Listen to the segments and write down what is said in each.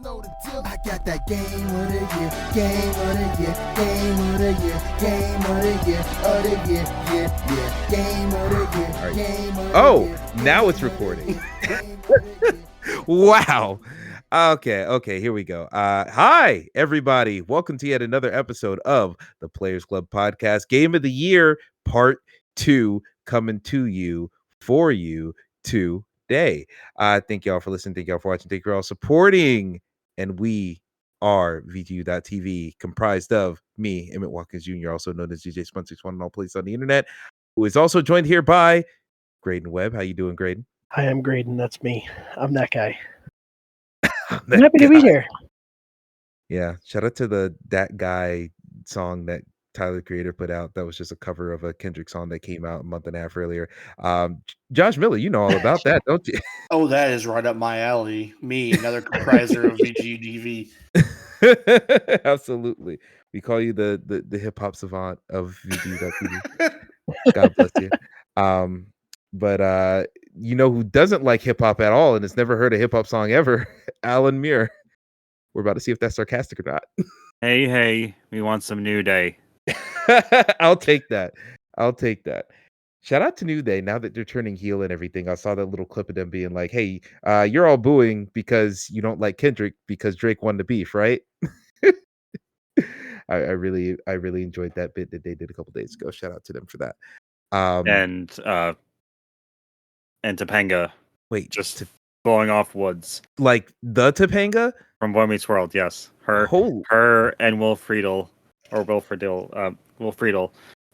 know the deal. I got that game of the year, game of the year, game of the year, game of the year, game of the year, game of the year. Now it's recording. Wow. Okay, here we go. Hi, everybody. Welcome to yet another episode of the Players Club Podcast, Game of the Year, Part 2, coming to you, for you, today. Thank y'all for listening. Thank y'all for watching. Thank you all supporting. And we are VTU.TV, comprised of me, Emmett Watkins Jr., also known as DJ Spun61 on all places on the internet, who is also joined here by Graydon Webb. How you doing, Graydon? Hi, I'm Graydon. That's me. I'm that guy. I'm I'm happy to be here. Yeah, shout out to the That Guy song that Tyler the Creator put out. That was just a cover of a Kendrick song that came out a month and a half earlier. Josh Miller, you know all about that, don't you? Oh, that is right up my alley. Me, another compriser of VGDV. Absolutely. We call you the hip hop savant of VG.TV. God bless you. But you know who doesn't like hip hop at all and has never heard a hip hop song ever? Alan Muir. We're about to see if that's sarcastic or not. Hey, we want some New Day. I'll take that. Shout out to New Day. Now that they're turning heel and everything, I saw that little clip of them being like, hey, you're all booing because you don't like Kendrick because Drake won the beef, right? I really enjoyed that bit that they did a couple days ago. Shout out to them for that. And Topanga. Wait, just blowing off Woods. Like the Topanga? From Boy Meets World, yes. Her and Will Friedle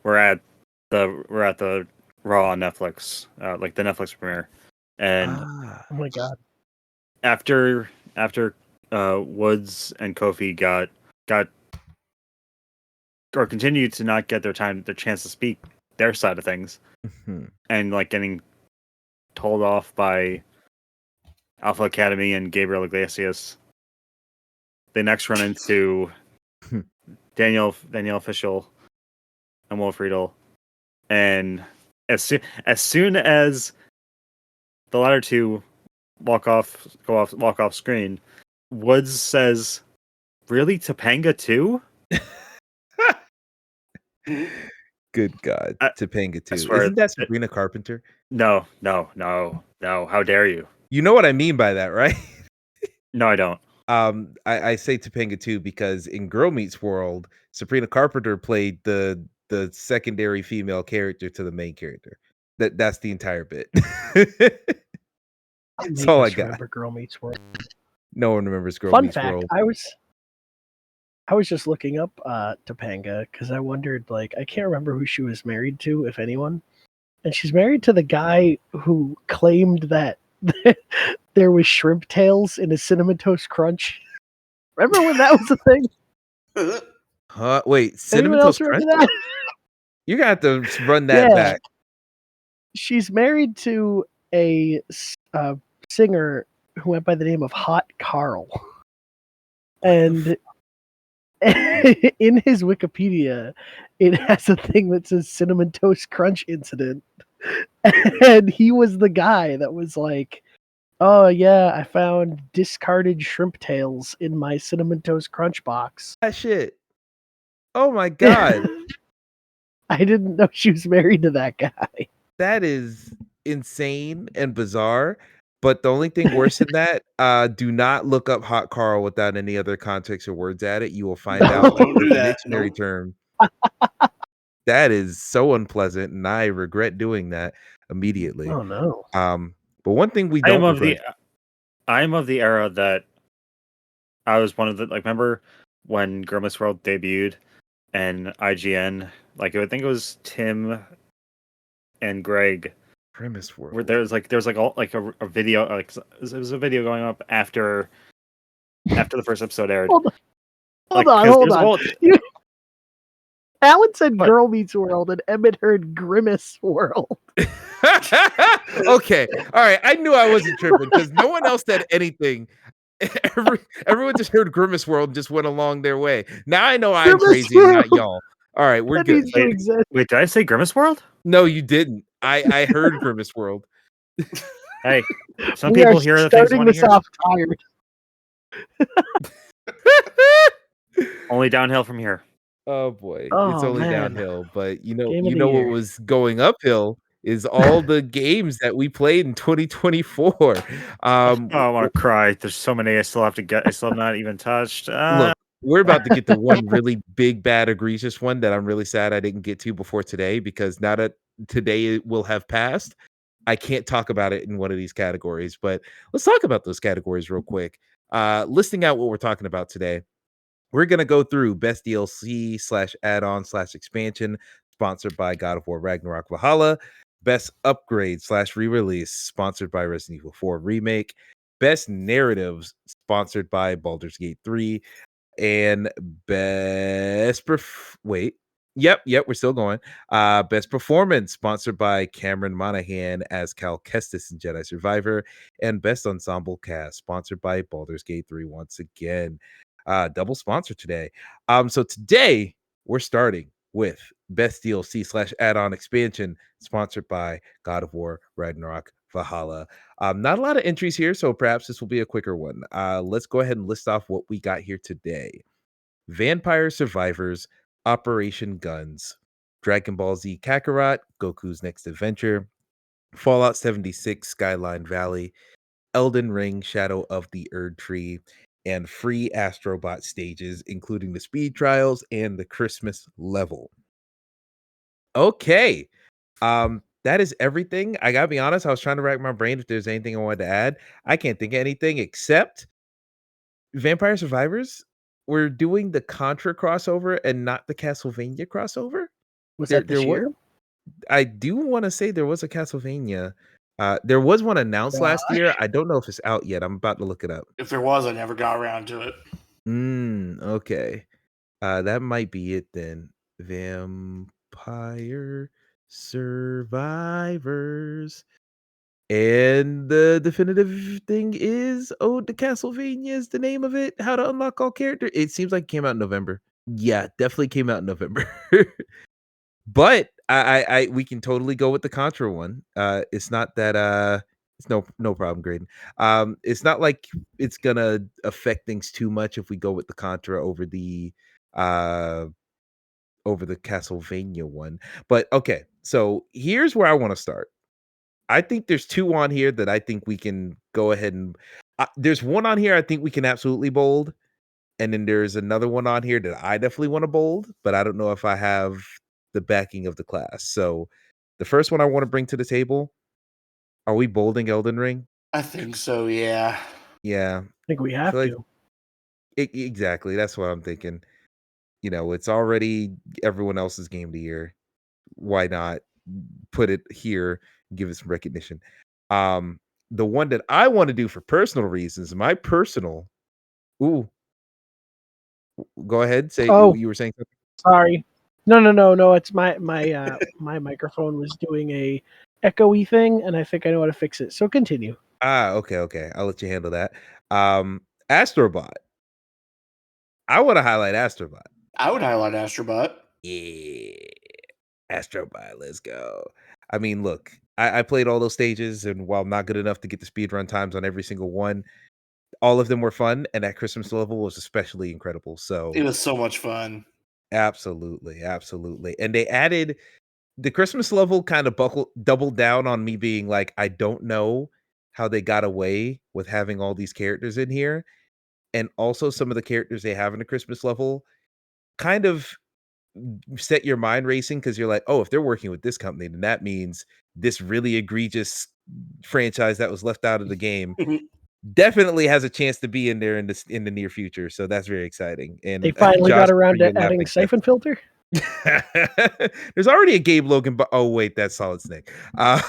were at the Raw on Netflix, like the Netflix premiere. And oh my god. After Woods and Kofi got or continued to not get their chance to speak their side of things, and like getting told off by Alpha Academy and Gabriel Iglesias, they next run into Danielle Fishel and Will Friedle, and as soon as the latter two walk off screen, Woods says, "Really, Topanga too?" Good God, Topanga too. Swear, isn't that Sabrina Carpenter? No. How dare you? You know what I mean by that, right? No, I don't. I say Topanga too because in Girl Meets World, Sabrina Carpenter played the secondary female character to the main character. That's the entire bit. That's all I got. Remember Girl Meets World. No one remembers Girl Meets World. Fun fact: I was just looking up Topanga because I wondered, like, I can't remember who she was married to, if anyone, and she's married to the guy who claimed that there was shrimp tails in a Cinnamon Toast Crunch. Remember when that was a thing? Wait, Cinnamon Toast Crunch? You're gonna have to run that back. She's married to a singer who went by the name of Hot Carl, and in his Wikipedia, it has a thing that says Cinnamon Toast Crunch incident, and he was the guy that was like, "Oh yeah, I found discarded shrimp tails in my Cinnamon Toast Crunch box." That shit. Oh my god. I didn't know she was married to that guy. That is insane and bizarre. But the only thing worse than that, do not look up Hot Carl without any other context or words at it. You will find out the dictionary term. That is so unpleasant, and I regret doing that immediately. Oh no. But one thing we don't. I am of the era that I was one of the, like, remember when Girl Meets World debuted and IGN, like, I think it was Tim and Greg. Premise World. Where there was like a video, like it was a video going up after the first episode aired. Hold on. Alan said Girl Meets World and Emmett heard Grimace World. Okay. All right. I knew I wasn't tripping because no one else said anything. Everyone just heard Grimace World and just went along their way. Now I know I'm crazy and not y'all. All right, we're good. Wait, did I say Grimace World? No, you didn't. I heard Grimace World. Hey, some people hear the things they want to hear. Tired. Only downhill from here. Oh boy, it's Oh, only man. downhill. But Game of you the know what year. was going uphill is all the games that we played in 2024. Um, Oh, I want to cry. There's so many I still have to get. I still have not even touched. Look, we're about to get to one really big, bad, egregious one that I'm really sad I didn't get to before today, because now that today it will have passed, I can't talk about it in one of these categories. But let's talk about those categories real quick. Listing out what we're talking about today. We're going to go through best DLC / add-on / expansion, sponsored by God of War Ragnarok Valhalla. Best upgrade / re-release, sponsored by Resident Evil 4 Remake. Best narratives, sponsored by Baldur's Gate 3. And we're still going. Best performance, sponsored by Cameron Monaghan as Cal Kestis in Jedi Survivor. And best ensemble cast, sponsored by Baldur's Gate 3 once again. Double sponsor today. So today we're starting with best DLC / add-on expansion, sponsored by God of War Ragnarok Valhalla. Not a lot of entries here, so perhaps this will be a quicker one. Let's go ahead and list off what we got here today. Vampire Survivors, Operation Guns, Dragon Ball Z Kakarot, Goku's Next Adventure, Fallout 76 Skyline Valley, Elden Ring Shadow of the Erd Tree, and free Astrobot stages, including the speed trials and the Christmas level. Okay. That is everything. I gotta be honest, I was trying to rack my brain if there's anything I wanted to add. I can't think of anything except Vampire Survivors. We're doing the Contra crossover and not the Castlevania crossover. Was There, that this there was. year? I do want to say there was a Castlevania. There was one announced last year. I don't know if it's out yet. I'm about to look it up. If there was, I never got around to it. Okay. That might be it then. Vampire Survivors. And the definitive thing is Ode to Castlevania is the name of it. How to unlock all characters. It seems like it came out in November. Yeah, definitely came out in November. But I we can totally go with the Contra one. It's not that it's no problem, Graydon. It's not like it's gonna affect things too much if we go with the Contra over the Castlevania one. But okay, so here's where I want to start. I think there's two on here that I think we can go ahead and there's one on here I think we can absolutely bold. And then there's another one on here that I definitely want to bold, but I don't know if I have the backing of the class. So the first one I want to bring to the table, are we bolding Elden Ring? I think so, yeah. Yeah. I think we I have feel like to. exactly. That's what I'm thinking. It's already everyone else's game of the year. Why not put it here, give it some recognition? The one that I want to do for personal reasons, my personal go ahead. Say Oh, you were saying something. sorry. No. It's my my microphone was doing a echoey thing, and I think I know how to fix it. So continue. Okay. I'll let you handle that. Astrobot. I want to highlight Astrobot. I would highlight Astrobot. Yeah. Astrobot, let's go. I mean, look, I played all those stages, and while not good enough to get the speed run times on every single one, all of them were fun, and that Christmas level was especially incredible. So It was so much fun. absolutely. And they added the Christmas level kind of doubled down on me being like, I don't know how they got away with having all these characters in here. And also some of the characters they have in the Christmas level kind of set your mind racing, because you're like, oh, if they're working with this company, then that means this really egregious franchise that was left out of the game definitely has a chance to be in there in the near future. So that's very exciting. And They finally Josh, got around you're to adding laughing. siphon filter. There's already a Gabe Logan, but oh wait, that's Solid Snake. Damn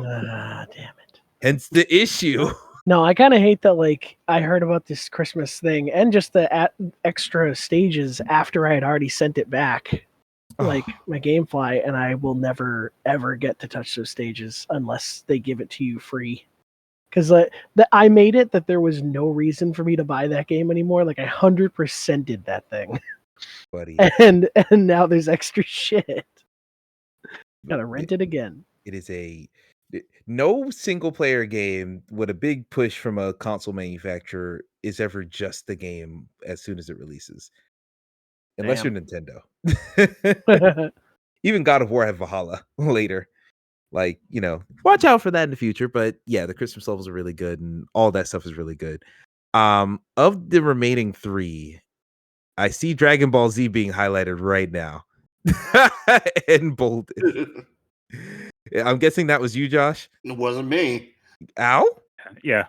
it. Hence the issue. No, I kind of hate that. Like, I heard about this Christmas thing and just the extra stages after I had already sent it back, like my GameFly, and I will never ever get to touch those stages unless they give it to you free. Because I made it that there was no reason for me to buy that game anymore. Like, I 100% did that thing, Buddy. and now there's extra shit. Gotta rent it again. It is no single player game with a big push from a console manufacturer is ever just the game as soon as it releases. Unless Damn. you're Nintendo. Even God of War had Valhalla later. Like, watch out for that in the future. But yeah, the Christmas levels are really good and all that stuff is really good. Of the remaining 3, I see Dragon Ball Z being highlighted right now. And bolded. I'm guessing that was you, Josh. It wasn't me. Al? Yeah.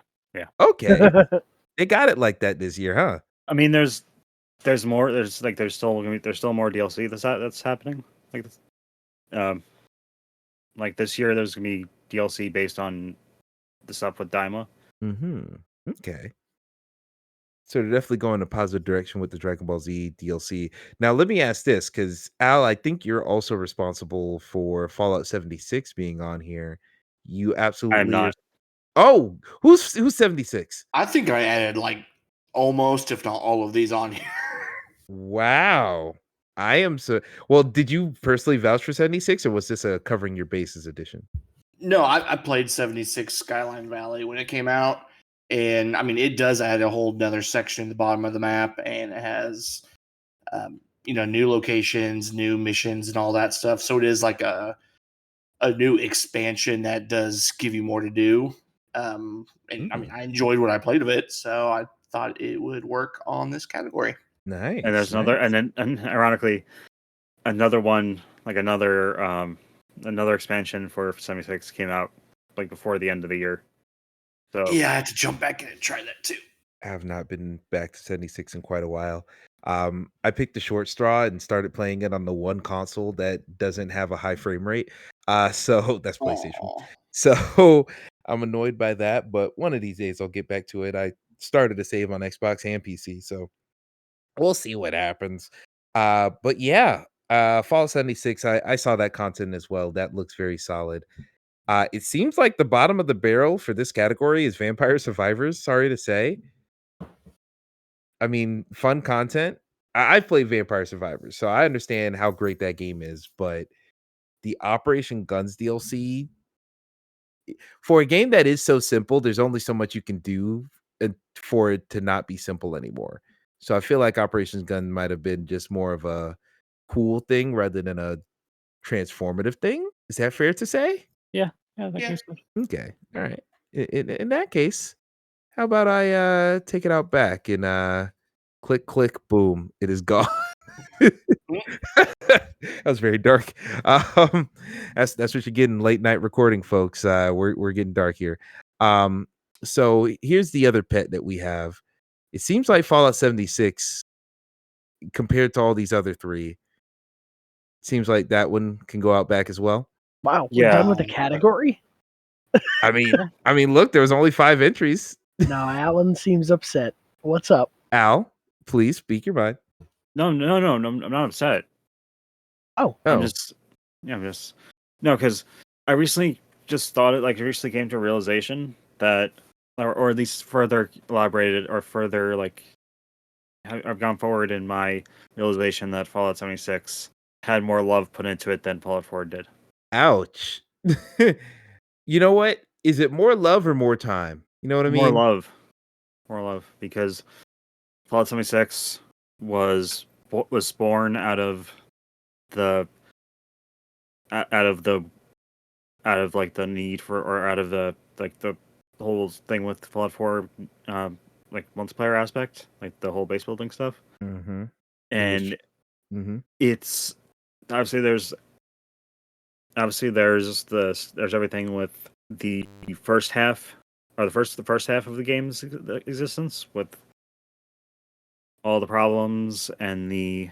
Okay. They got it like that this year, huh? I mean, there's more. There's still more DLC that's happening. Like this year, there's gonna be DLC based on the stuff with Daima. Okay. So they're definitely going a positive direction with the Dragon Ball Z DLC. Now, let me ask this, because Al, I think you're also responsible for Fallout 76 being on here. You I am absolutely not. Oh, who's 76? I think I added like almost, if not all of these on here. Wow. I am so well. Did you personally vouch for 76, or was this a covering your bases edition? No, I played 76 Skyline Valley when it came out. And I mean, it does add a whole nother section at the bottom of the map, and it has, new locations, new missions, and all that stuff. So it is like a new expansion that does give you more to do. And I mean, I enjoyed what I played of it, so I thought it would work on this category. Nice. And there's another, and ironically, another one, like another expansion for 76 came out like before the end of the year. So Yeah, I had to jump back in and try that too. I have not been back to 76 in quite a while. I picked the short straw and started playing it on the one console that doesn't have a high frame rate. So that's PlayStation. Aw. So I'm annoyed by that, but one of these days I'll get back to it. I started to save on Xbox and PC, so we'll see what happens. But yeah, Fallout 76, I saw that content as well. That looks very solid. It seems like the bottom of the barrel for this category is Vampire Survivors, sorry to say. I mean, fun content. I've played Vampire Survivors, so I understand how great that game is, but the Operation Guns DLC, for a game that is so simple, there's only so much you can do for it to not be simple anymore. So I feel like Operation Gun might have been just more of a cool thing rather than a transformative thing. Is that fair to say? yeah, Yeah. Okay. All right. In that case, how about I take it out back and click boom, it is gone. That was very dark. That's what you're getting late night recording, folks. We're getting dark here. So here's the other pet that we have. It seems like Fallout 76, compared to all these other 3, seems like that one can go out back as well. Wow, we're Yeah. done with the category? I mean, look, there was only 5 entries. No, Alan seems upset. What's up? Al, please speak your mind. No, I'm not upset. Oh. I'm just no, because I recently just thought it. Like, I recently came to a realization that, or at least further elaborated, or further like, I've gone forward in my realization that Fallout 76 had more love put into it than Fallout 4 did. Ouch. You know what? Is it more love or more time? You know what I mean? More love, because Fallout 76 was born out of the like the need for, or out of the like the whole thing with Fallout 4, like multiplayer aspect, like the whole base building stuff. Mm-hmm. And Mm-hmm. it's obviously there's everything with the first half, or the first half of the game's existence, with all the problems and the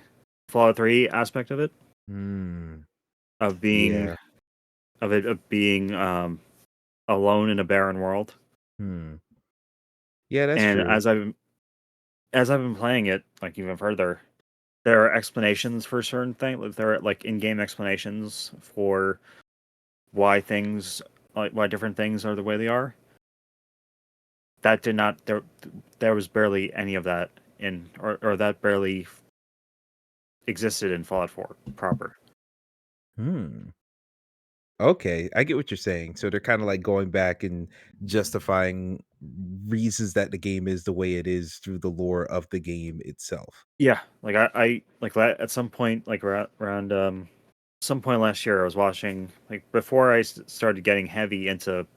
Fallout 3 aspect of it, of being alone in a barren world. Yeah, that's And true. as I've been playing it, like, even further, there are explanations for certain things. There are like in-game explanations for why different things are the way they are. That did not there was barely any of that in, or that barely existed in Fallout 4 proper. Okay, I get what you're saying. So they're kind of like going back and justifying reasons that the game is the way it is through the lore of the game itself. Yeah, like I like at some point, like around some point last year, I was watching like before I started getting heavy into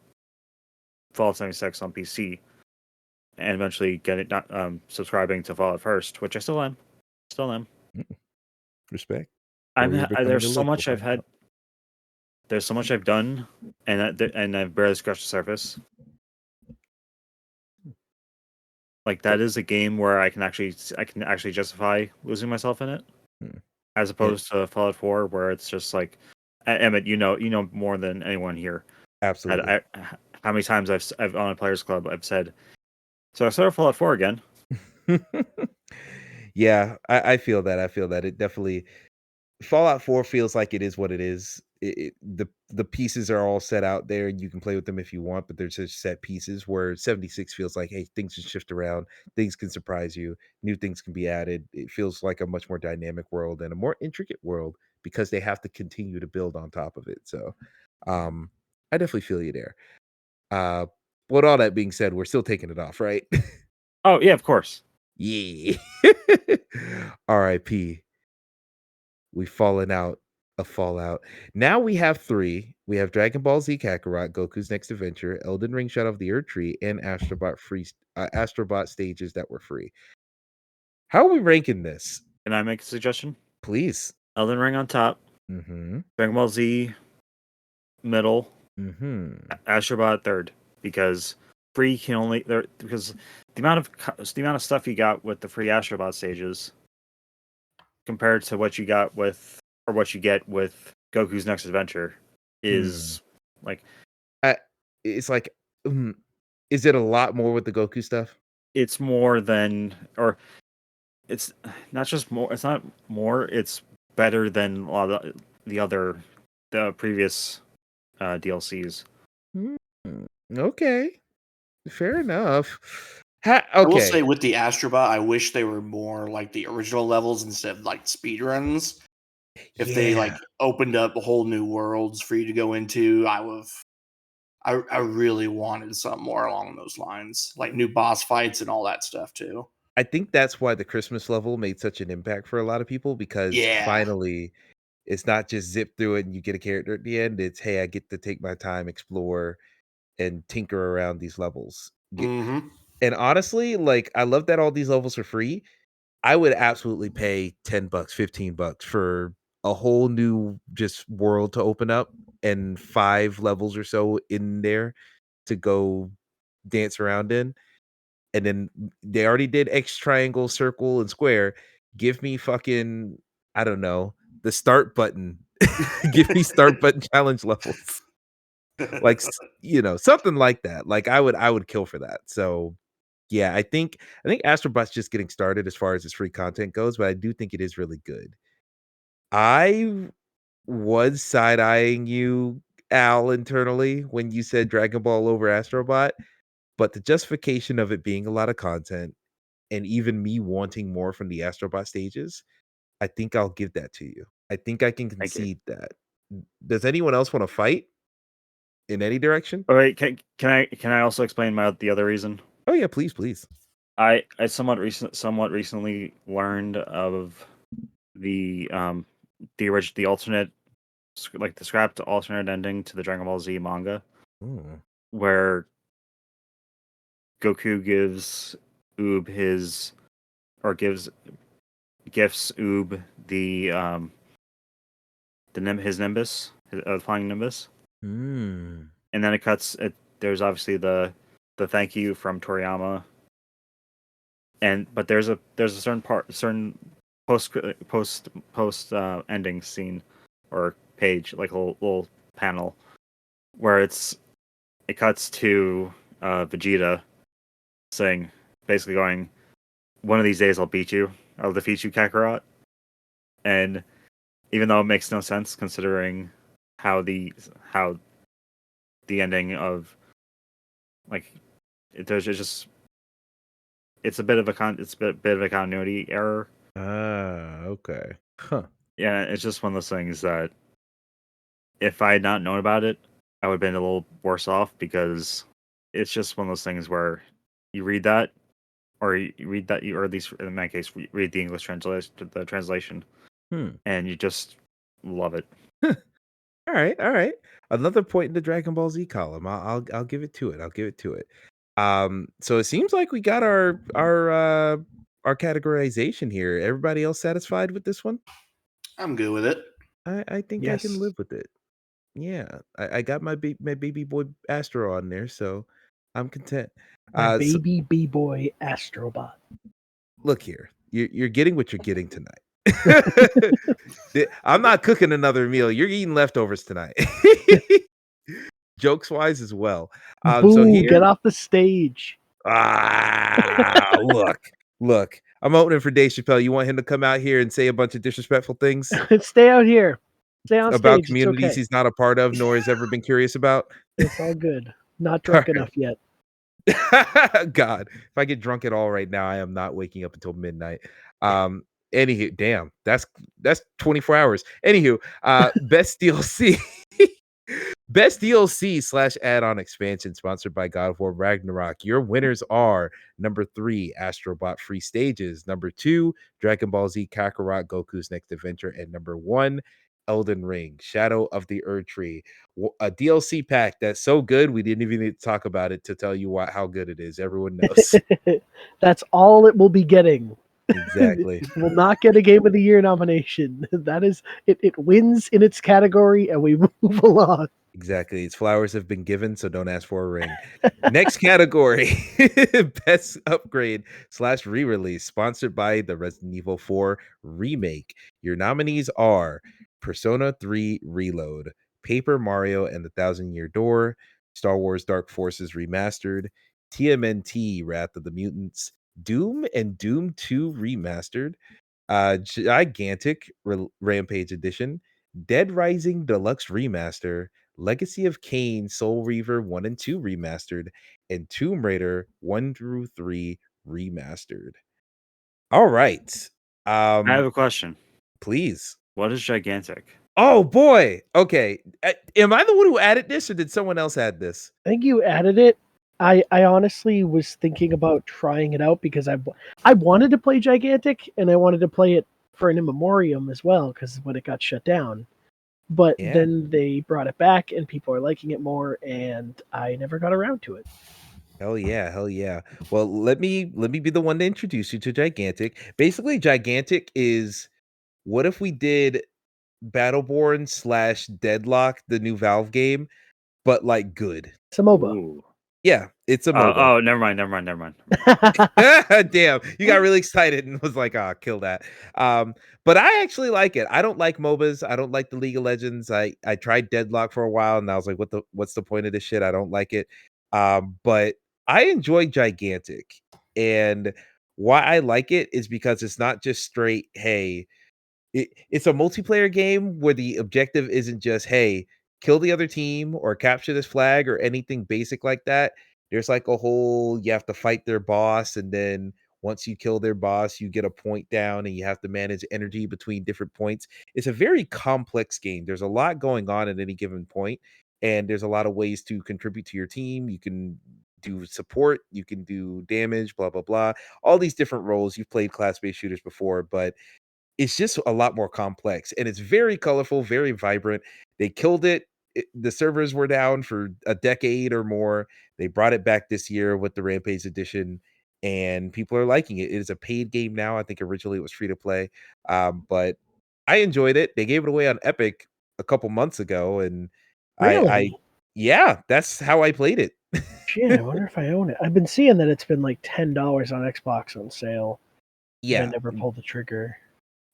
Fallout 76 on PC, and eventually subscribing to Fallout First, which I still am, still am. Respect. Or you're becoming There's a so local. much I've had. There's so much I've done, and I've barely scratched the surface. Like that is a game where I can actually justify losing myself in it, Hmm. as opposed to Fallout 4, where it's just like, Emmett, you know more than anyone here. Absolutely. How many times I've on a players club I've said, so I started Fallout 4 again. Yeah, I feel that. I feel that it definitely Fallout 4 feels like it is what it is. The pieces are all set out there, and you can play with them if you want, but they're just set pieces. Where 76 feels like, hey, things can shift around, things can surprise you, new things can be added. It feels like a much more dynamic world and a more intricate world because they have to continue to build on top of it. So, I definitely feel you there. Uh, with all that being said, we're still taking it off, right? Oh yeah, of course. Yeah. R.I.P. We've fallen out of Fallout. Now we have 3. We have Dragon Ball Z Kakarot, Goku's Next Adventure, Elden Ring Shadow of the Earth Tree, and Astrobot stages that were free. How are we ranking this? Can I make a suggestion? Please. Elden Ring on top, Mm-hmm. Dragon Ball Z middle, Mm-hmm. Astrobot third, because free can only there because the amount of stuff you got with the free Astrobot stages compared to what you got with or what you get with Goku's Next Adventure is like It's like, is it a lot more with the Goku stuff? it's more than or it's not just more. It's not more. It's better than a lot of the previous DLCs. Okay. Fair enough. I will Okay. say with the Astrobot, I wish they were more like the original levels instead of like speedruns. If they like opened up whole new worlds for you to go into, I really wanted something more along those lines, like new boss fights and all that stuff too. I think that's why the Christmas level made such an impact for a lot of people because Yeah. finally it's not just zip through it and you get a character at the end. It's, hey, I get to take my time, explore, and tinker around these levels. Mm-hmm. And honestly, like I love that all these levels are free. I would absolutely pay $10, $15 for a whole new just world to open up and 5 levels or so in there to go dance around in. And then they already did X, triangle, circle, and square. Give me fucking, I don't know, the start button. Give me start button challenge levels. Like something like that. Like I would kill for that. So yeah, I think Astrobot's just getting started as far as its free content goes, but I do think it is really good. I was side-eyeing you, Al, internally when you said Dragon Ball over Astrobot, but the justification of it being a lot of content and even me wanting more from the Astrobot stages, I think I'll give that to you. I think I can Thank you. concede that. Does anyone else want to fight in any direction? All right, can I also explain the other reason? Oh yeah, please, please. I somewhat recently learned of the alternate like the scrapped alternate ending to the Dragon Ball Z manga Ooh. where Goku gives Oob his or gifts Oob his Nimbus, his flying Nimbus, Mm. and then it cuts. There's obviously the thank you from Toriyama, but there's a certain post ending scene or page like a little panel where it cuts to Vegeta saying basically going, one of these days I'll defeat you, Kakarot. And even though it makes no sense considering how the ending of like it's a bit of a continuity error. Ah, okay. Huh. Yeah, it's just one of those things that if I had not known about it, I would have been a little worse off because it's just one of those things where you read that, or you read that, or at least in my case, read the English translation, and you just love it. All right. Another point in the Dragon Ball Z column. I'll give it to it. I'll give it to it. So it seems like we got our categorization here. Everybody else satisfied with this one? I'm good with it. I think I can Yes. live with it. Yeah, I got my baby boy Astro on there, so I'm content. My So baby B-boy Astrobot. look here, you're getting what you're getting tonight. I'm not cooking another meal. You're eating leftovers tonight. Jokes wise as well. Boo, So here, get off the stage. Look. I'm opening for Dave Chappelle. You want him to come out here and say a bunch of disrespectful things Stay out here. Stay on about stage. It's communities okay. he's not a part of, nor has ever been curious about? It's all good. Not drunk All enough yet. God, if I get drunk at all right now, I am not waking up until midnight. Anywho, damn, that's 24 hours. Anywho, best DLC. Best DLC / add-on expansion sponsored by God of War Ragnarok. Your winners are number 3, Astrobot Free Stages, number 2, Dragon Ball Z Kakarot Goku's Next Adventure, and number 1, Elden Ring Shadow of the Erd Tree. A DLC pack that's so good we didn't even need to talk about it to tell you how good it is. Everyone knows. That's all it will be getting. Exactly. It will not get a Game of the Year nomination. That is, it wins in its category, and we move along. Exactly. Its flowers have been given, so don't ask for a ring. Next category, best upgrade / re-release, sponsored by the Resident Evil 4 remake. Your nominees are Persona 3 Reload, Paper Mario and the Thousand Year Door, Star Wars Dark Forces Remastered, TMNT Wrath of the Mutants, Doom and Doom 2 Remastered, Gigantic Rampage Edition, Dead Rising Deluxe Remaster, Legacy of Kain Soul Reaver 1 and 2 Remastered, and Tomb Raider 1 through 3 Remastered. All right. I have a question. Please. What is gigantic? Oh boy. Okay. Am I the one who added this, or did someone else add this? I think you added it. I honestly was thinking about trying it out because I wanted to play Gigantic, and I wanted to play it for an In Memoriam as well, because when it got shut down. But Yeah. then they brought it back, and people are liking it more, and I never got around to it. Hell yeah. Well, let me be the one to introduce you to Gigantic. Basically, Gigantic is, what if we did Battleborn / Deadlock, the new Valve game, but like good. It's a MOBA. Ooh. Yeah, it's a MOBA. Oh, never mind. Damn, you got really excited and was like, kill that. But I actually like it. I don't like MOBAs. I don't like the League of Legends. I tried Deadlock for a while and I was like, what's the point of this shit? I don't like it. But I enjoy Gigantic. And why I like it is because it's not just straight, hey, it's a multiplayer game where the objective isn't just, hey, kill the other team or capture this flag or anything basic like that. There's like a whole, you have to fight their boss, and then once you kill their boss, you get a point down and you have to manage energy between different points. It's a very complex game. There's a lot going on at any given point, and there's a lot of ways to contribute to your team. You can do support, you can do damage, blah blah blah, all these different roles. You've played class-based shooters before, but it's just a lot more complex, and it's very colorful, very vibrant. They killed it. The servers were down for a decade or more. They brought it back this year with the Rampage edition, and people are liking it. It is a paid game now. I think originally it was free to play, but I enjoyed it. They gave it away on Epic a couple months ago, and Really? yeah, that's how I played it. Shit, I wonder if I own it. I've been seeing that it's been like $10 on Xbox on sale. Yeah, I never pulled the trigger.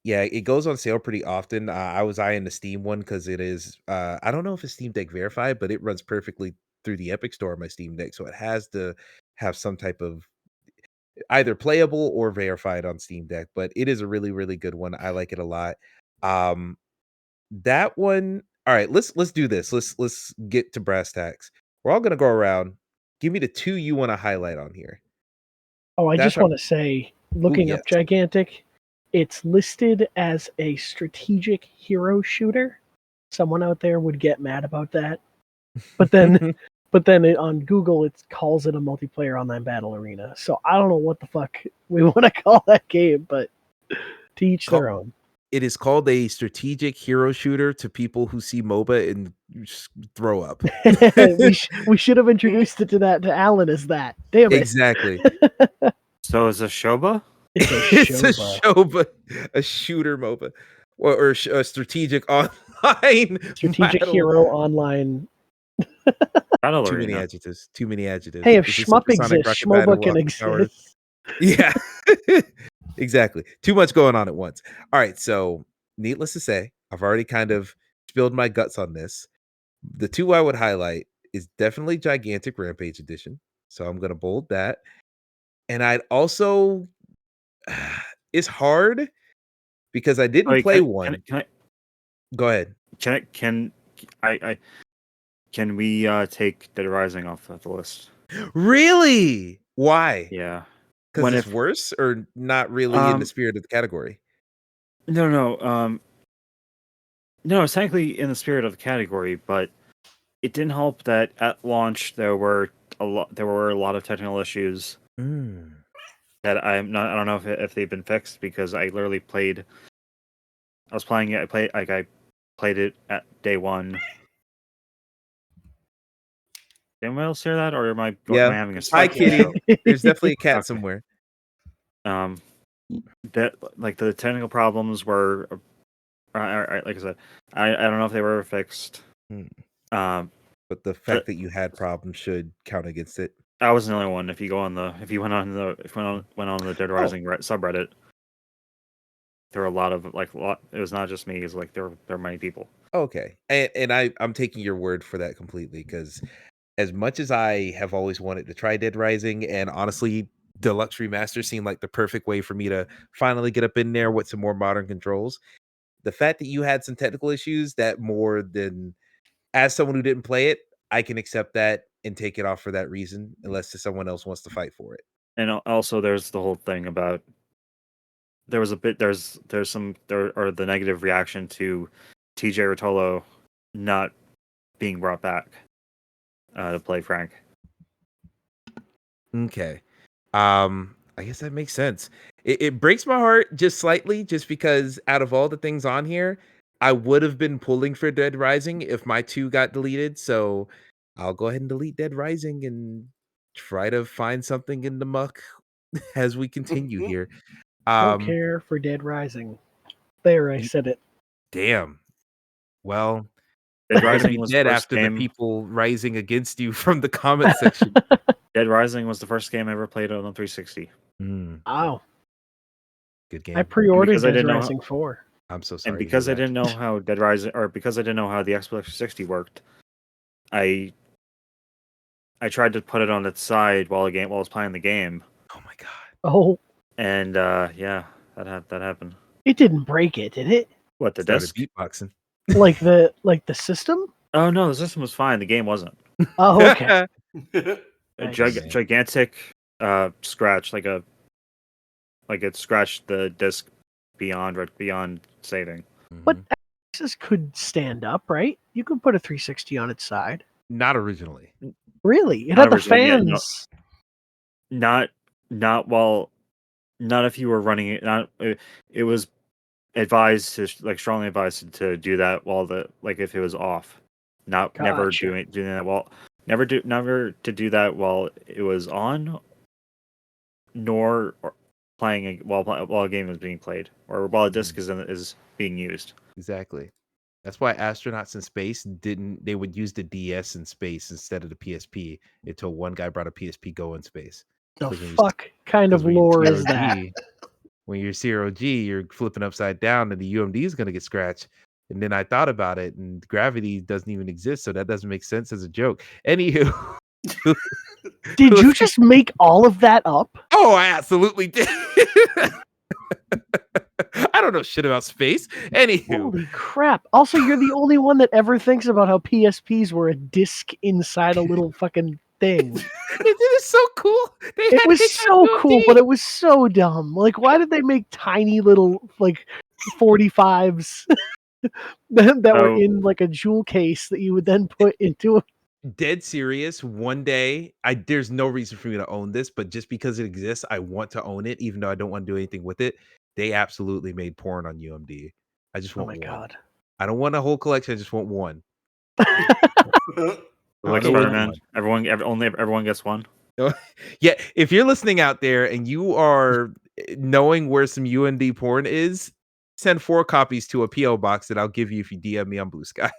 Yeah, it goes on sale pretty often. I was eyeing the Steam one because it is, I don't know if it's Steam Deck verified, but it runs perfectly through the Epic Store on my Steam Deck. So it has to have some type of either playable or verified on Steam Deck, but it is a really, really good one. I like it a lot. Um, that one, all right, let's do this. Let's get to brass tacks. We're all gonna go around. Give me the 2 you want to highlight on here. Oh, I That's just our, want to say, looking yes. up Gigantic, it's listed as a strategic hero shooter. someone out there would get mad about that. But then on Google it calls it a multiplayer online battle arena. So I don't know what the fuck we want to call that game, but to each their own. It is called a strategic hero shooter to people who see MOBA and just throw up. we should have introduced it to Alan as that. Damn it. Exactly. So is a Shoba? It's a Shoba, a shooter MOBA, or a strategic online Strategic battle. hero online. Battle Too many arena. adjectives. Too many adjectives. Hey, if It's a shmup supersonic exists, rocket battle Schmoba can with rocket powers. exist. Yeah, exactly. Too much going on at once. All right, so needless to say, I've already kind of spilled my guts on this. The two I would highlight is definitely Gigantic Rampage Edition. So I'm going to bold that. And I'd also, it's hard because I didn't play one. Go ahead. Can we take Dead Rising off of the list? Really? Why? Yeah. Because it's worse or not really in the spirit of the category? No, it's technically in the spirit of the category, but it didn't help that at launch there were a lot of technical issues that I don't know if they've been fixed, because I literally played. I was playing it. I played it at day one. Did anyone else hear that, or am I having a hi, kitty? There's definitely a cat somewhere. That the technical problems were, like I said, I don't know if they were fixed. But the fact that you had problems should count against it. I wasn't the only one. If you went on the Dead Rising subreddit, there were a lot of it was not just me. It's like there were many people. Okay, and I'm taking your word for that completely, because as much as I have always wanted to try Dead Rising, and honestly, Deluxe Remaster seemed like the perfect way for me to finally get up in there with some more modern controls. The fact that you had some technical issues, that more than, as someone who didn't play it, I can accept that and take it off for that reason, unless someone else wants to fight for it. And also, there's the whole thing about there's the negative reaction to TJ Rotolo not being brought back to play Frank. Okay. I guess that makes sense. It breaks my heart just slightly, just because out of all the things on here, I would have been pulling for Dead Rising if my 2 got deleted. So I'll go ahead and delete Dead Rising and try to find something in the muck as we continue here. Don't care for Dead Rising. There, I said it. Damn. Well, Dead Rising was dead the first after game. the people rising against you from the comment section. Dead Rising was the first game I ever played on the 360. Wow. Good game. I pre-ordered Dead Rising 4. I'm so sorry. And because I didn't know how Dead Rising, or because I didn't know how the Xbox 360 worked, I tried to put it on its side while I was playing the game. Oh my god. Oh. And that happened. It didn't break it, did it? What, the Started disc? beatboxing. Like the system? Oh no, the system was fine. The game wasn't. Oh, okay. A gigantic scratch, like it scratched the disc beyond saving. But Xboxes could stand up, right? You could put a 360 on its side. Not originally. Really? It had the fans. Not if you were running it. It was advised to strongly advised to do that while if it was off. Never doing that while never to do that while it was on, nor playing while a game is being played, or while a disc is being used. Exactly. That's why astronauts in space they would use the DS in space instead of the PSP until one guy brought a PSP Go in space. The fuck kind of lore is that? When you're 0G, you're flipping upside down and the UMD is going to get scratched. And then I thought about it, and gravity doesn't even exist, so that doesn't make sense as a joke. Anywho. Did you just make all of that up? Oh, I absolutely did. I don't know shit about space. Anywho. Holy crap. Also, you're the only one that ever thinks about how PSPs were a disc inside a little fucking thing. It is so cool. It was so cool, but it was so dumb. Like, why did they make tiny little 45s? that were So- in like a jewel case that you would then put into a Dead serious. One day, there's no reason for me to own this, but just because it exists, I want to own it, even though I don't want to do anything with it. They absolutely made porn on UMD. I just Oh want my one. god. I don't want a whole collection. I just want one. Like Okay. Spider-Man, everyone gets one. Yeah, if you're listening out there and you are knowing where some UMD porn is, send 4 copies to a PO box that I'll give you if you DM me on Blue Sky.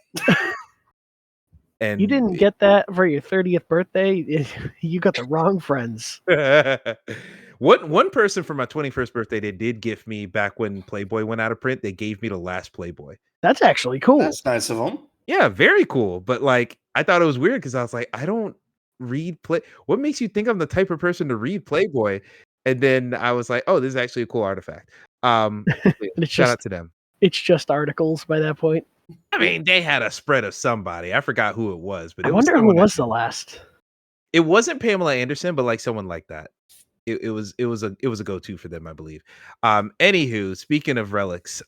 And You didn't get that for your 30th birthday? You got the wrong friends. one person for my 21st birthday, they did gift me back when Playboy went out of print. They gave me the last Playboy. That's actually cool. That's nice of them. Yeah, very cool. But like, I thought it was weird because I was like, I don't read play. What makes you think I'm the type of person to read Playboy? And then I was like, oh, this is actually a cool artifact. And it's Shout just out to them. it's just articles by that point. I mean, they had a spread of somebody. I forgot who it was, but I it was wonder who someone was that- the last. It wasn't Pamela Anderson, but like someone like that. It was a go-to for them, I believe. Anywho, speaking of relics,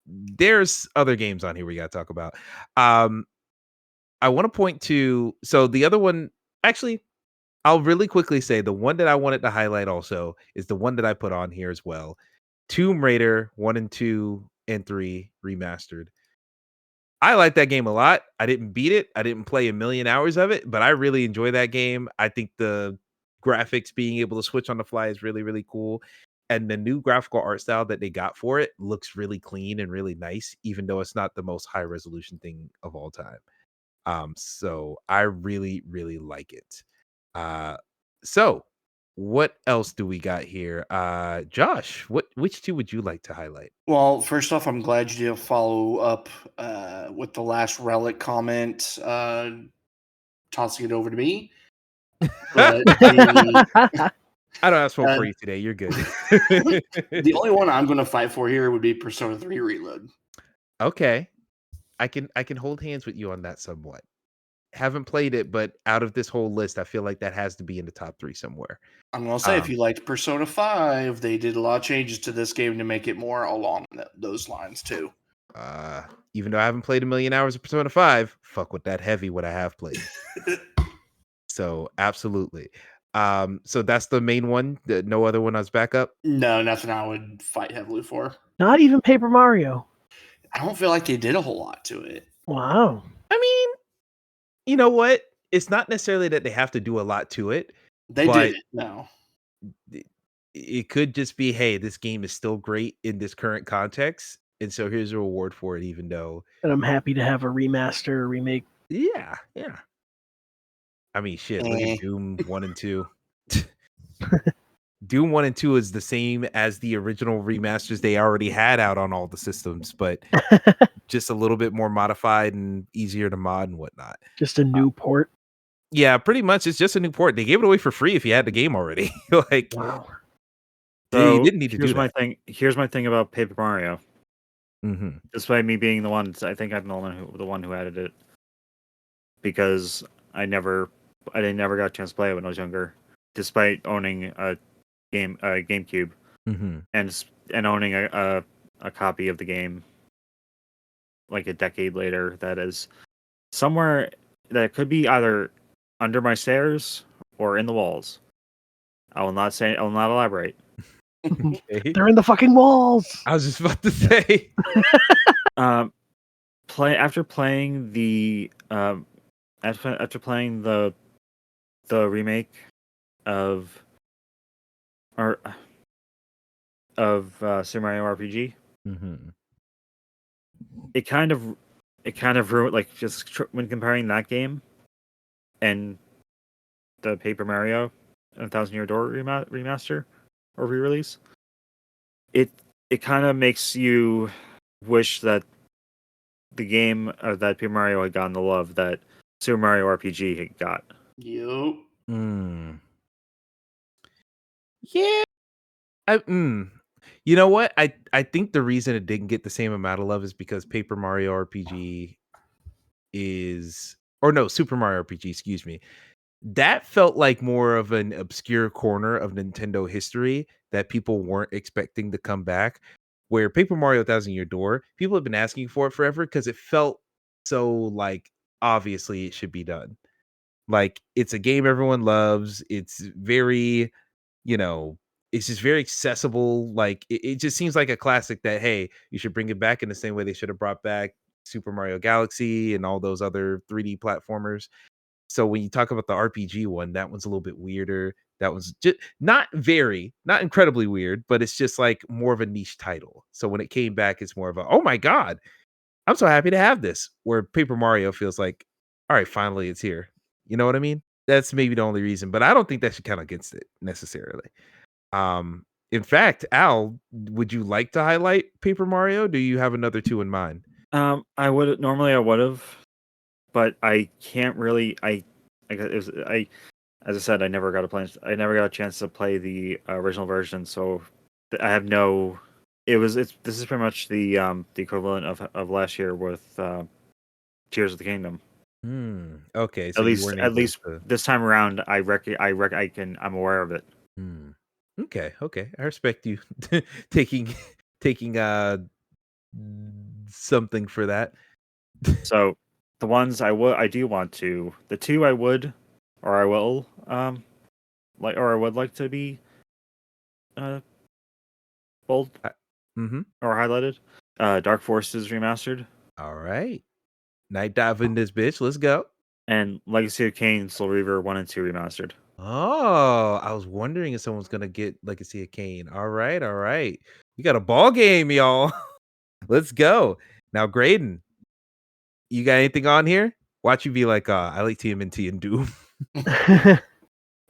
there's other games on here we gotta talk about. I want to point to the other one, actually, I'll really quickly say the one that I wanted to highlight also is the one that I put on here as well. Tomb Raider 1 and 2 and 3 remastered. I like that game a lot. I didn't beat it. I didn't play a million hours of it, but I really enjoy that game. I think the graphics being able to switch on the fly is really, really cool. And the new graphical art style that they got for it looks really clean and really nice, even though it's not the most high resolution thing of all time. So I really, really like it. So what else do we got here? Josh, which two would you like to highlight? Well, first off, I'm glad you didn't follow up with the last relic comment, tossing it over to me. But I don't have smoke for you today. You're good. the only one I'm going to fight for here would be Persona 3 Reload. Okay. I can hold hands with you on that somewhat. Haven't played it, but out of this whole list, I feel like that has to be in the top 3 somewhere. I'm going to say, if you liked Persona 5, they did a lot of changes to this game to make it more along those lines, too. Even though I haven't played a million hours of Persona 5, fuck with that heavy what I have played. So, absolutely. So that's the main one. No other one as backup? No, nothing I would fight heavily for. Not even Paper Mario. I don't feel like they did a whole lot to it. Wow. I mean, you know what? It's not necessarily that they have to do a lot to it. They But- did. No. It could just be, hey, this game is still great in this current context. And so here's a reward for it, even though. And I'm happy to have a remaster, a remake. Yeah. I mean, shit, look Eh. at Doom 1 and 2. Doom 1 and 2 is the same as the original remasters they already had out on all the systems, but just a little bit more modified and easier to mod and whatnot. Just a new port. Yeah, pretty much. It's just a new port. They gave it away for free if you had the game already. Like, Wow. yeah, you didn't need to do that. Here's my thing about Paper Mario. Mm-hmm. Despite me being the one, I think I'm the one who added it because I never got a chance to play it when I was younger. Despite owning a GameCube Mm-hmm. and owning a copy of the game like a decade later, that is somewhere that could be either under my stairs or in the walls. I will not elaborate. Okay. They're in the fucking walls. I was just about to say. After playing the remake of Super Mario RPG, Mm-hmm. it kind of ruined, like, just when comparing that game and the Paper Mario and 1,000 Year Door remaster or re-release. It kind of makes you wish that the game that Paper Mario had gotten the love that Super Mario RPG had got. Yup. Yeah. You know what? I think the reason it didn't get the same amount of love is because Paper Mario RPG Super Mario RPG, excuse me. That felt like more of an obscure corner of Nintendo history that people weren't expecting to come back. where Paper Mario Thousand Year Door, people have been asking for it forever because it felt so like obviously it should be done. Like it's a game everyone loves. It's very, you know, it's just very accessible. Like it just seems like a classic that hey, you should bring it back in the same way they should have brought back Super Mario Galaxy and all those other 3D platformers. So when you talk about the RPG one, that one's a little bit weirder. That one's just not incredibly weird, but it's just like more of a niche title. So when it came back, it's more of a, oh my God, I'm so happy to have this. Where Paper Mario feels like, all right, finally it's here. You know what I mean? That's maybe the only reason, but I don't think that should count against it necessarily. In fact, Al, would you like to highlight Paper Mario? Do you have another two in mind? I would have, but I can't really. As I said, I never got a chance to play the original version, so I have no. This is pretty much the equivalent of last year with Tears of the Kingdom. Okay, so At least this time around, I'm aware of it. Okay, I respect you taking something for that. So the ones I do want to, the two I would, or I will, or I would like to be, bold, or highlighted. Dark Forces remastered. All right, night dive in this bitch. Let's go. And Legacy of Kain, Soul Reaver 1 and 2 remastered. Oh, I was wondering if someone's gonna get Legacy of Kain. All right. We got a ball game, y'all. Let's go. Now, Graydon, you got anything on here? Watch you be like, I like TMNT and Doom.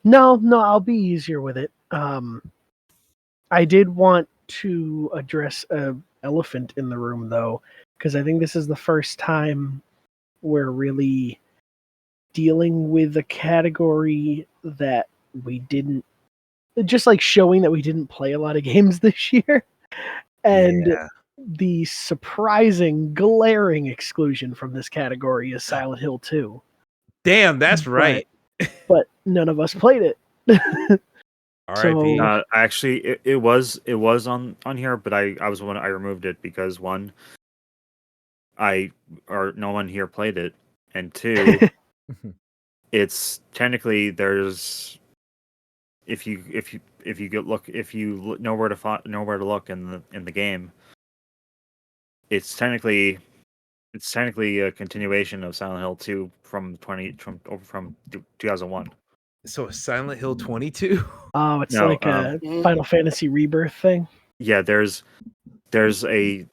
No, I'll be easier with it. I did want to address an elephant in the room, though, because I think this is the first time we're really dealing with a category that we didn't, just like showing that we didn't play a lot of games this year. And the surprising, glaring exclusion from this category is Silent Hill 2. Damn, that's right. But none of us played it. R.I.P. Actually, it was on here, but I removed it because one, no one here played it, and two, it's technically there's if you know where to look in the game, it's technically a continuation of Silent Hill 2 from 2001. So Silent Hill 22? Oh, it's like a Final Fantasy Rebirth thing. Yeah, there's a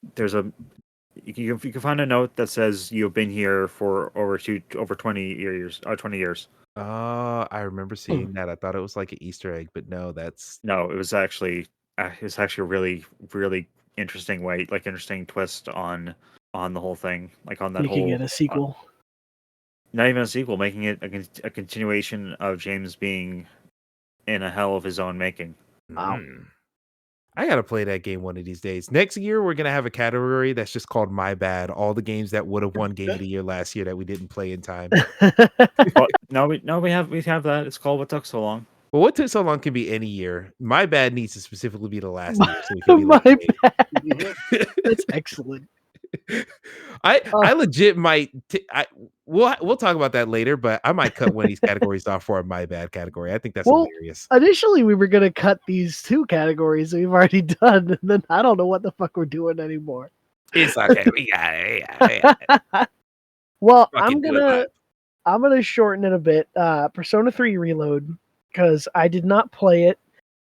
you can find a note that says you've been here for over 20 years. 20 years. I remember seeing that. I thought it was like an Easter egg, but no, it was actually a really, really interesting interesting twist on the whole thing, like on that making it a sequel. Not even a sequel, making it a continuation of James being in a hell of his own making. Wow. I gotta play that game one of these days. Next year, we're gonna have a category that's just called My Bad. All the games that would have won Game of the Year last year that we didn't play in time. Well, we have that. It's called What Took So Long. Well, What Took So Long can be any year. My Bad needs to specifically be the last year, so it can be My bad. That's excellent. I legit might. We'll talk about that later, but I might cut one of these categories off for a My Bad category. I think that's hilarious. Initially, we were gonna cut these two categories we've already done, and then I don't know what the fuck we're doing anymore. It's okay. We got it. Well, I'm gonna shorten it a bit. Persona 3 Reload, because I did not play it,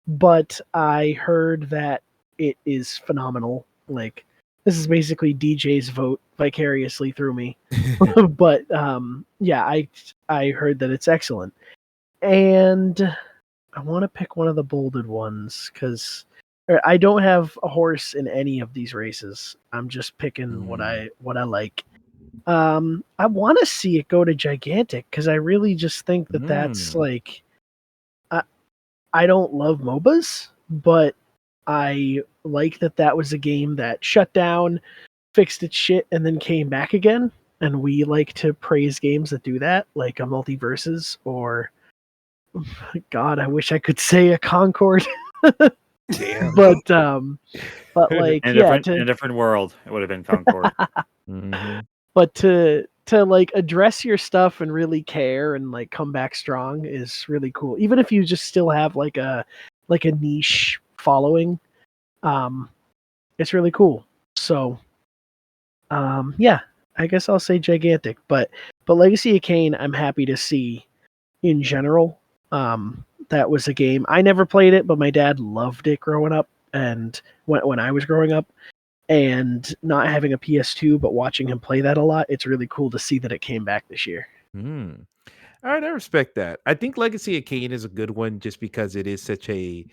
but I heard that it is phenomenal. Like, this is basically DJ's vote vicariously through me. But yeah, I heard that it's excellent. And I want to pick one of the bolded ones because I don't have a horse in any of these races. I'm just picking what I like. I want to see it go to Gigantic because I really just think that that's like, I don't love MOBAs, but I like that was a game that shut down, fixed its shit, and then came back again. And we like to praise games that do that, like a Multiverses or, God, I wish I could say a Concord. Damn. But But like, In yeah, a different world, it would have been Concord. Mhm. but to like address your stuff and really care and like come back strong is really cool. Even if you just still have like a niche following, it's really cool. So, yeah, I guess I'll say gigantic. But Legacy of Kain, I'm happy to see in general. That was a game I never played it, but my dad loved it growing up, and when I was growing up, and not having a PS2, but watching him play that a lot, it's really cool to see that it came back this year. Mm. All right, I respect that. I think Legacy of Kain is a good one just because it is such a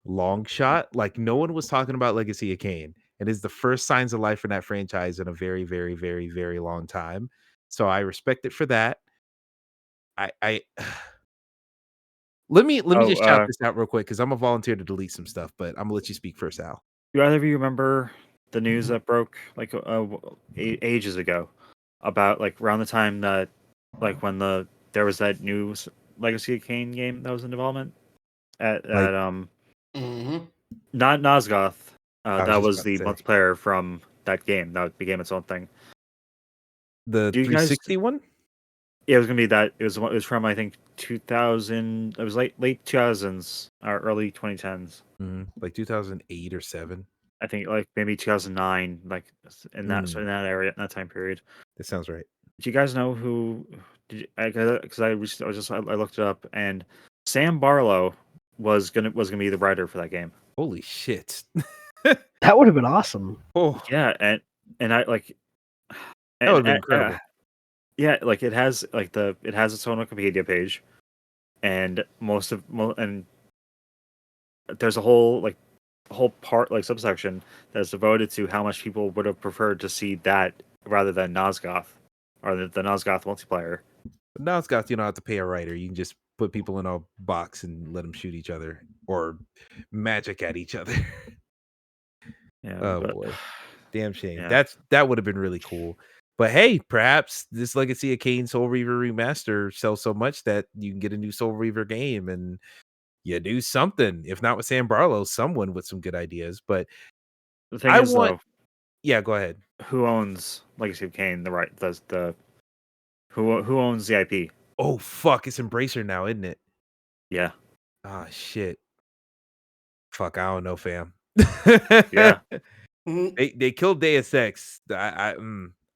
long shot. Like no one was talking about Legacy of Kain. It is the first signs of life in that franchise in a very, very, very, very long time. So I respect it for that. I let me Oh, just shout this out real quick because I'm a volunteer to delete some stuff, but I'm gonna let you speak first, Al. do either of you remember the news that broke like ages ago about like around the time that like when there was that new Legacy of Kain game that was in development at Like Mm-hmm. not Nosgoth. I was That just was about to the say multiplayer from that game that became its own thing. the Do you guys? 360 one. Yeah, it was gonna be that. It was from I think 2000. It was late 2000s or early 2010s. Like 2008 or 7. I think like maybe 2009, like in that so in that area, in that time period. That sounds right. Do you guys know who? Because I looked it up, and Sam Barlow was gonna be the writer for that game. Holy shit. That would have been awesome. Oh, Yeah, and I like, that would have been and incredible. yeah, like it has its own Wikipedia page, and and there's a whole part like subsection that's devoted to how much people would have preferred to see that rather than Nosgoth or the Nosgoth multiplayer. But now it's got you don't have to pay a writer. You can just put people in a box and let them shoot each other or magic at each other. Yeah, Oh but boy. Damn shame. yeah, That would have been really cool. But hey, perhaps this Legacy of Kain Soul Reaver remaster sells so much that you can get a new Soul Reaver game and you do something. If not with Sam Barlow, someone with some good ideas. But the thing I is want though, yeah, go ahead. who owns Legacy of Kain? The right, the who owns the IP? Oh fuck, it's Embracer now, isn't it? Yeah, Ah shit. Fuck, I don't know, fam. yeah, Mm-hmm. They killed Deus Ex.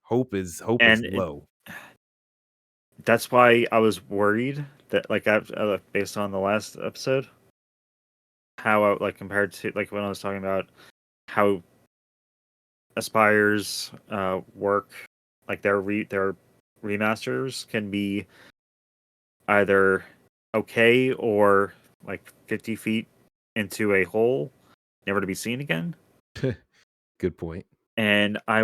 Hope is and low. that's why I was worried that based on the last episode, how like compared to like when I was talking about how Aspire's work, like their remasters can be either okay or like 50 feet into a hole, never to be seen again. Good point. And I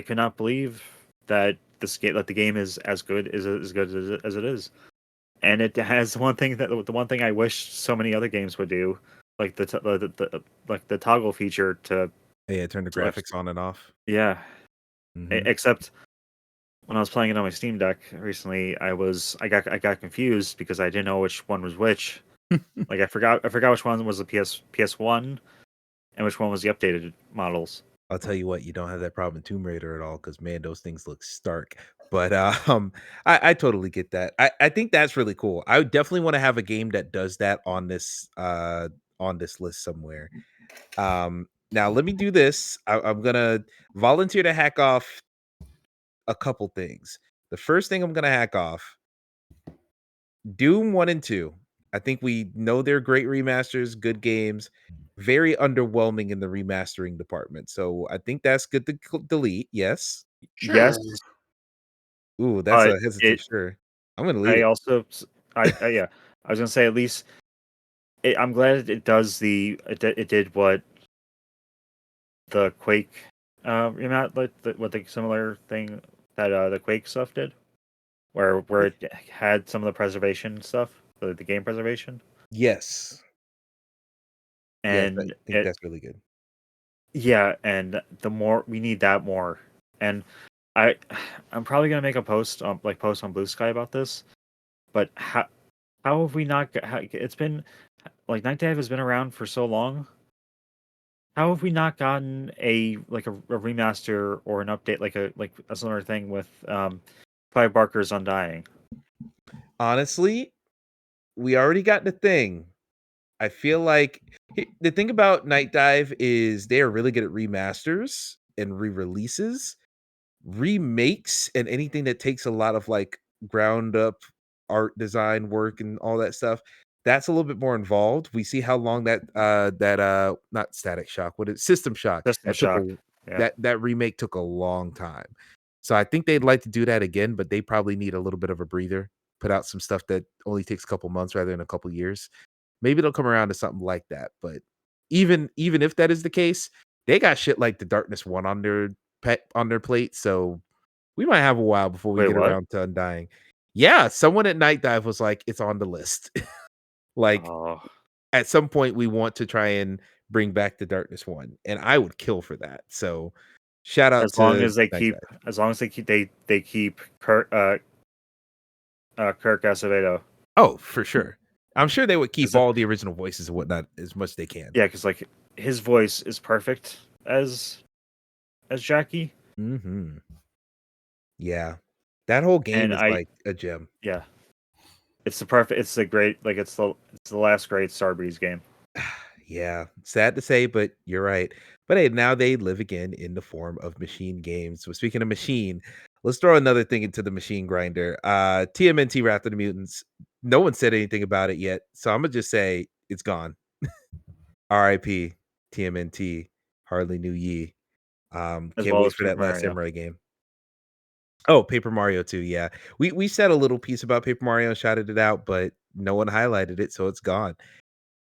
could not believe that the game is as good as it is. And it has the one thing I wish so many other games would do, like the toggle feature Yeah, turn the like graphics on and off. yeah. Mhm. Except when I was playing it on my Steam Deck recently, I got confused because I didn't know which one was which. Like I forgot which one was the PS1 and which one was the updated models. I'll tell you what, you don't have that problem in Tomb Raider at all because man, those things look stark. But I totally get that. I think that's really cool. I would definitely want to have a game that does that on this list somewhere. Now let me do this. I'm gonna volunteer to hack off a couple things. The first thing I'm gonna hack off Doom 1 and 2. I think we know they're great remasters, good games, very underwhelming in the remastering department. So I think that's good to delete. Yes. Yes, Sure. Ooh, that's but a hesitant sure. I'm gonna delete I it. also yeah, I was gonna say at least I'm glad it does it did what the Quake what the similar thing that the Quake stuff did, where it had some of the preservation stuff, the game preservation, Yes. Yes, I and think that's really good. yeah, and the more we need that more, and I I'm probably gonna make a post on Blue Sky about this, but how have we not? It's been like Night Dive has been around for so long. How have we not gotten a remaster or an update like a similar thing with Clive Barker's Undying? Honestly, we already got the thing. I feel like the thing about Night Dive is they are really good at remasters and re-releases, remakes, and anything that takes a lot of like ground up art design work and all that stuff. That's a little bit more involved. We see how long that not Static Shock, what is System Shock? System That took Shock. a Yeah. that remake took a long time. So I think they'd like to do that again, but they probably need a little bit of a breather. Put out some stuff that only takes a couple months rather than a couple years. Maybe they'll come around to something like that. But even if that is the case, they got shit like the Darkness One on their plate. So we might have a while before we Wait, get what? around to Undying. Yeah, someone at Night Dive was like, it's on the list. Like Oh, at some point we want to try and bring back the Darkness One, and I would kill for that. So shout out as long to as they Night keep, Dive. as long as they keep Kirk Acevedo. Oh, for sure. I'm sure they would keep Is it- all the original voices and whatnot as much as they can. Yeah, because like his voice is perfect as Jackie, Mm-hmm. Yeah. That whole game and is like a gem. yeah, it's the great, like it's the last great Starbreeze game. Yeah, sad to say, but you're right. But hey, now they live again in the form of machine games. So speaking of machine, let's throw another thing into the machine grinder. TMNT Wrath of the Mutants. No one said anything about it yet, so I'm gonna just say it's gone. R.I.P. TMNT. Hardly knew ye. As Can't well wait as for Super that last Mario. samurai game. Oh, Paper Mario too. Yeah, we said a little piece about Paper Mario and shouted it out, but no one highlighted it, so it's gone.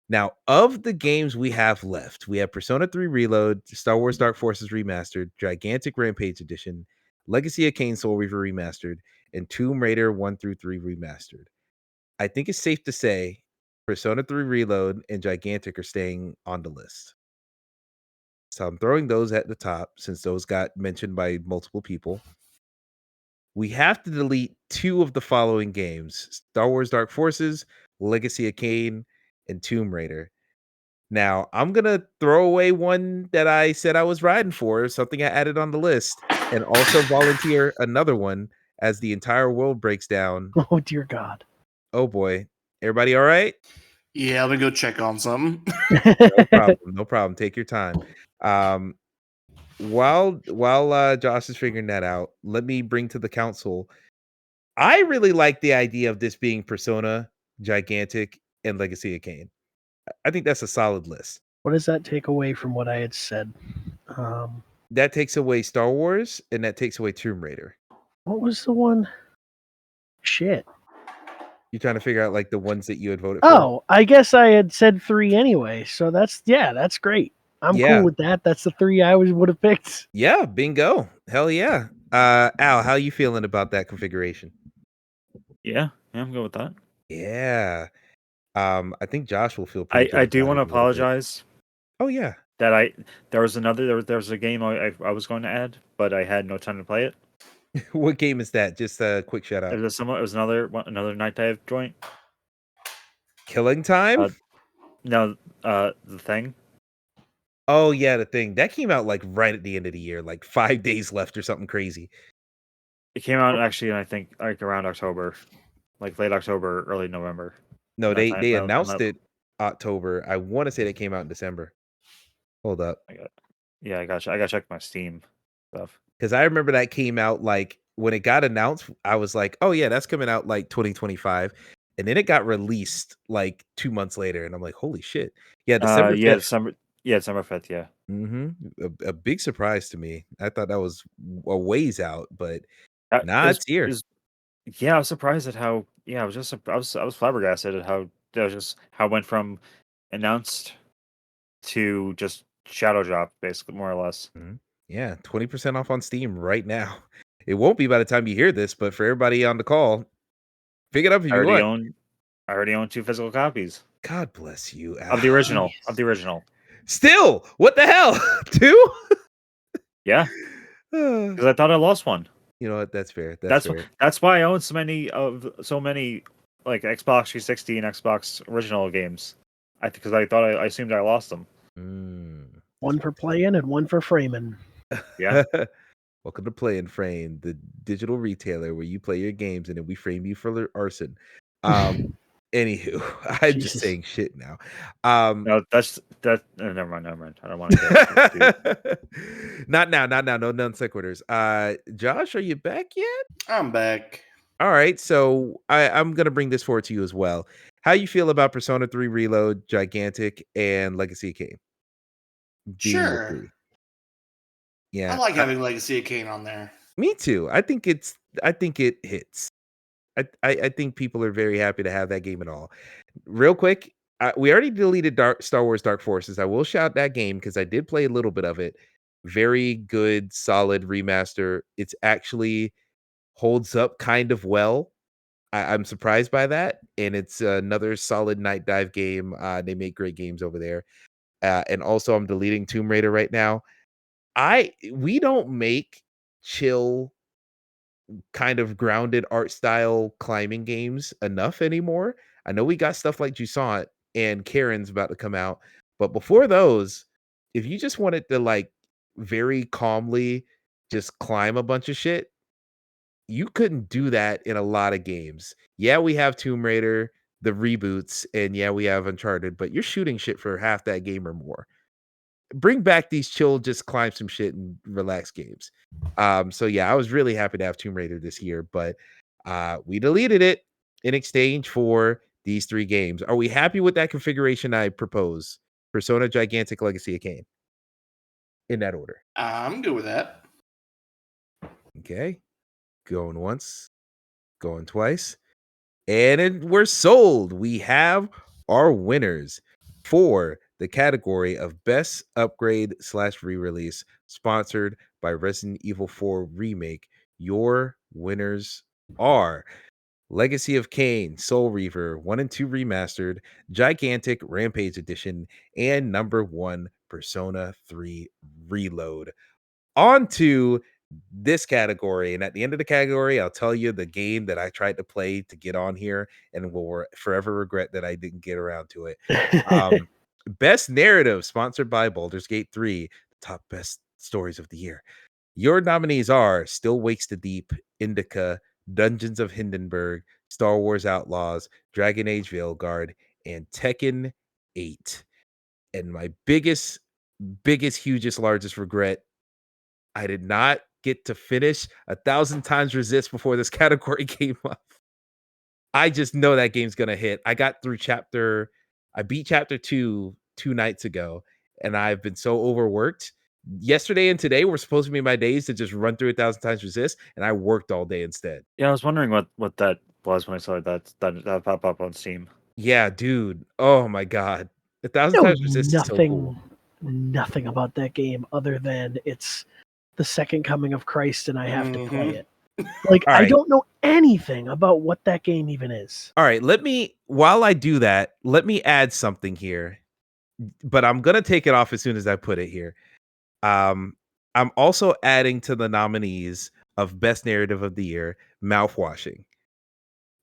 Now, of the games we have left, we have Persona 3 Reload, Star Wars Dark Forces Remastered, Gigantic Rampage Edition, Legacy of Kain Soul Reaver Remastered, and Tomb Raider 1 through 3 Remastered. I think it's safe to say Persona 3 Reload and Gigantic are staying on the list. So I'm throwing those at the top since those got mentioned by multiple people. We have to delete 2 of the following games: Star Wars Dark Forces, Legacy of Kain, and Tomb Raider. Now, I'm going to throw away one that I said I was riding for, something I added on the list, and also volunteer another one as the entire world breaks down. Oh dear God. Oh boy. Everybody all right? Yeah, let me go check on some. No problem. No problem. Take your time. While Josh is figuring that out, let me bring to the council. I really like the idea of this being Persona, Gigantic, and Legacy of Kain. I think that's a solid list. What does that take away from what I had said? That takes away Star Wars, and that takes away Tomb Raider. What was the one? Shit. You're trying to figure out like the ones that you had voted for. Oh, I guess I had said 3 anyway. So that's great. I'm Yeah. cool with that. That's the 3 I would have picked. Yeah, bingo. Hell yeah. Al, how you feeling about that configuration? Yeah, I'm good with that. Yeah. I think Josh will feel pretty good I do about want to it a little bit. apologize Oh yeah. that there was a game I was going to add, but I had no time to play it. What game is that? Just a quick shout out. It was another Night Dive joint. Killing Time? No, The Thing. Oh yeah, the thing. That came out like right at the end of the year, like 5 days left or something crazy. It came out actually, I think, like around October, like late October, early November. No, That they time- they that- announced that- it October. I want to say they came out in December. Hold up. Yeah, I gotta check my Steam stuff. Because I remember that came out like when it got announced, I was like, oh yeah, that's coming out like 2025. And then it got released like 2 months later, and I'm like, holy shit. Yeah, December 5th. December 5th, yeah. A big surprise to me. I thought that was a ways out, but That nah, is- it's here. is- yeah, I was surprised at how. Yeah, I was flabbergasted at how how it went from announced to just shadow drop, basically, more or less. Yeah, 20% off on Steam right now. It won't be by the time you hear this, but for everybody on the call, pick it up if I you want. already own 2 physical copies God bless you. of the original. Of the original. Still, what the hell? 2? Yeah, because I thought I lost one. You know what? That's fair. That's fair. that's why I own so many like Xbox 360 and Xbox original games. I assumed I lost them. One for playing and one for framing. Yeah. Welcome to Play and Frame, the digital retailer where you play your games and then we frame you for arson. Anywho, I'm just Jesus. saying shit now. No, never mind. I don't want to. Not now. No non sequiturs. Josh, are you back yet? I'm back. All right, so I'm gonna bring this forward to you as well. How you feel about Persona 3 Reload, Gigantic, and Legacy of Kain being the Sure. 3? Yeah, I like having Legacy of Kain on there. me too. I think it hits. I think people are very happy to have that game at all. Real quick, we already deleted Star Wars Dark Forces. I will shout that game because I did play a little bit of it. Very good, solid remaster. It's actually holds up kind of well. I'm surprised by that, and it's another solid night dive game. They make great games over there. And also, I'm deleting Tomb Raider right now. We don't make chill kind of grounded art style climbing games enough anymore. I know we got stuff like Jusant and Karen's about to come out, but before those, if you just wanted to like very calmly just climb a bunch of shit, you couldn't do that in a lot of games. Yeah, we have Tomb Raider, the reboots, and yeah, we have Uncharted, but you're shooting shit for half that game or more. Bring back these chill, just climb some shit and relax games. So yeah, I was really happy to have Tomb Raider this year, but we deleted it in exchange for these 3 games. Are we happy with that configuration I propose? Persona, Gigantic, Legacy of Kain. In that order. I'm good with that. Okay. Going once, going twice. And we're sold. We have our winners for the category of Best Upgrade / Re-Release, sponsored by Resident Evil 4 Remake. Your winners are Legacy of Kain, Soul Reaver 1 and 2 Remastered, Gigantic Rampage Edition, and number 1 Persona 3 Reload. On to this category, and at the end of the category, I'll tell you the game that I tried to play to get on here and will forever regret that I didn't get around to it. Best Narrative, sponsored by Baldur's Gate 3, the top best stories of the year. Your nominees are Still Wakes the Deep, Indica, Dungeons of Hindenburg, Star Wars Outlaws, Dragon Age Veilguard, and Tekken 8. And my biggest, hugest, largest regret, I did not get to finish 1,000 Times Resist before this category came up. I just know that game's gonna hit. I beat chapter 2 nights ago, and I've been so overworked. Yesterday and today were supposed to be my days to just run through 1,000 Times Resist, and I worked all day instead. Yeah, I was wondering what that was when I saw that pop up on Steam. Yeah, dude. Oh my god. 1,000 Times Resist is so cool. Nothing about that game other than it's the second coming of Christ and I have to play it. Like, All right. I don't know anything about what that game even is. All right, while I do that, let me add something here. But I'm gonna take it off as soon as I put it here. I'm also adding to the nominees of Best Narrative of the Year, Mouthwashing.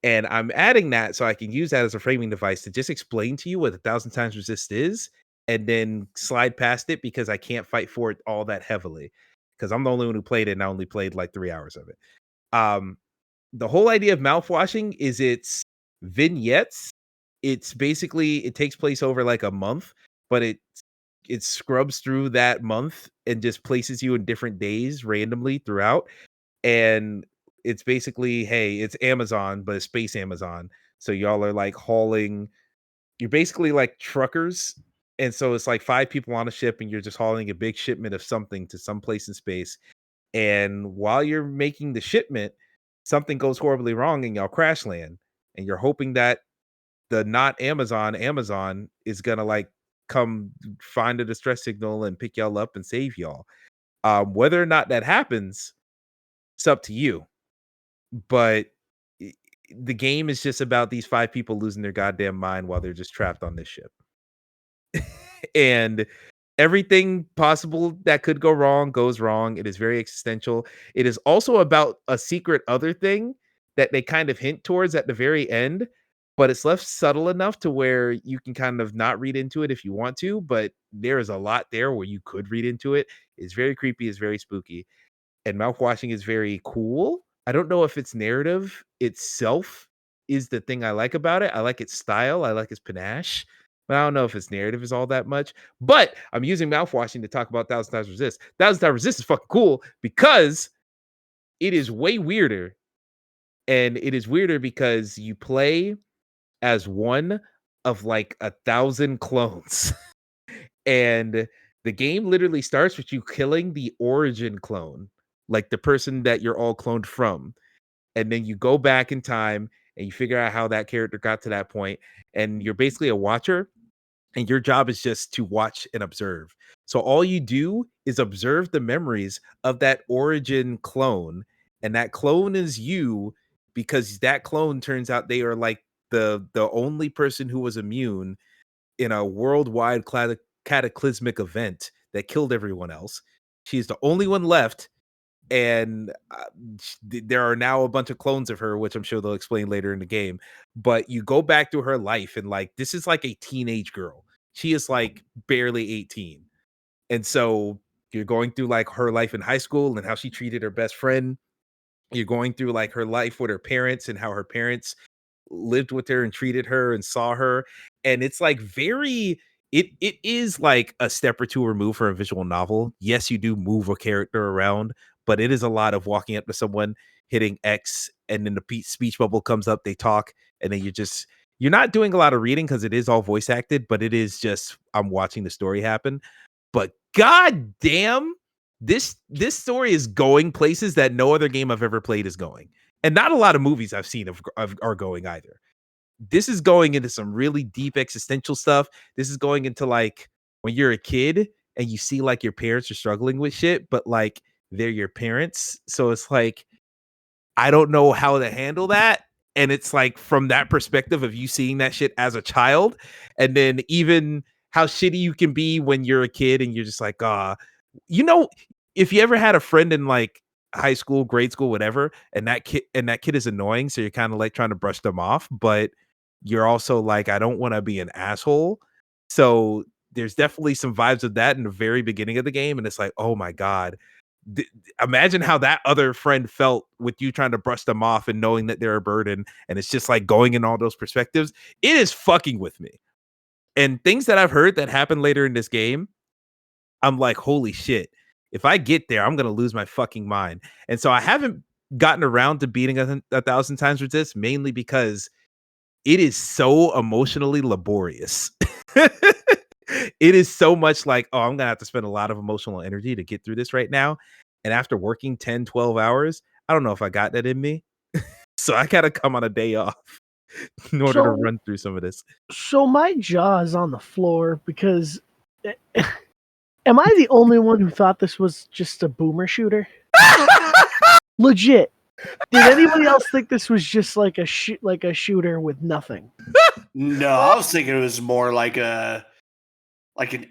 And I'm adding that so I can use that as a framing device to just explain to you what 1,000 Times Resist is, and then slide past it because I can't fight for it all that heavily. Because I'm the only one who played it, and I only played like 3 hours of it. The whole idea of Mouthwashing is it's vignettes. It's basically, it takes place over like a month, but it scrubs through that month and just places you in different days randomly throughout. And it's basically, hey, it's Amazon, but it's space Amazon. So y'all are like you're basically like truckers. And so it's like 5 people on a ship and you're just hauling a big shipment of something to some place in space. And while you're making the shipment, something goes horribly wrong and y'all crash land. And you're hoping that the not Amazon is gonna like come find a distress signal and pick y'all up and save y'all. Whether or not that happens, it's up to you. But the game is just about these 5 people losing their goddamn mind while they're just trapped on this ship. And everything possible that could go wrong goes wrong. It is very existential. It is also about a secret other thing that they kind of hint towards at the very end. but it's left subtle enough to where you can kind of not read into it if you want to, but there is a lot there where you could read into it. It's very creepy, it's very spooky, and mouthwashing is very cool. I don't know if its narrative itself is the thing I like about it. I like its style, I like its panache, but I don't know if its narrative is all that much. But I'm using mouthwashing to talk about Thousand Times Resist. Thousand Times Resist is fucking cool because it is way weirder. And it is weirder because you play as one of like 1,000 clones. And the game literally starts with you killing the origin clone, like the person that you're all cloned from. And then you go back in time and you figure out how that character got to that point. And you're basically a watcher, and your job is just to watch and observe. So all you do is observe the memories of that origin clone, and that clone is you, because that clone turns out they are like the only person who was immune in a worldwide cataclysmic event that killed everyone else. She's the only one left, and there are now a bunch of clones of her, which I'm sure they'll explain later in the game. But you go back to her life, and like this is like a teenage girl. She is like barely 18, and so you're going through like her life in high school and how she treated her best friend. You're going through like her life with her parents and how her parents lived with her and treated her and saw her. And it's like very it is like a step or two removed from a visual novel. Yes, you do move a character around, but it is a lot of walking up to someone, hitting X, and then the speech bubble comes up, they talk, and then you're not doing a lot of reading because it is all voice acted, but it is just I'm watching the story happen. But god damn, this story is going places that no other game I've ever played is going. And not a lot of movies I've seen are going either. This is going into some really deep existential stuff. This is going into like when you're a kid and you see like your parents are struggling with shit, but like they're your parents. So it's like, I don't know how to handle that. And it's like from that perspective of you seeing that shit as a child, and then even how shitty you can be when you're a kid and you're just like, you know, if you ever had a friend in like high school, grade school, whatever, and that kid is annoying, so you're kind of like trying to brush them off, but you're also like, I don't want to be an asshole. So there's definitely some vibes of that in the very beginning of the game, and it's like, oh my god, imagine how that other friend felt with you trying to brush them off and knowing that they're a burden, and it's just like going in all those perspectives. It is fucking with me. And things that I've heard that happen later in this game, I'm like, holy shit. If I get there, I'm going to lose my fucking mind. And so I haven't gotten around to beating a thousand times resist, mainly because it is so emotionally laborious. It is so much like, oh, I'm going to have to spend a lot of emotional energy to get through this right now. And after working 10, 12 hours, I don't know if I got that in me. So I got to come on a day off in order to run through some of this. So my jaw is on the floor because am I the only one who thought this was just a boomer shooter? Legit. Did anybody else think this was just like a shooter with nothing? No, I was thinking it was more like an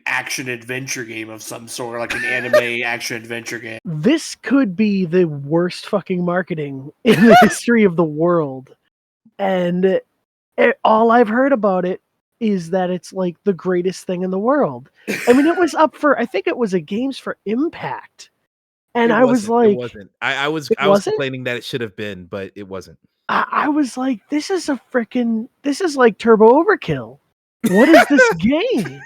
action adventure game of some sort, like an anime action adventure game. This could be the worst fucking marketing in the history of the world. And all I've heard about it is that it's like the greatest thing in the world. I mean, it was up for, I think it was a Games for Impact. And I was like, it wasn't. I was complaining that it should have been, but it wasn't. I was like, this is like Turbo Overkill. What is this game?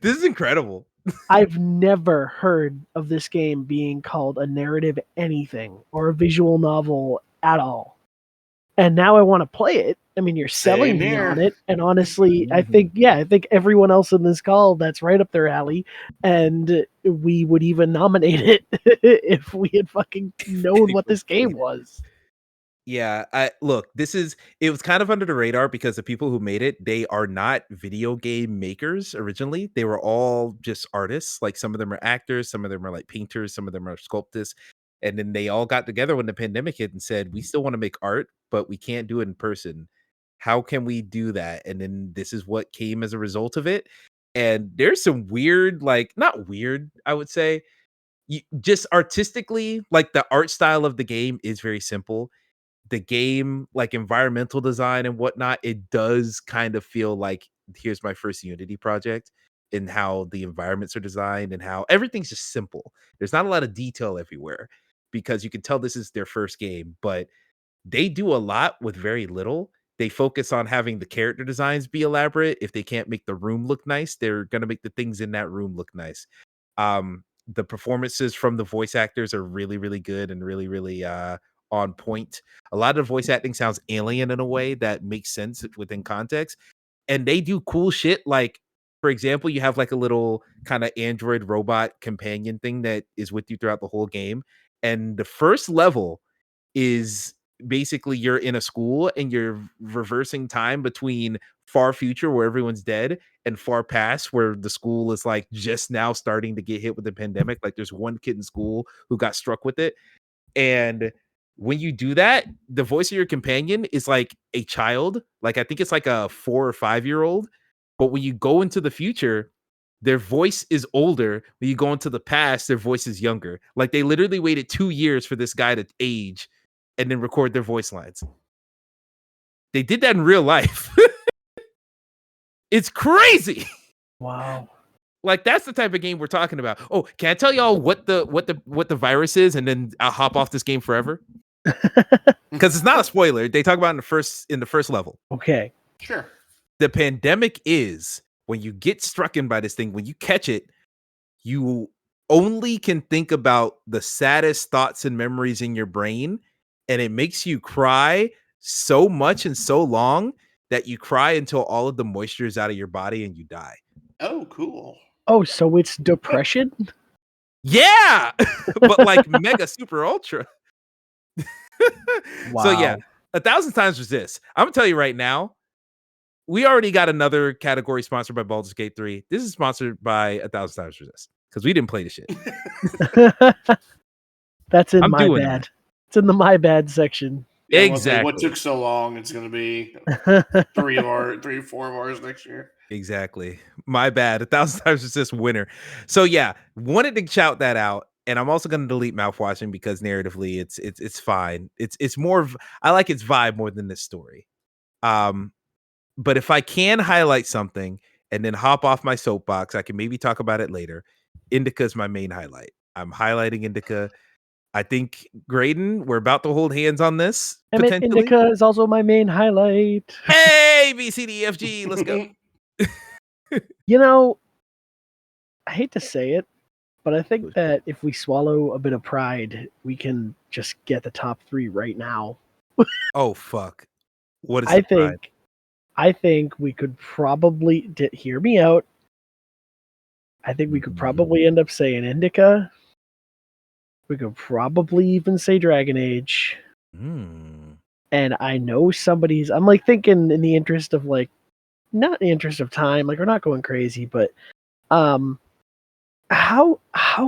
This is incredible. I've never heard of this game being called a narrative anything or a visual novel at all. And now I want to play it. I mean, you're selling me on it. And honestly, I think everyone else in this call, that's right up their alley. And we would even nominate it if we had fucking known what this game was. Yeah, it was kind of under the radar because the people who made it, they are not video game makers originally. They were all just artists. Like some of them are actors, some of them are like painters, some of them are sculptists. And then they all got together when the pandemic hit and said, we still want to make art, but we can't do it in person. How can we do that? And then this is what came as a result of it. And there's some weird, like, not weird, I would say, just artistically, like the art style of the game is very simple. the game, like environmental design and whatnot, it does kind of feel like here's my first Unity project, in how the environments are designed and how everything's just simple. There's not a lot of detail everywhere because you can tell this is their first game, but they do a lot with very little. They focus on having the character designs be elaborate. If they can't make the room look nice, they're going to make the things in that room look nice. The performances from the voice actors are really, really good and really, really on point. A lot of the voice acting sounds alien in a way that makes sense within context. And they do cool shit. Like, for example, you have like a little kind of android robot companion thing that is with you throughout the whole game. And the first level is basically you're in a school and you're reversing time between far future where everyone's dead and far past where the school is like just now starting to get hit with the pandemic. Like there's one kid in school who got struck with it. And when you do that, the voice of your companion is like a child. Like I think it's like a 4 or 5-year-old. But when you go into the future, their voice is older. When you go into the past, their voice is younger. Like they literally waited 2 years for this guy to age and then record their voice lines. They did that in real life. It's crazy. Wow. Like that's the type of game we're talking about. Oh, can I tell y'all what the virus is, and then I'll hop off this game forever? Because it's not a spoiler. They talk about it in the first level. Okay. Sure. The pandemic is when you get struck in by this thing, when you catch it, you only can think about the saddest thoughts and memories in your brain, and it makes you cry so much and so long that you cry until all of the moisture is out of your body and you die. Oh, cool. Oh, so it's depression? Yeah, but like mega super ultra. Wow. So yeah, 1,000 times resist. I'm gonna tell you right now, we already got another category sponsored by Baldur's Gate 3. This is sponsored by 1,000 times resist because we didn't play the shit. That's in I'm my doing bad. It's in the my bad section. Yeah, I was gonna say, what Exactly. took so long? It's going to be 3 or 4 of ours next year. Exactly. My bad. 1,000 times resist winner. So yeah, wanted to shout that out. And I'm also going to delete mouthwashing because narratively it's fine. It's more of, I like its vibe more than this story. But if I can highlight something and then hop off my soapbox, I can maybe talk about it later. Indica is my main highlight. I'm highlighting Indica. I think Graydon, we're about to hold hands on this. Emmett Potentially. Indica is also my main highlight. Hey, B, C, D, F, G, let's go. You know, I hate to say it, but I think that if we swallow a bit of pride, we can just get the top 3 right now. Oh, fuck. What is I the pride? I think we could probably hear me out. I think we could probably end up saying Indica. We could probably even say Dragon Age. And I know somebody's, I'm like thinking in the interest of like, not in the interest of time, like we're not going crazy, but how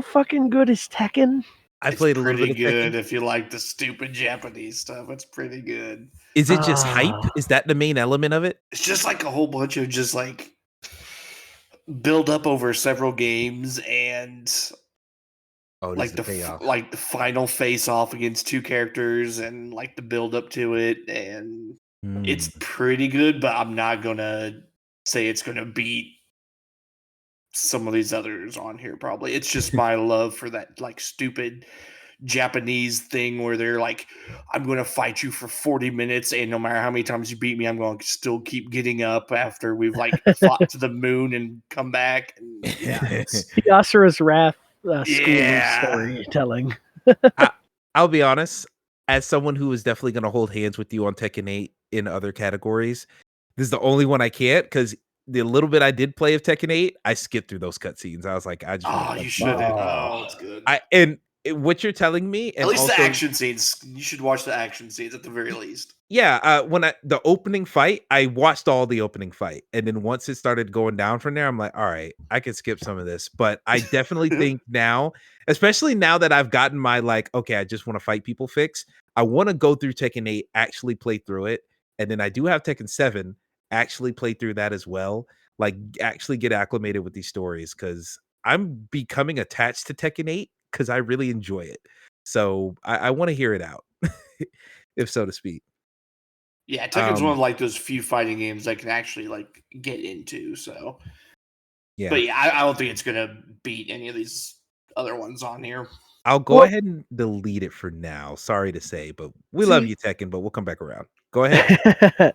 fucking good is Tekken? I played a little bit pretty of good Tekken. if you like the stupid Japanese stuff. It's pretty good. Is it just hype? Is that the main element of it? It's just like a whole bunch of just like build up over several games and like the final face off against 2 characters and like the build up to it, and it's pretty good, but I'm not gonna say it's gonna beat some of these others on here. Probably it's just my love for that like stupid Japanese thing where they're like, I'm going to fight you for 40 minutes, and no matter how many times you beat me, I'm going to still keep getting up after we've like fought to the moon and come back. And yeah, the Asura's Wrath school of storytelling. I'll be honest, as someone who is definitely going to hold hands with you on Tekken 8 in other categories, this is the only one I can't, because the little bit I did play of Tekken 8, I skipped through those cutscenes. I was like, I just you should have. Oh, it's good. What you're telling me, and at least also, the action scenes, you should watch the action scenes at the very least. Yeah, when the opening fight, I watched all the opening fight, and then once it started going down from there, I'm like, all right, I can skip some of this. But I definitely think now, especially now that I've gotten my like, okay, I just want to fight people fix, I want to go through Tekken 8, actually play through it, and then I do have Tekken 7, actually play through that as well, like actually get acclimated with these stories, because I'm becoming attached to Tekken 8 because I really enjoy it. So I want to hear it out. if so to speak. Yeah, Tekken's one of like those few fighting games I can actually like get into. So, Yeah, but yeah, I don't think it's gonna beat any of these other ones on here. I'll go ahead and delete it for now. Sorry to say, but we love you, Tekken, but we'll come back around. Go ahead.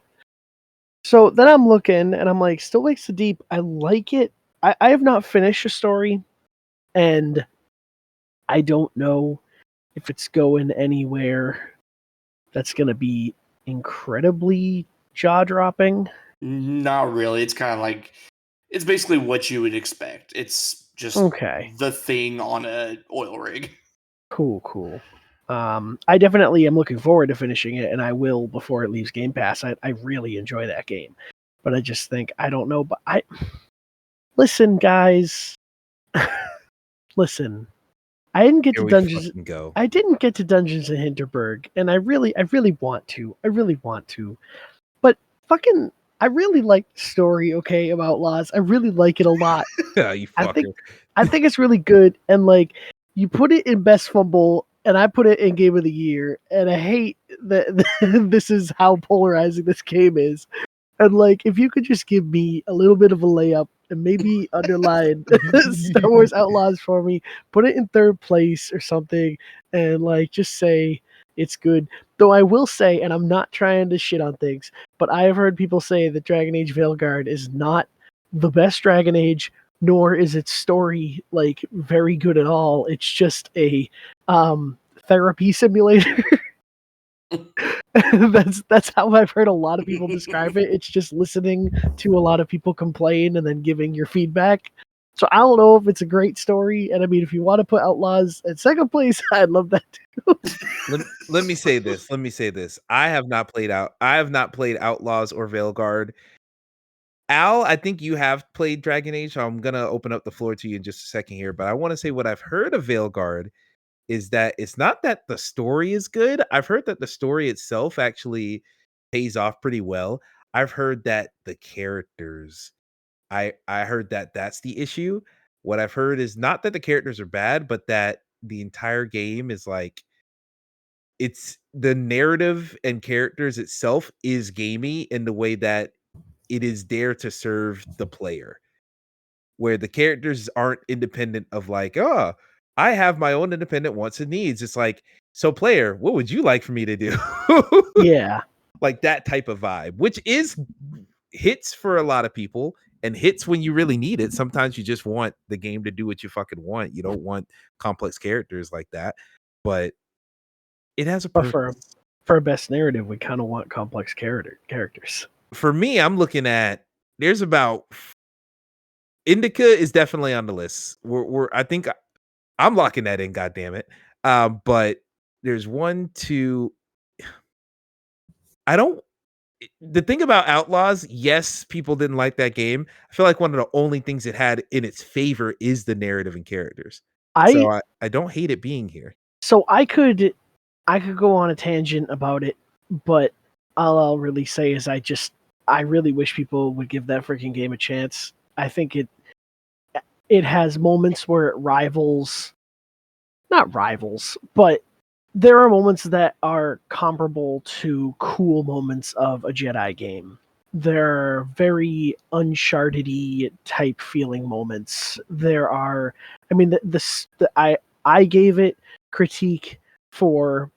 So then I'm looking and I'm like, Still Lakes the Deep. I like it. I have not finished a story, and I don't know if it's going anywhere that's going to be incredibly jaw-dropping. Not really. It's kind of like it's basically what you would expect. It's just Okay. the thing on a oil rig. Cool. I definitely am looking forward to finishing it, and I will before it leaves Game Pass. I really enjoy that game, but I just think I don't know. But listen, guys, listen. I didn't get Here to we Dungeons. fucking go. I didn't get to Dungeons in Hinterberg, and I really want to. I really want to, but fucking. I really like the story, okay, about Outlaws. I really like it a lot. Yeah, you fucker. I think it's really good, and like you put it in Best Fumble, and I put it in Game of the Year, and I hate that this is how polarizing this game is. And like, if you could just give me a little bit of a layup and maybe underline Star Wars Outlaws for me, put it in third place or something, and like just say it's good. Though I will say, and I'm not trying to shit on things, but I have heard people say that Dragon Age Veilguard is not the best Dragon Age, nor is its story like very good at all. It's just a therapy simulator. that's how I've heard a lot of people describe it. It's just listening to a lot of people complain and then giving your feedback. So I don't know if it's a great story, and I mean, if you want to put Outlaws at second place, I'd love that too. Let me say this. I have not played Outlaws or Veilguard. Al, I think you have played Dragon Age, so I'm gonna open up the floor to you in just a second here. But I want to say what I've heard of Veilguard is that it's not that the story is good. I've heard that the story itself actually pays off pretty well. I've heard that the characters, I heard that that's the issue. What I've heard is not that the characters are bad, but that the entire game is like it's the narrative and characters itself is gamey in the way that it is there to serve the player, where the characters aren't independent of like, oh, I have my own independent wants and needs. It's like, so player, what would you like for me to do? Yeah. Like that type of vibe, which is hits for a lot of people and hits when you really need it. Sometimes you just want the game to do what you fucking want. You don't want complex characters like that, but it has a But purpose. for a best narrative, we kind of want complex characters. For me, I'm looking at there's about Indica is definitely on the list. We're I think I'm locking that in, god damn it. But there's one, two. I don't the thing about Outlaws, yes, people didn't like that game. I feel like one of the only things it had in its favor is the narrative and characters. So I don't hate it being here. So I could go on a tangent about it, but all I'll really say is I really wish people would give that freaking game a chance. I think it has moments where it not rivals, but there are moments that are comparable to cool moments of a Jedi game. There are very Uncharted-y type feeling moments. There are, I mean, I gave it critique for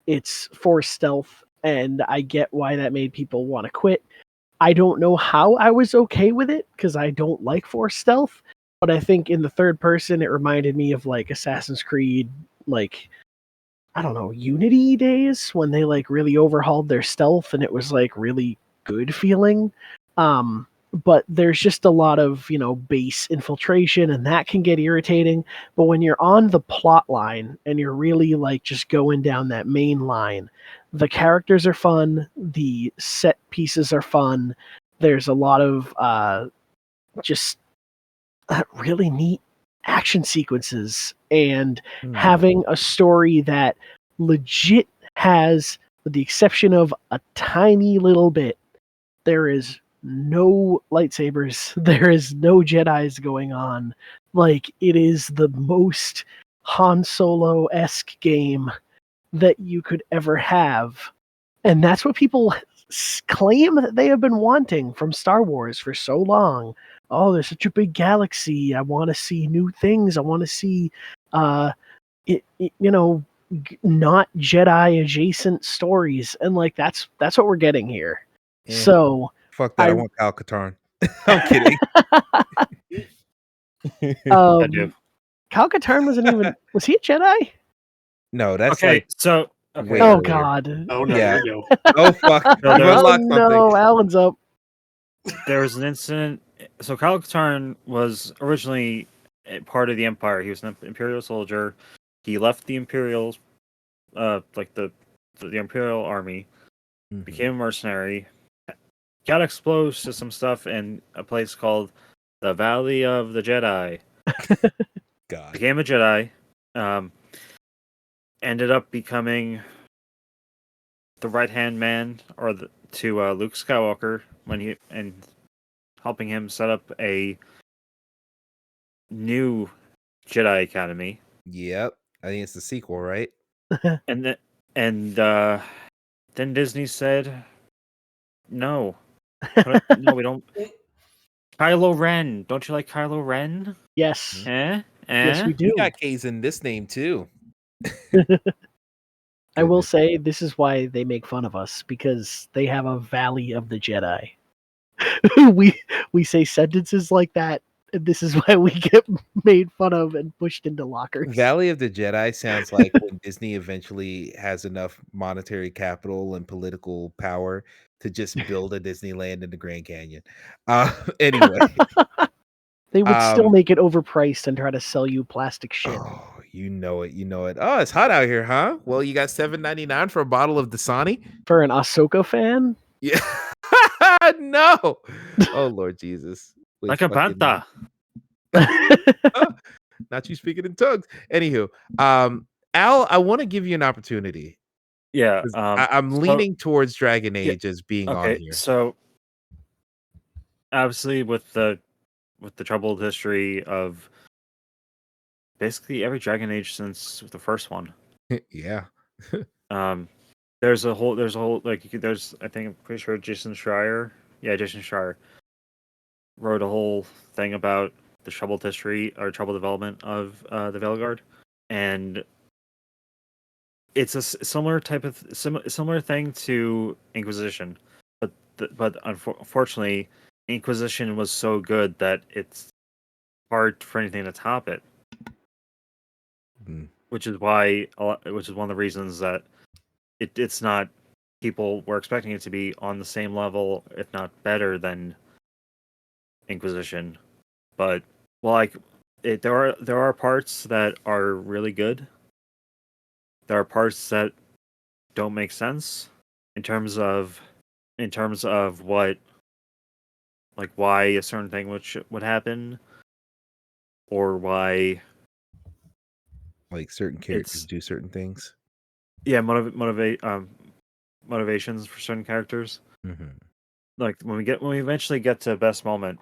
its forced stealth, and I get why that made people want to quit. I don't know how I was okay with it because I don't like forced stealth, but I think in the third person it reminded me of like Assassin's Creed, like I don't know, Unity days when they like really overhauled their stealth and it was like really good feeling. But there's just a lot of, base infiltration and that can get irritating. But when you're on the plot line and you're really like just going down that main line, the characters are fun, the set pieces are fun. There's a lot of just really neat action sequences and having a story that legit has, with the exception of a tiny little bit, there is no lightsabers, there is no Jedis going on. Like, it is the most Han Solo-esque game that you could ever have. And that's what people claim that they have been wanting from Star Wars for so long. Oh, there's such a big galaxy. I want to see new things. I want to see, not Jedi adjacent stories. And like that's what we're getting here. Yeah. So Fuck that. I want Kyle Katarn. I'm kidding. I do. Kyle Katarn was he a Jedi? No, that's Okay, like so okay. way Oh earlier. God. Oh no, Yeah. here we go. Oh fuck. No, I've there's- unlocked something. No, Alan's up. there was an incident. So Kyle Katarn was originally part of the Empire. He was an Imperial soldier. He left the Imperial, like the Imperial Army, Mhm. became a mercenary, got exposed to some stuff in a place called the Valley of the Jedi. God. Became a Jedi. Ended up becoming the right-hand man to Luke Skywalker and helping him set up a new Jedi Academy. Yep. I think it's the sequel, right? And then Disney said, "No, no, we don't." Kylo Ren, don't you like Kylo Ren? Yes. Yes, we We do. got K's in this name too. I will Goodness. say this is why they make fun of us, because they have a Valley of the Jedi. we say sentences like that, and this is why we get made fun of and pushed into lockers. Valley of the Jedi sounds like when Disney eventually has enough monetary capital and political power to just build a Disneyland in the Grand Canyon. Anyway. They would still make it overpriced and try to sell you plastic shit. Oh, you know it. Oh, it's hot out here, huh? Well, you got $7.99 for a bottle of Dasani? For an Ahsoka fan? Yeah. No. Oh, Lord Jesus. With Like a fucking- Bantha. Not you speaking in tongues. Anywho, Al, I want to give you an opportunity. Yeah, 'Cause I'm leaning towards Dragon Yeah, Age as being on okay. here. So obviously, with the troubled history of basically every Dragon Age since the first one, Yeah. there's a whole like I think I'm pretty sure Jason Schreier wrote a whole thing about the troubled history or troubled development of the Veilguard, and it's a similar type of similar thing to Inquisition, but unfortunately, Inquisition was so good that it's hard for anything to top it. Mm. Which is one of the reasons that it's not. People were expecting it to be on the same level, if not better, than Inquisition. But there are parts that are really good. There are parts that don't make sense in terms of what, like, why a certain thing would happen, or why Like certain characters do certain things. Yeah, motivations for certain characters. Mm-hmm. Like when we eventually get to best moment,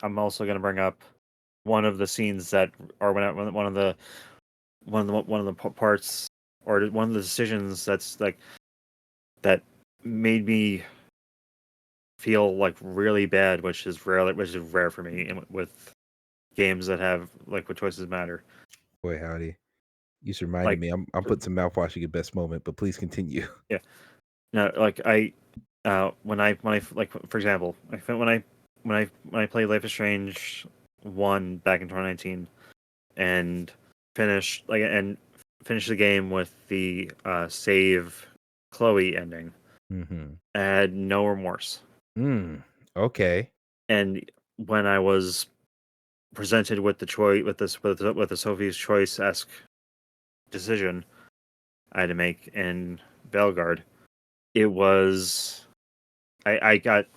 I'm also going to bring up one of the scenes that are one of the parts or one of the decisions that's like that made me feel like really bad, which is rare for me with games that have like what choices matter. Boy, howdy. You just reminded me. I'm putting some mouthwash at your best moment, but please continue. Yeah. No, like when I like, for example, when I played Life is Strange 1 back in 2019 and finished the game with the save Chloe ending, Mm-hmm. I had no remorse. Okay. And when I was presented with the choice with the Sophie's Choice-esque decision I had to make in Veilguard, it was I got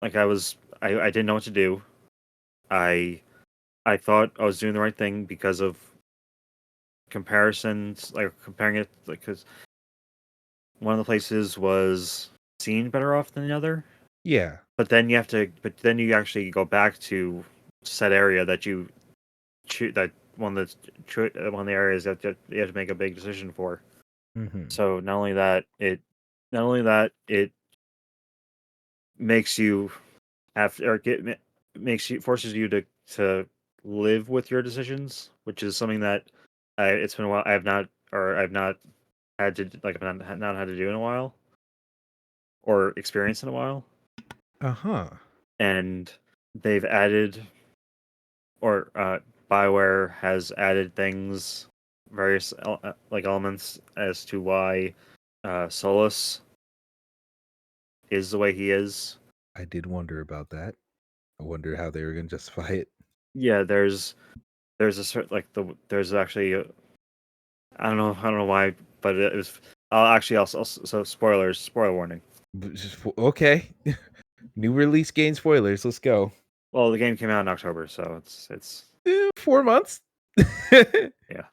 like I didn't know what to do. I thought I was doing the right thing because of comparisons, like comparing it, like because one of the places was seen better off than the other. Yeah. But then you actually go back to said area that you choose, that one of the areas that you have to make a big decision for. Mm-hmm. So not only that, it makes you forces you to live with your decisions, which is something that it's been a while. I've not had to I've not had to do in a while or experience in a while. Uh-huh. And they've added, or BioWare has added things, various elements as to why Solus is the way he is. I did wonder about that. I wonder how they were going to justify it. Yeah, there's a certain there's actually I don't know why, but it was. So spoiler warning. Okay. New release gain spoilers. Let's go. Well, the game came out in October, so it's 4 months. yeah.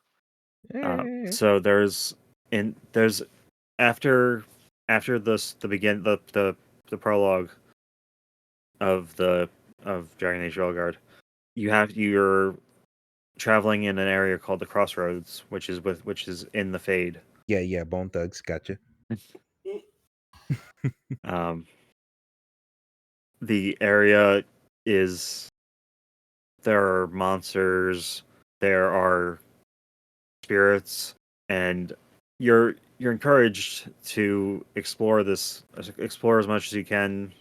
Eh. So there's after the prologue of Dragon Age Railguard, you're traveling in an area called the Crossroads, which is in the Fade. Yeah, Bone Thugs, gotcha. The area is, there are monsters, there are spirits, and you're encouraged to explore as much as you can,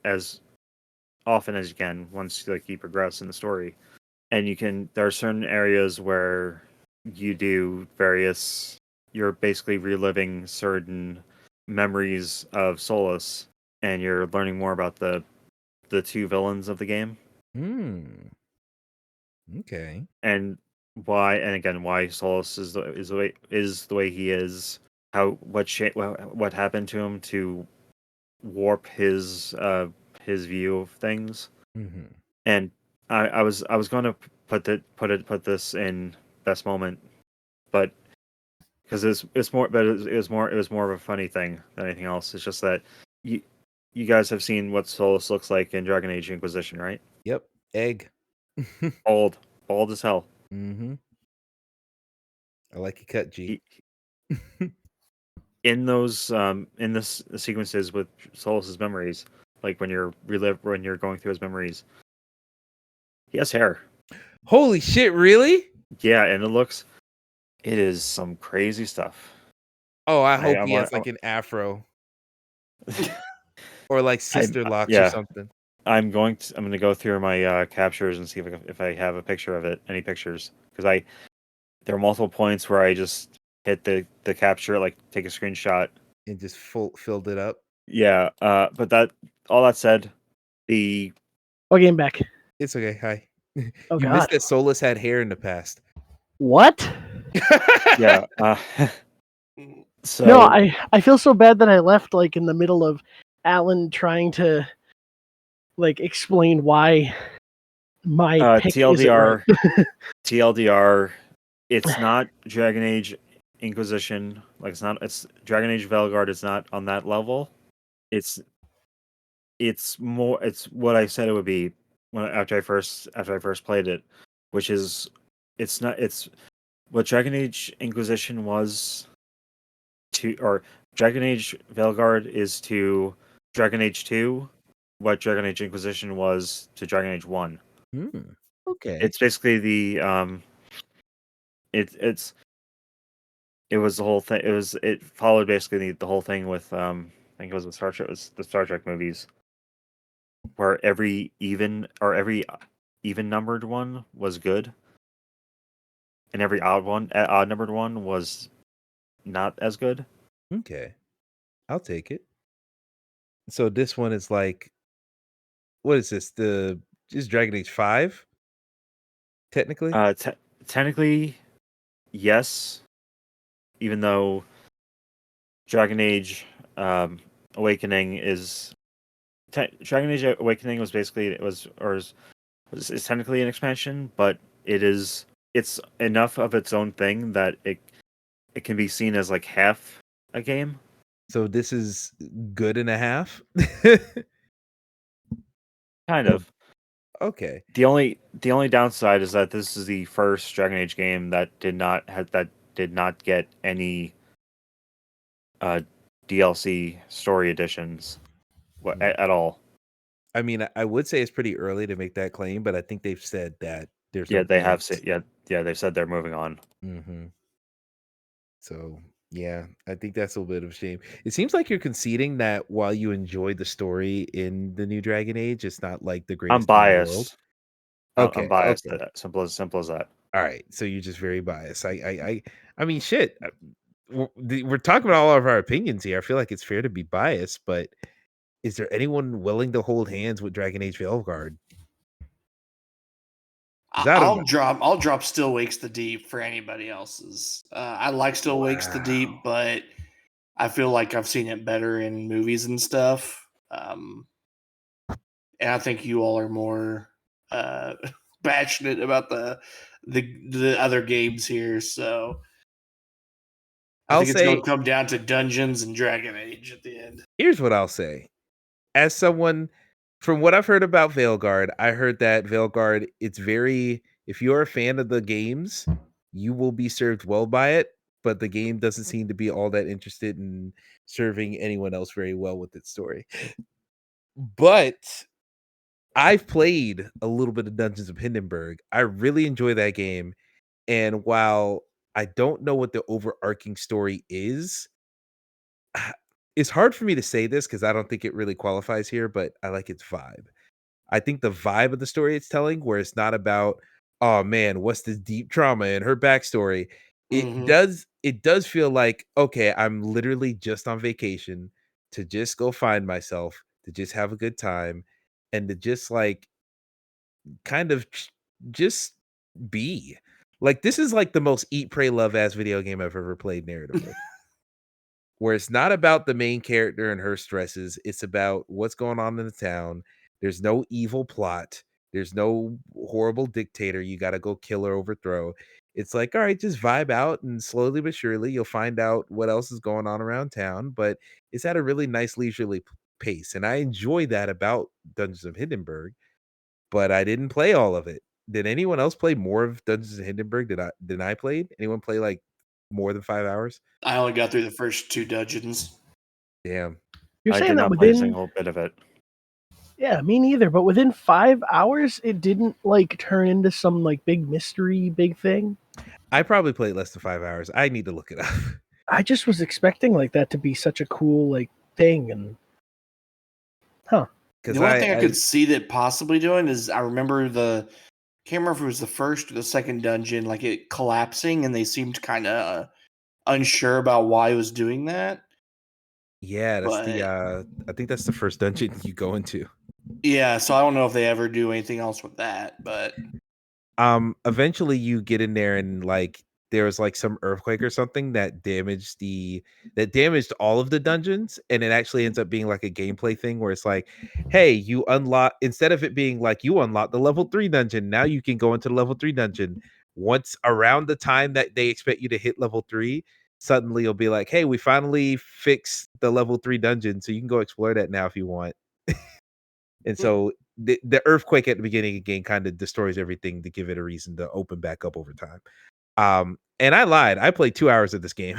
as often as you can once you progress in the story. And there are certain areas where you're basically reliving certain memories of Solus, and you're learning more about the two villains of the game. Okay. And why Solus is the way he is. What happened to him to warp his view of things. Mm-hmm. And I was going to put this in best moment, but because it was more of a funny thing than anything else. It's just that you guys have seen what Solus looks like in Dragon Age Inquisition, right? Yep. Egg. Bald as hell. Mm-hmm. I like your cut, G. In those in this sequences with Solus's memories, like when you're going through his memories, he has hair. Holy shit, really? Yeah, and it is some crazy stuff. Oh, I hope he has like an afro. Or like sister locks or something. I'm going to go through my captures and see if I have a picture of it, any pictures, because there are multiple points where I just hit the capture, like take a screenshot and just filled it up. Yeah, but all that said, What game back? It's okay. Hi. Oh, you God. missed that Solus had hair in the past. What? Yeah. So no, I feel so bad that I left like in the middle of Alan trying to like explain why my pick isn't right. TLDR, it's not Dragon Age Inquisition. It's Dragon Age Velguard is not on that level. It's what I said it would be after I first played it, which is it's what Dragon Age Inquisition was to, or Dragon Age Velguard is to Dragon Age 2 what Dragon Age Inquisition was to Dragon Age 1. Okay. It's basically the it was the whole thing. It followed basically the whole thing with I think it was the Star Trek movies, where every even numbered one was good, and every odd numbered one was not as good. Okay. I'll take it. So this one is like, what is this? Is Dragon Age 5? Technically? Technically, yes. Even though Dragon Age Awakening Dragon Age Awakening was basically is technically an expansion, but it's enough of its own thing that it can be seen as like half a game. So this is good and a half? Kind of. Okay. The only downside is that this is the first Dragon Age game that did not get any DLC story editions at all. I mean, I would say it's pretty early to make that claim, but I think they've said that there's Yeah, no they have plans. said. Yeah, they've said they're moving on. Mm-hmm. So yeah, I think that's a little bit of a shame. It seems like you're conceding that while you enjoy the story in the new Dragon Age, it's not like the greatest I'm thing in the world. biased. Okay, I'm biased. okay. Simple as that. All right, so you're just very biased. I mean, shit. We're talking about all of our opinions here. I feel like it's fair to be biased, but is there anyone willing to hold hands with Dragon Age Veilguard? I'll drop Still Wakes the Deep for anybody else's. I like Still Wakes the Deep, but I feel like I've seen it better in movies and stuff. And I think you all are more passionate about the other games here. So I think it's going to come down to Dungeons and Dragon Age at the end. Here's what I'll say. As someone, from what I've heard about Veilguard, I heard that Veilguard, it's very, if you're a fan of the games, you will be served well by it, but the game doesn't seem to be all that interested in serving anyone else very well with its story. But I've played a little bit of Dungeons of Hindenburg. I really enjoy that game. And while I don't know what the overarching story is, it's hard for me to say this because I don't think it really qualifies here, but I like its vibe. I think the vibe of the story it's telling, where it's not about, oh man, what's this deep trauma and her backstory. It does feel like, okay, I'm literally just on vacation to just go find myself, to just have a good time, and to just like kind of just be. Like, this is like the most eat, pray, love ass video game I've ever played narratively. Where it's not about the main character and her stresses. It's about what's going on in the town. There's no evil plot. There's no horrible dictator you got to go kill or overthrow. It's like, all right, just vibe out, and slowly but surely you'll find out what else is going on around town. But it's at a really nice leisurely pace. And I enjoy that about Dungeons of Hindenburg, but I didn't play all of it. Did anyone else play more of Dungeons of Hindenburg than I played? Anyone play like more than 5 hours? I only got through the first 2 dungeons. Damn. You're I saying did that not play a within single bit of it. Yeah, me neither. But within 5 hours, it didn't like turn into some like big mystery, big thing. I probably played less than 5 hours. I need to look it up. I just was expecting like that to be such a cool like thing, and The only thing I could see that possibly doing is I remember can't remember if it was the first or the second dungeon, like it collapsing, and they seemed kind of unsure about why it was doing that. Yeah, that's I think that's the first dungeon you go into. Yeah, so I don't know if they ever do anything else with that, but Eventually you get in there and like there was like some earthquake or something that damaged all of the dungeons, and it actually ends up being like a gameplay thing where it's like, hey, you unlock, instead of it being like you unlock the level 3 dungeon, now you can go into the level 3 dungeon. Once around the time that they expect you to hit level 3, suddenly you'll be like, hey, we finally fixed the level 3 dungeon, so you can go explore that now if you want. And so the earthquake at the beginning of the game kind of destroys everything to give it a reason to open back up over time. And I lied. I played 2 hours of this game.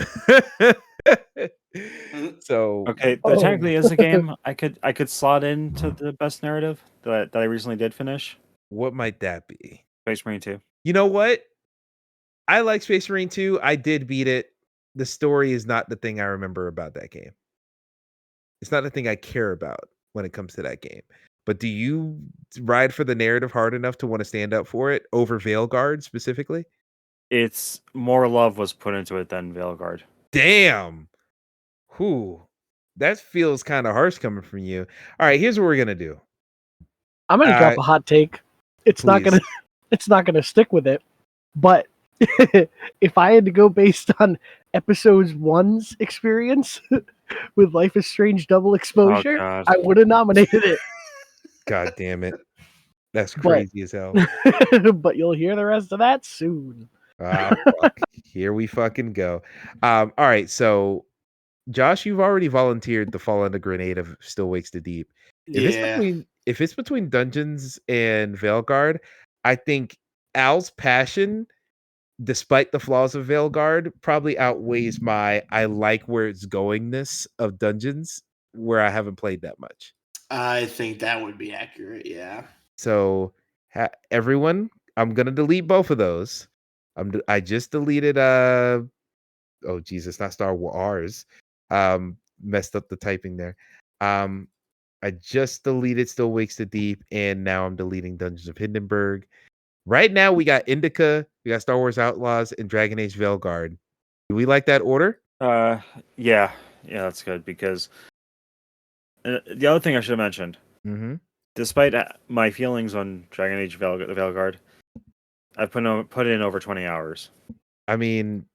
So okay, that technically is a game I could slot into the best narrative that I recently did finish. What might that be? Space Marine 2. You know what? I like Space Marine 2. I did beat it. The story is not the thing I remember about that game. It's not the thing I care about when it comes to that game. But do you ride for the narrative hard enough to want to stand up for it over Veilguard specifically? It's more love was put into it than Veilguard. Damn. Whew. That feels kind of harsh coming from you. All right, here's what we're gonna do. I'm gonna drop a hot take. It's not gonna stick with it. But if I had to go based on episode 1's experience with Life is Strange Double Exposure, I would have nominated it. God damn it. That's crazy as hell. But you'll hear the rest of that soon. Fuck. Here we fucking go. All right, so Josh, you've already volunteered to fall on the grenade of Still Wakes the Deep. If it's between Dungeons and Veilguard, I think Al's passion despite the flaws of Veilguard, probably outweighs my I like where it's going-ness of Dungeons, where I haven't played that much. I think that would be accurate. Yeah. So everyone, I'm gonna delete both of those. I just deleted oh Jesus, not Star Wars. Messed up the typing there. I just deleted Still Wakes the Deep, and now I'm deleting Dungeons of Hindenburg. Right now, we got Indica, we got Star Wars Outlaws, and Dragon Age Veilguard. Do we like that order? Yeah, that's good because the other thing I should have mentioned, despite my feelings on Dragon Age Veilguard, I've put in over 20 hours. I mean,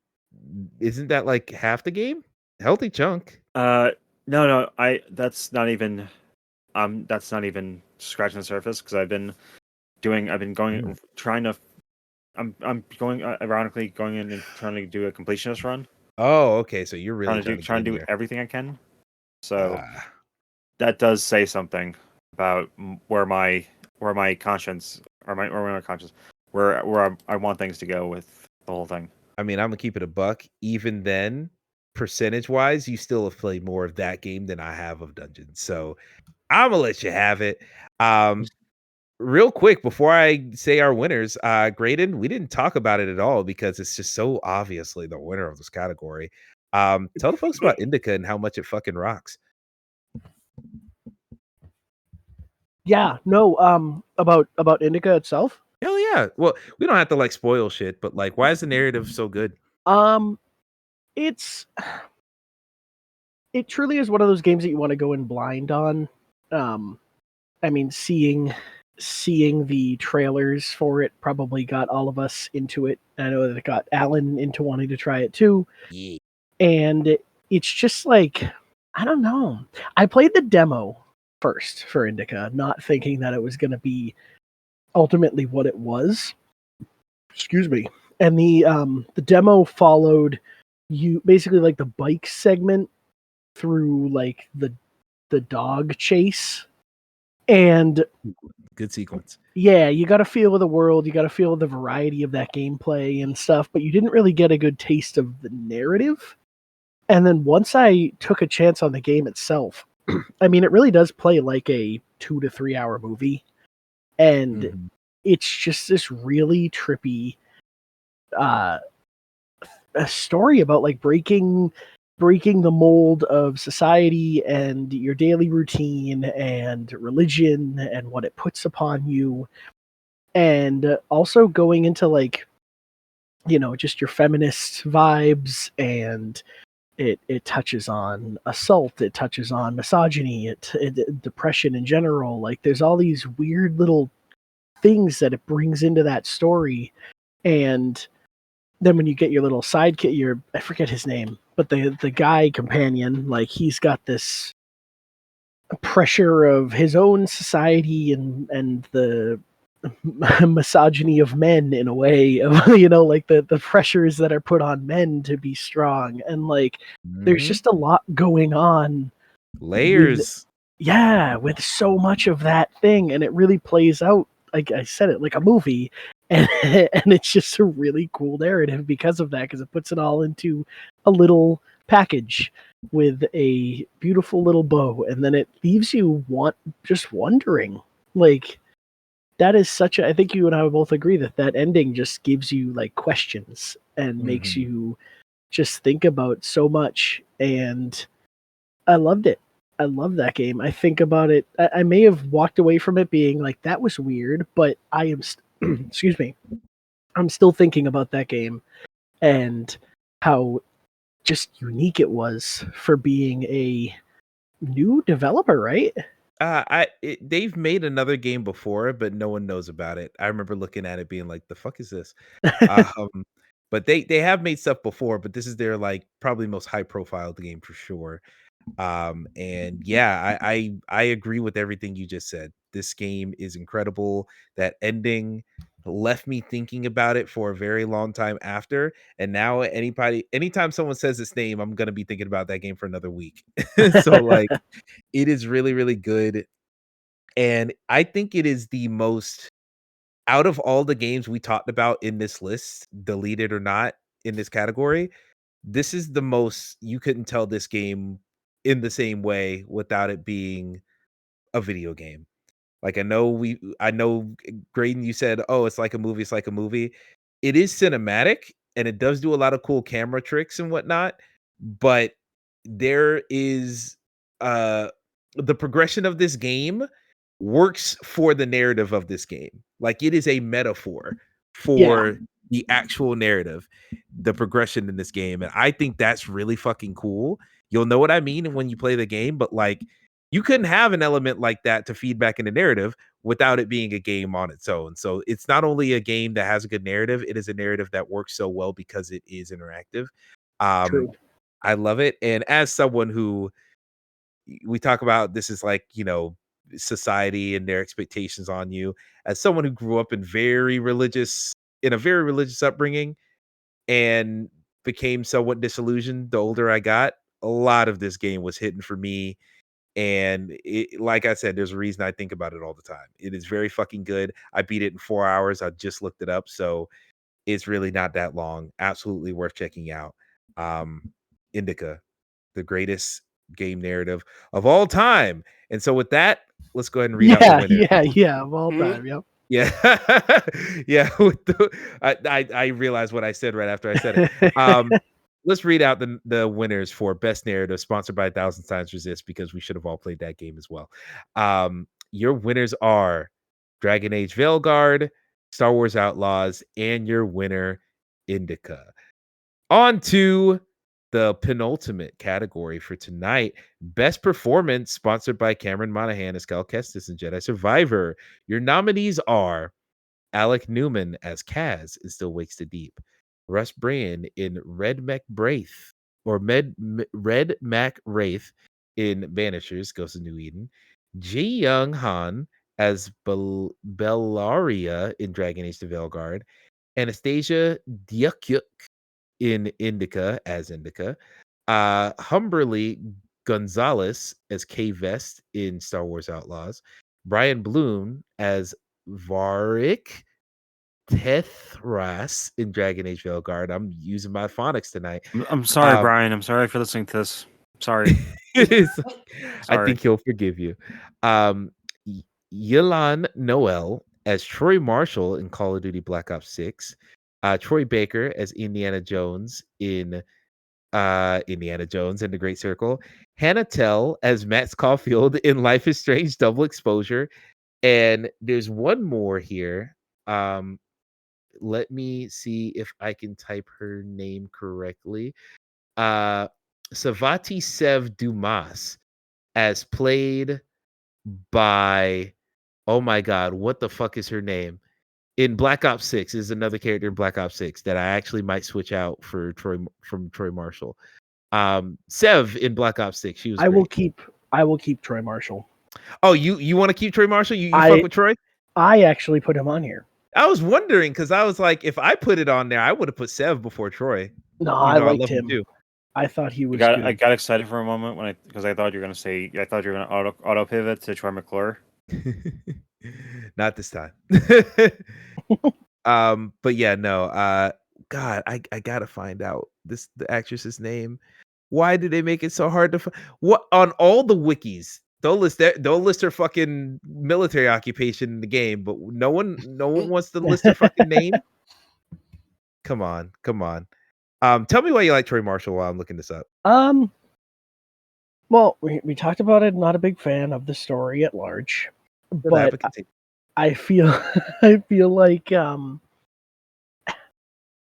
isn't that like half the game? Healthy chunk. No, that's not even scratching the surface because I've been ironically going in and trying to do a completionist run. Oh, okay. So you're really trying to do everything I can. So that does say something about where my conscience where I want things to go with the whole thing. I mean, I'm gonna keep it a buck. Even then, percentage wise, you still have played more of that game than I have of Dungeons. So I'm gonna let you have it. Real quick before I say our winners, Graydon, we didn't talk about it at all because it's just so obviously the winner of this category. Tell the folks about Indica and how much it fucking rocks. Yeah, no, about Indica itself. Hell yeah. Well, we don't have to like spoil shit, but like, why is the narrative so good? It truly is one of those games that you want to go in blind on. I mean, seeing the trailers for it probably got all of us into it. I know that it got Alan into wanting to try it too. Yeah. And it's just like, I don't know. I played the demo first for Indica, not thinking that it was going to be ultimately what it was. Excuse me. And the demo followed you basically like the bike segment through like the dog chase. And good sequence. Yeah, you got to feel the world, you got to feel the variety of that gameplay and stuff, but you didn't really get a good taste of the narrative. And then once I took a chance on the game itself, I mean, it really does play like a 2 to 3 hour movie. And it's just this really trippy a story about like breaking the mold of society and your daily routine and religion and what it puts upon you, and also going into like, you know, just your feminist vibes, and it touches on assault, it touches on misogyny, it depression in general. Like there's all these weird little things that it brings into that story. And then when you get your little sidekick, I forget his name, but the guy companion, like he's got this pressure of his own society and the misogyny of men in a way of, you know, like the pressures that are put on men to be strong, and like there's just a lot going on, layers with so much of that thing, and it really plays out, like I said, it like a movie. And it's just a really cool narrative because of that, because it puts it all into a little package with a beautiful little bow, and then it leaves you just wondering. Like that is I think you and I would both agree that ending just gives you like questions and makes you just think about so much. And I loved it. I love that game. I think about it. I may have walked away from it being like, that was weird, but I am excuse me, I'm still thinking about that game and how just unique it was for being a new developer, right? They've made another game before, but no one knows about it. I remember looking at it being like, the fuck is this? But they have made stuff before, but this is their like probably most high profile game for sure. And yeah, I agree with everything you just said. This game is incredible. That ending left me thinking about it for a very long time after, and now anytime someone says its name, I'm gonna be thinking about that game for another week. So like, it is really, really good, and I think it is the most out of all the games we talked about in this list, deleted or not in this category, this is the most you couldn't tell this game in the same way without it being a video game. Like I know Graydon, you said, oh, it's like a movie, it's like a movie. It is cinematic and it does do a lot of cool camera tricks and whatnot, but there is the progression of this game works for the narrative of this game. Like it is a metaphor for the actual narrative, the progression in this game. And I think that's really fucking cool. You'll know what I mean when you play the game, but like you couldn't have an element like that to feed back in the narrative without it being a game on its own. So it's not only a game that has a good narrative, it is a narrative that works so well because it is interactive. True. I love it. And as someone who we talk about, this is like, you know, society and their expectations on you, as someone who grew up in a very religious upbringing and became somewhat disillusioned the older I got, a lot of this game was hidden for me. And like I said, there's a reason I think about it all the time. It is very fucking good. I beat it in 4 hours. I just looked it up, so it's really not that long. Absolutely worth checking out. Indica, the greatest game narrative of all time. And so with that, let's go ahead and read out the winners. Yeah, of all time, yep. Yeah. Yeah. I realized what I said right after I said it. Let's read out the winners for Best Narrative, sponsored by 1,000 Times Resist, because we should have all played that game as well. Your winners are Dragon Age Veilguard, Star Wars Outlaws, and your winner, Indica. On to the penultimate category for tonight. Best Performance, sponsored by Cameron Monaghan as Cal Kestis in Jedi Survivor. Your nominees are Alec Newman as Kaz in Still Wakes the Deep, Russ Brand in Red Mac Wraith in Banishers, Ghost of New Eden, Ji Young Han as Bellaria in Dragon Age the Veilguard, Anastasia Diakyuk in Indica as Indica, Humberly Gonzalez as K Vest in Star Wars Outlaws, Brian Bloom as Varric Tethras in Dragon Age Veilguard. I'm using my phonics tonight. I'm sorry, Brian. I'm sorry for listening to this. Sorry. I think he'll forgive you. Yelan Noel as Troy Marshall in Call of Duty Black Ops 6. Troy Baker as Indiana Jones in Indiana Jones and the Great Circle. Hannah Tell as Max Caulfield in Life is Strange Double Exposure. And there's one more here. Let me see if I can type her name correctly. Savati Sev Dumas, as played by, oh my god, what the fuck is her name? In Black Ops 6 is another character in Black Ops 6 that I actually might switch out for Troy Marshall. Sev in Black Ops 6. She was I will keep Troy Marshall. Oh, you want to keep Troy Marshall? You fuck with Troy? I actually put him on here. I was wondering because I was like, if I put it on there, I would have put Sev before Troy. No, I liked him too. I thought he was good. I got excited for a moment because I thought you were going to auto pivot to Troy McClure. Not this time. But yeah, no. God, I gotta find out the actress's name. Why did they make it so hard to find? What on all the wikis? Don't list her fucking military occupation in the game, but no one wants to list her fucking name. Come on. Tell me why you like Troy Marshall while I'm looking this up. Well, we talked about it. Not a big fan of the story at large, but I feel like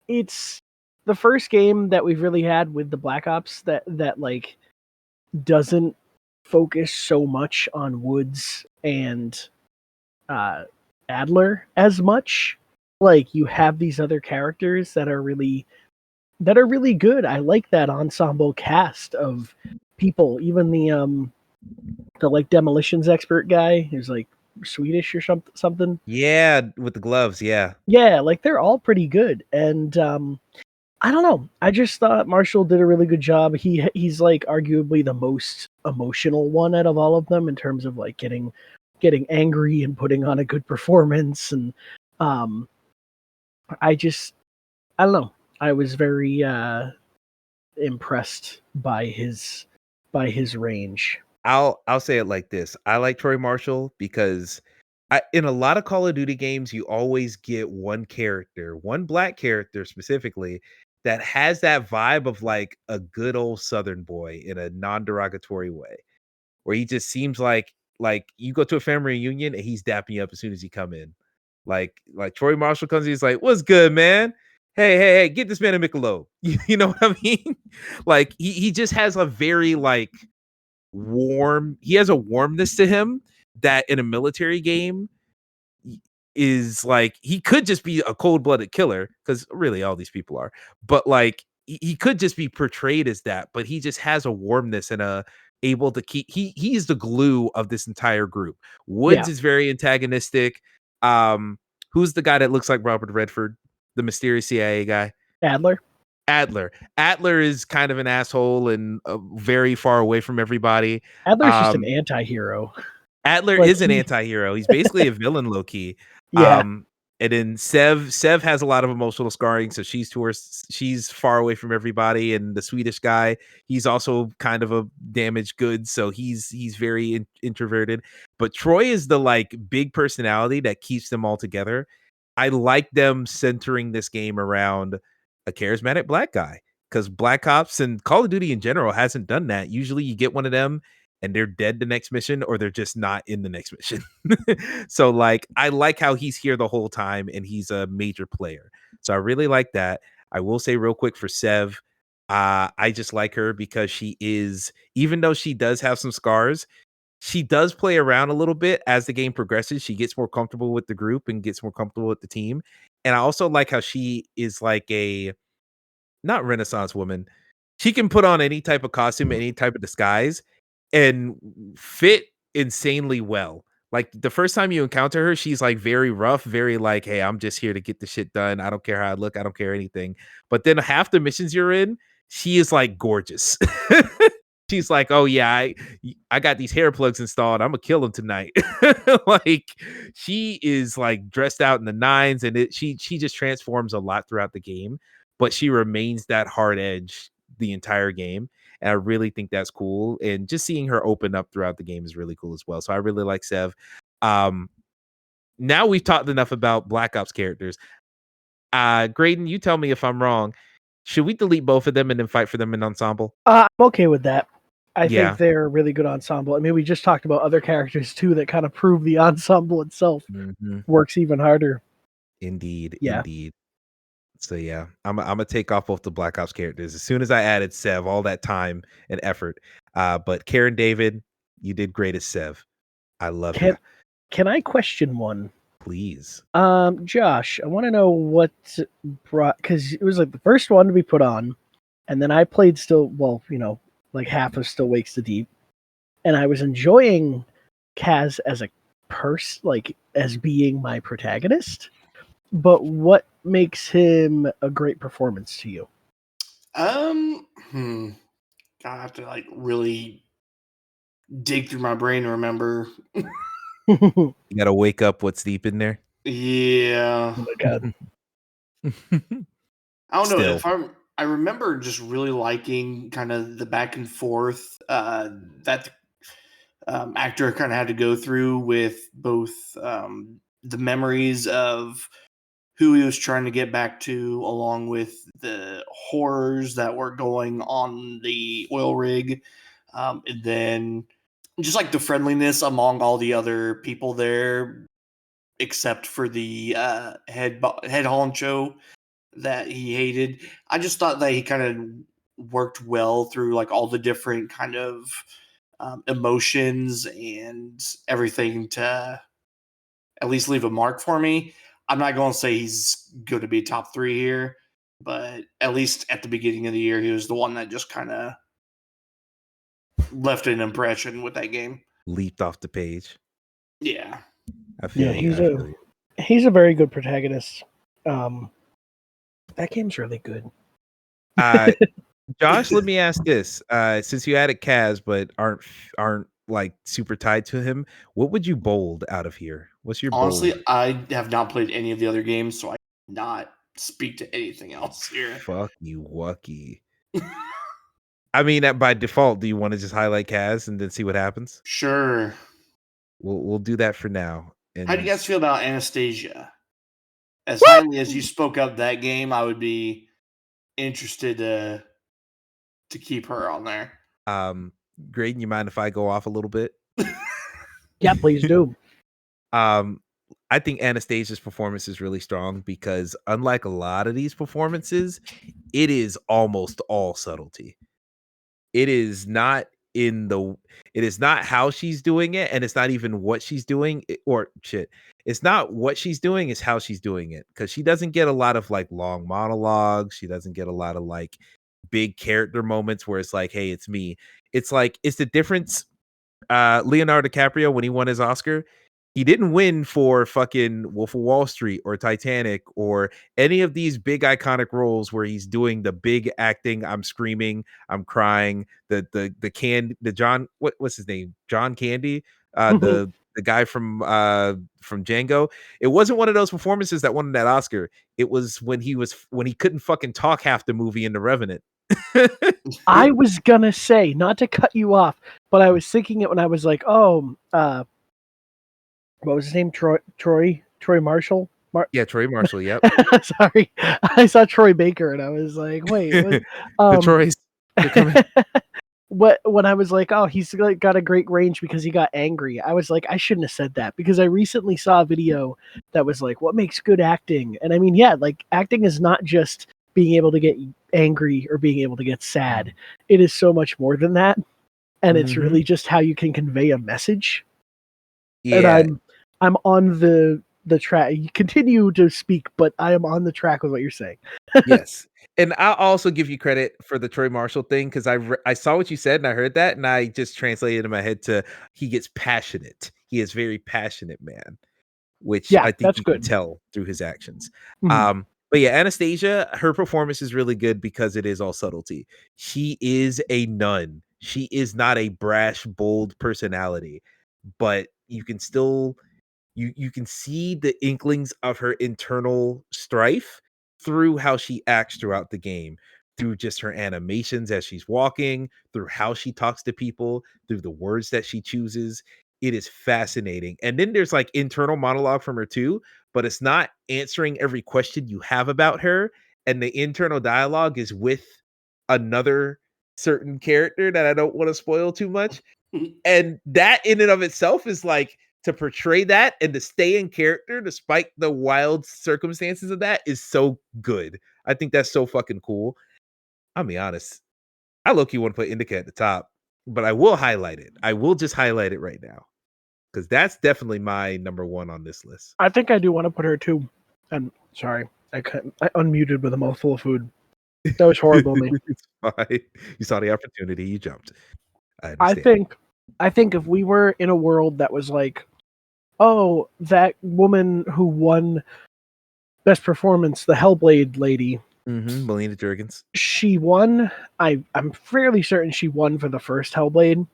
it's the first game that we've really had with the Black Ops that like doesn't focus so much on Woods and Adler as much. Like you have these other characters that are really good. I like that ensemble cast of people. Even the like demolitions expert guy who's like Swedish or something. Yeah, with the gloves. Yeah, like they're all pretty good. And I don't know. I just thought Marshall did a really good job. He's like arguably the most emotional one out of all of them in terms of like getting angry and putting on a good performance. And I don't know. I was very impressed by his range. I'll say it like this. I like Troy Marshall because in a lot of Call of Duty games, you always get one character, one black character specifically, that has that vibe of like a good old Southern boy in a non-derogatory way, where he just seems like you go to a family reunion and he's dapping you up as soon as you come in. Like Troy Marshall comes in, he's like, "What's good, man? Hey, get this man a Michelob." You know what I mean? Like he just has a very like he has a warmness to him that in a military game is like he could just be a cold-blooded killer, because really all these people are, but like he could just be portrayed as that, but he just has a warmness and a able to keep he's the glue of this entire group. Woods Yeah. is very antagonistic. Who's the guy that looks like Robert Redford, the mysterious CIA guy? Adler is kind of an asshole and very far away from everybody. Adler's just an anti-hero. Adler Like, is an anti-hero. He's basically a villain, low key. Yeah. And then Sev has a lot of emotional scarring, so she's far away from everybody. And the Swedish guy, he's also kind of a damaged goods, so he's very introverted. But Troy is the like big personality that keeps them all together. I like them centering this game around a charismatic black guy, because Black Ops and Call of Duty in general hasn't done that. Usually you get one of them and they're dead the next mission, or they're just not in the next mission. So like I like how he's here the whole time and he's a major player. So I really like that. I will say real quick for Sev, I just like her because she is, even though she does have some scars, she does play around a little bit as the game progresses. She gets more comfortable with the group and gets more comfortable with the team. And I also like how she is like a not Renaissance woman. She can put on any type of costume, any type of disguise, and fit insanely well. Like the first time you encounter her, she's like very rough, very like, "Hey, I'm just here to get the shit done. I don't care how I look. I don't care anything." But then half the missions you're in, she is like gorgeous. She's like, "Oh yeah, I got these hair plugs installed. I'm gonna kill them tonight." Like she is like dressed out in the nines, and she just transforms a lot throughout the game, but she remains that hard edge the entire game. And I really think that's cool. And just seeing her open up throughout the game is really cool as well. So I really like Sev. Now we've talked enough about Black Ops characters. Graydon, you tell me if I'm wrong. Should we delete both of them and then fight for them in Ensemble? I'm okay with that. I Yeah. think they're a really good ensemble. I mean, we just talked about other characters too that kind of prove the ensemble itself works even harder. Indeed. Yeah. Indeed. So yeah, I'm gonna take off both the Black Ops characters as soon as I added Sev, all that time and effort. But Karen David, you did great as Sev. I love you. Can I question one? Please. Josh, I want to know what brought, because it was like the first one to be put on, and then I played like half of Still Wakes the Deep, and I was enjoying Kaz as a like as being my protagonist. But what makes him a great performance to you? I have to like really dig through my brain to remember. You gotta wake up what's deep in there. Yeah. Oh my god. I don't know. I remember just really liking kind of the back and forth that actor kind of had to go through with both the memories of who he was trying to get back to, along with the horrors that were going on the oil rig, and then just like the friendliness among all the other people there, except for the head honcho that he hated. I just thought that he kind of worked well through like all the different kind of emotions and everything to at least leave a mark for me. I'm not going to say he's going to be top 3 here, but at least at the beginning of the year, he was the one that just kind of left an impression with that game. Leaped off the page. Yeah. I feel you. He's a very good protagonist. That game's really good. Josh, let me ask this. Since you added Kaz but aren't like super tied to him, what would you bold out of here? What's your Honestly, bold? I have not played any of the other games, so I cannot speak to anything else here. Fuck you, Wucky. I mean, by default, do you want to just highlight Kaz and then see what happens? Sure. We'll do that for now. And How do you guys feel about Anastasia? As Woo! highly as you spoke up that game, I would be interested to keep her on there. Graydon, you mind if I go off a little bit? Yeah, please do. I think Anastasia's performance is really strong because unlike a lot of these performances, it is almost all subtlety. It is not it is not how she's doing it, and it's not even what she's doing, or shit. It's not what she's doing, it's how she's doing it. Because she doesn't get a lot of like long monologues. She doesn't get a lot of like big character moments where it's like, hey, it's me. It's like it's the difference. Leonardo DiCaprio, when he won his Oscar, he didn't win for fucking Wolf of Wall Street or Titanic or any of these big iconic roles where he's doing the big acting. I'm screaming, I'm crying. The John, what's his name? John Candy, the guy from Django. It wasn't one of those performances that won that Oscar. It was when he couldn't fucking talk half the movie in The Revenant. I was gonna say, not to cut you off, but I was thinking it when I was like, oh, what was his name? Troy Marshall? Yeah, Troy Marshall. Yep. Sorry, I saw Troy Baker and I was like, wait, The Troys. They're coming. When I was like, oh, he's got a great range because he got angry, I was like, I shouldn't have said that because I recently saw a video that was like, what makes good acting? And I mean, yeah, like acting is not just being able to get angry or being able to get sad. It is so much more than that. And it's really just how you can convey a message. Yeah. And I'm on the track. You continue to speak, but I am on the track with what you're saying. Yes. And I'll also give you credit for the Troy Marshall thing because I saw what you said and I heard that and I just translated in my head to he gets passionate. He is very passionate man, which Yeah, I think that's you can good. tell through his actions. Mhm. But yeah, Anastasia, her performance is really good because it is all subtlety. She is a nun. She is not a brash, bold personality, but you can still you can see the inklings of her internal strife through how she acts throughout the game, through just her animations as she's walking, through how she talks to people, through the words that she chooses. It is fascinating. And then there's like internal monologue from her too, but it's not answering every question you have about her. And the internal dialogue is with another certain character that I don't want to spoil too much. And that in and of itself is like to portray that and to stay in character despite the wild circumstances of that is so good. I think that's so fucking cool. I'll be honest. I low-key want to put Indica at the top, but I will highlight it. I will just highlight it right now. Because that's definitely my number one on this list. I think I do want to put her too. And sorry, I unmuted with a mouthful of food. That was horrible of me. It's fine. You saw the opportunity, you jumped. I I understand. think if we were in a world that was like, oh, that woman who won best performance, the Hellblade lady, Melina Jurgens. she won. I'm fairly certain she won for the first Hellblade.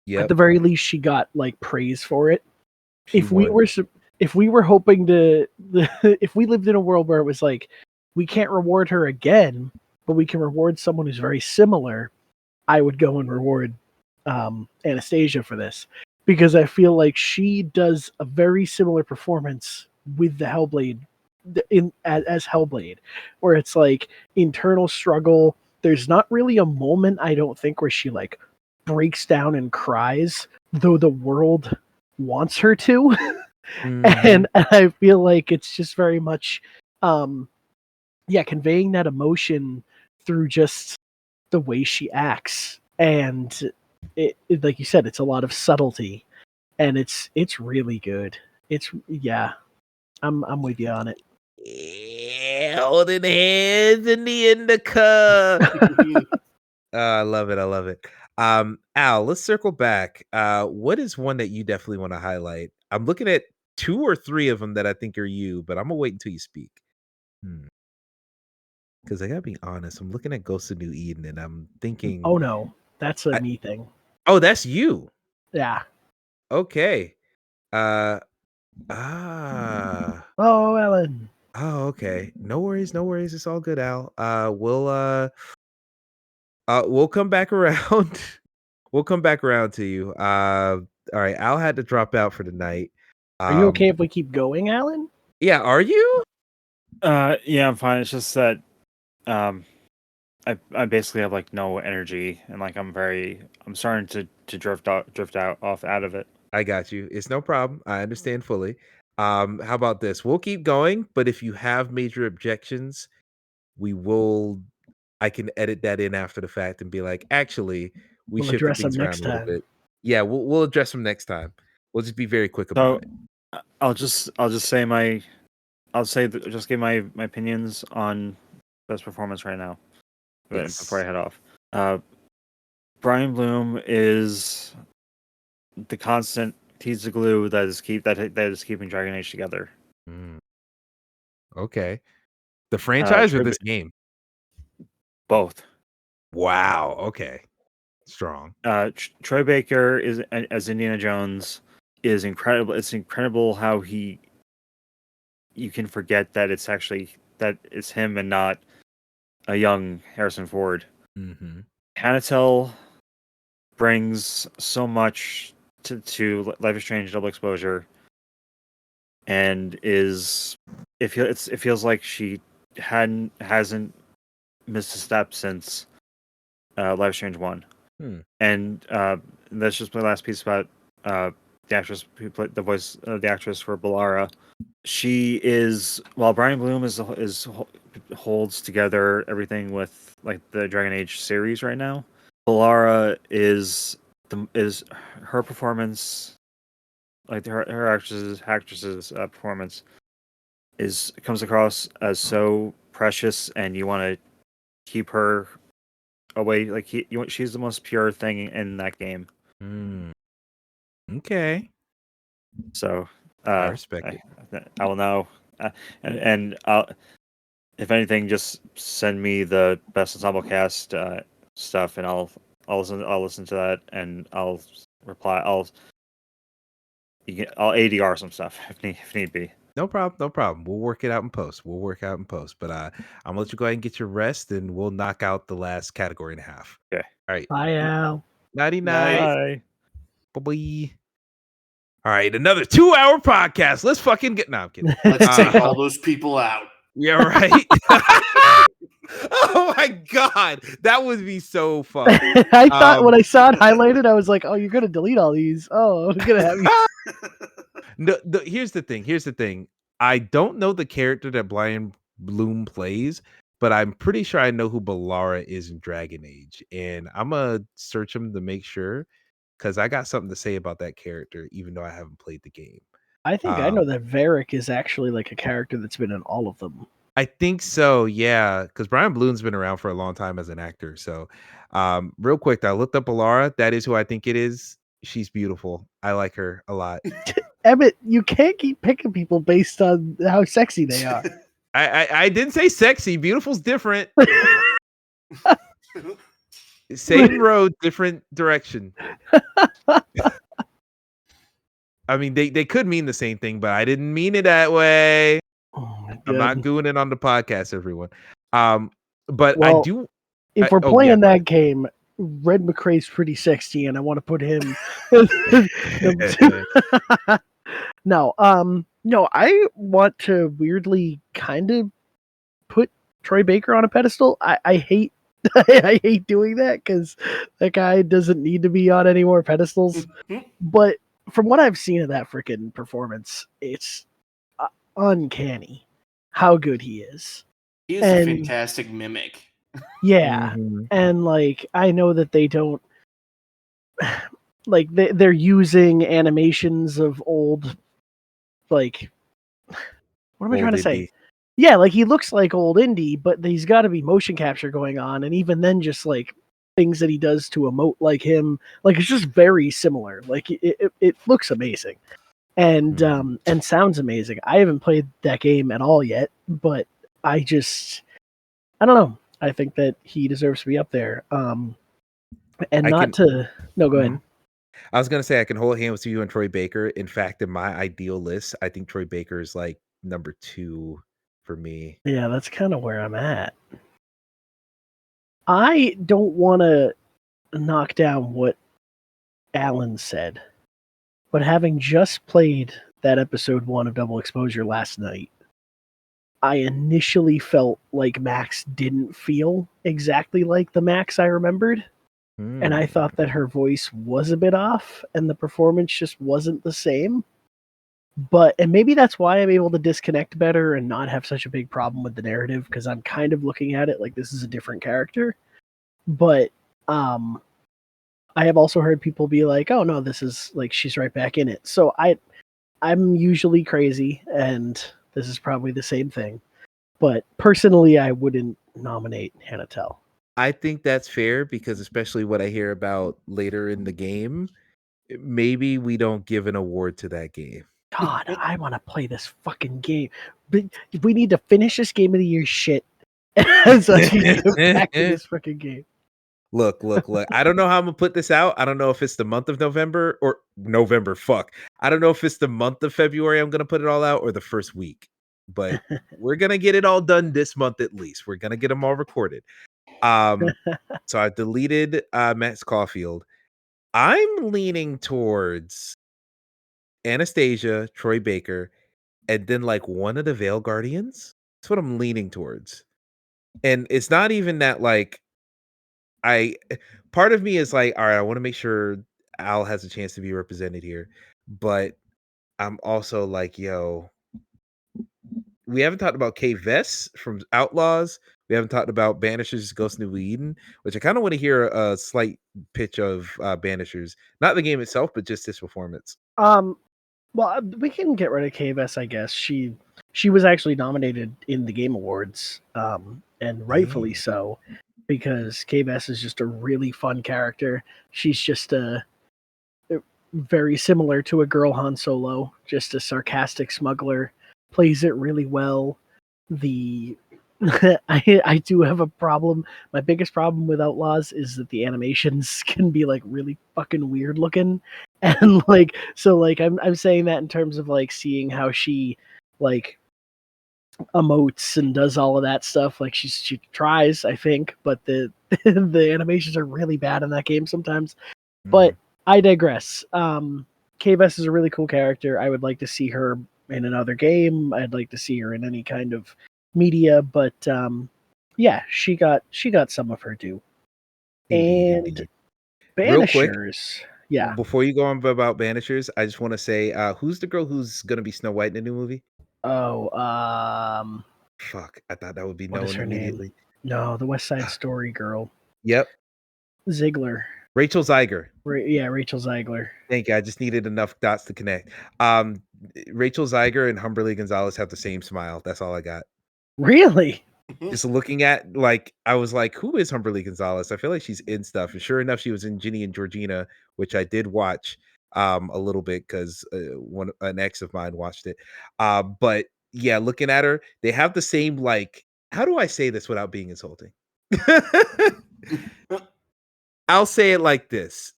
Yep. At the very least, she got like praise for it. She If we were hoping to, if we lived in a world where it was like, we can't reward her again, but we can reward someone who's very similar, I would go and reward Anastasia for this because I feel like she does a very similar performance with the Hellblade as Hellblade, where it's like internal struggle. There's not really a moment I don't think where she like breaks down and cries, though the world wants her to. And I feel like it's just very much conveying that emotion through just the way she acts. And it like you said, it's a lot of subtlety and it's really good. I'm with you on it. Yeah, holding hands in the indica. I love it. I love it. Al, let's circle back. What is one that you definitely want to highlight? I'm looking at 2 or 3 of them that I think are you, but I'm gonna wait until you speak. Because I gotta be honest, I'm looking at Ghost of New Eden and I'm thinking, Oh no, that's a me thing. oh, that's you. Yeah. Okay. Ah. Oh, Ellen. Oh, okay. No worries, no worries. It's all good, Al. We'll come back around. We'll come back around to you. All right. Al had to drop out for the night. Are you okay if we keep going, Alan? Yeah, are you? Yeah, I'm fine. It's just that I basically have like no energy, and like I'm starting to drift out out of it. I got you. It's no problem. I understand fully. How about this? We'll keep going, but if you have major objections, I can edit that in after the fact and be like, actually, we We'll shifted address them things around next a little time. bit. Yeah, we'll address them next time. We'll just be very quick So about it. I'll just just give my opinions on best performance right now. Yes. Before I head off, Brian Bloom is the constant. He's the glue that is keeping Dragon Age together. Mm. Okay. The franchise or this game? Both. Wow. Okay. Strong. Troy Baker is as Indiana Jones is incredible. It's incredible how you can forget that it's him and not a young Harrison Ford. Mm-hmm. Hanatel brings so much to Life is Strange Double Exposure, and it feels like she hasn't missed a step since Life is Strange 1. And that's just my last piece about the actress who played the voice of the actress for Balara. She is, while Brian Bloom holds together everything with like the Dragon Age series right now. Balara is her performance, like her actress's performance comes across as so precious, and you want to keep her away. Like she's the most pure thing in that game. Okay. So I respect it. I will now, and I'll, if anything, just send me the best ensemble cast stuff, and I'll listen to that, and I'll reply. I'll ADR some stuff if need be. No problem. No problem. We'll work it out in post. But I'm gonna let you go ahead and get your rest, and we'll knock out the last category and a half. Okay. All right. Bye, Al. Nighty Night. night. Bye. All right, another 2-hour podcast. Let's fucking get. No, I'm kidding. Let's take all those people out. Yeah, right. Oh my god, that would be so fun. I thought when I saw it highlighted, I was like, "Oh, you're gonna delete all these? Oh, I'm gonna have you." No, here's the thing. I don't know the character that Brian Bloom plays, but I'm pretty sure I know who Balara is in Dragon Age, and I'm gonna search him to make sure because I got something to say about that character, even though I haven't played the game. I think I know that Varric is actually like a character that's been in all of them. I think so, yeah, because Brian Bloom's been around for a long time as an actor. So, real quick, I looked up Alara. That is who I think it is. She's beautiful. I like her a lot. Emmett, you can't keep picking people based on how sexy they are. I didn't say sexy. Beautiful's different. Same road, different direction. I mean, they could mean the same thing, but I didn't mean it that way. I'm not doing it on the podcast, everyone. But well, I do. If we're playing that game, Red McRae's pretty sexy, and I want to put him. No, I want to weirdly kind of put Troy Baker on a pedestal. I hate I hate doing that because that guy doesn't need to be on any more pedestals. But from what I've seen of that freaking performance, it's uncanny how good he is. He is a fantastic mimic. Yeah, and like I know that they don't like they're using animations of old, like what am I trying to say? Yeah, like he looks like old Indy, but he's got to be motion capture going on, and even then, just like things that he does to emote like him, like it's just very similar. Like it looks amazing, and sounds amazing. I haven't played that game at all yet, but I don't know. I think that he deserves to be up there. And go ahead. I was gonna say I can hold hands with you and Troy Baker. In fact, in my ideal list, I think Troy Baker is like number 2 for me. Yeah, that's kind of where I'm at. I don't want to knock down what Alan said, but having just played that episode 1 of Double Exposure last night, I initially felt like Max didn't feel exactly like the Max I remembered. And I thought that her voice was a bit off and the performance just wasn't the same. And maybe that's why I'm able to disconnect better and not have such a big problem with the narrative, because I'm kind of looking at it like this is a different character. But I have also heard people be like, oh no, this is like she's right back in it. So I'm usually crazy, and this is probably the same thing. But personally, I wouldn't nominate Hannah Tell. I think that's fair because especially what I hear about later in the game, maybe we don't give an award to that game. God, I want to play this fucking game. But we need to finish this Game of the Year shit. So I can get back to this fucking game. Look. I don't know how I'm gonna put this out. I don't know if it's the month of November or November. Fuck. I don't know if it's the month of February I'm gonna put it all out or the first week. But we're gonna get it all done this month at least. We're gonna get them all recorded. So I deleted Max Caulfield. I'm leaning towards Anastasia, Troy Baker, and then like one of the Veil Guardians. That's what I'm leaning towards. And it's not even that like part of me is like, all right, I want to make sure Al has a chance to be represented here. But I'm also like, yo, we haven't talked about Kay Vess from Outlaws. We haven't talked about Banishers Ghost New Eden, which I kind of want to hear a slight pitch of Banishers. Not the game itself, but just his performance. Well, we can get rid of KVS, I guess. She was actually nominated in the Game Awards, and rightfully so, because KVS is just a really fun character. She's just very similar to a girl Han Solo, just a sarcastic smuggler. Plays it really well. I do have a problem. My biggest problem with Outlaws is that the animations can be like really fucking weird looking, and like so like I'm saying that in terms of like seeing how she like emotes and does all of that stuff. Like she tries, I think, but the the animations are really bad in that game sometimes. But I digress. KVS is a really cool character. I would like to see her in another game. I'd like to see her in any kind of media, but yeah, she got some of her due. And Banishers, yeah. Before you go on about Banishers, I just want to say, who's the girl who's gonna be Snow White in the new movie? Oh, fuck! I thought that would be what known is her immediately. name? No, the West Side Story girl. Yep, Ziegler. Rachel Zeiger. Yeah, Rachel Ziegler. Thank you. I just needed enough dots to connect. Rachel Zeiger and Humberly Gonzalez have the same smile. That's all I got. Really? Just looking at like I was like, who is Humberly Gonzalez? I feel like she's in stuff. And sure enough, she was in Ginny and Georgina, which I did watch a little bit because an ex of mine watched it. But yeah, looking at her, they have the same like. How do I say this without being insulting? I'll say it like this.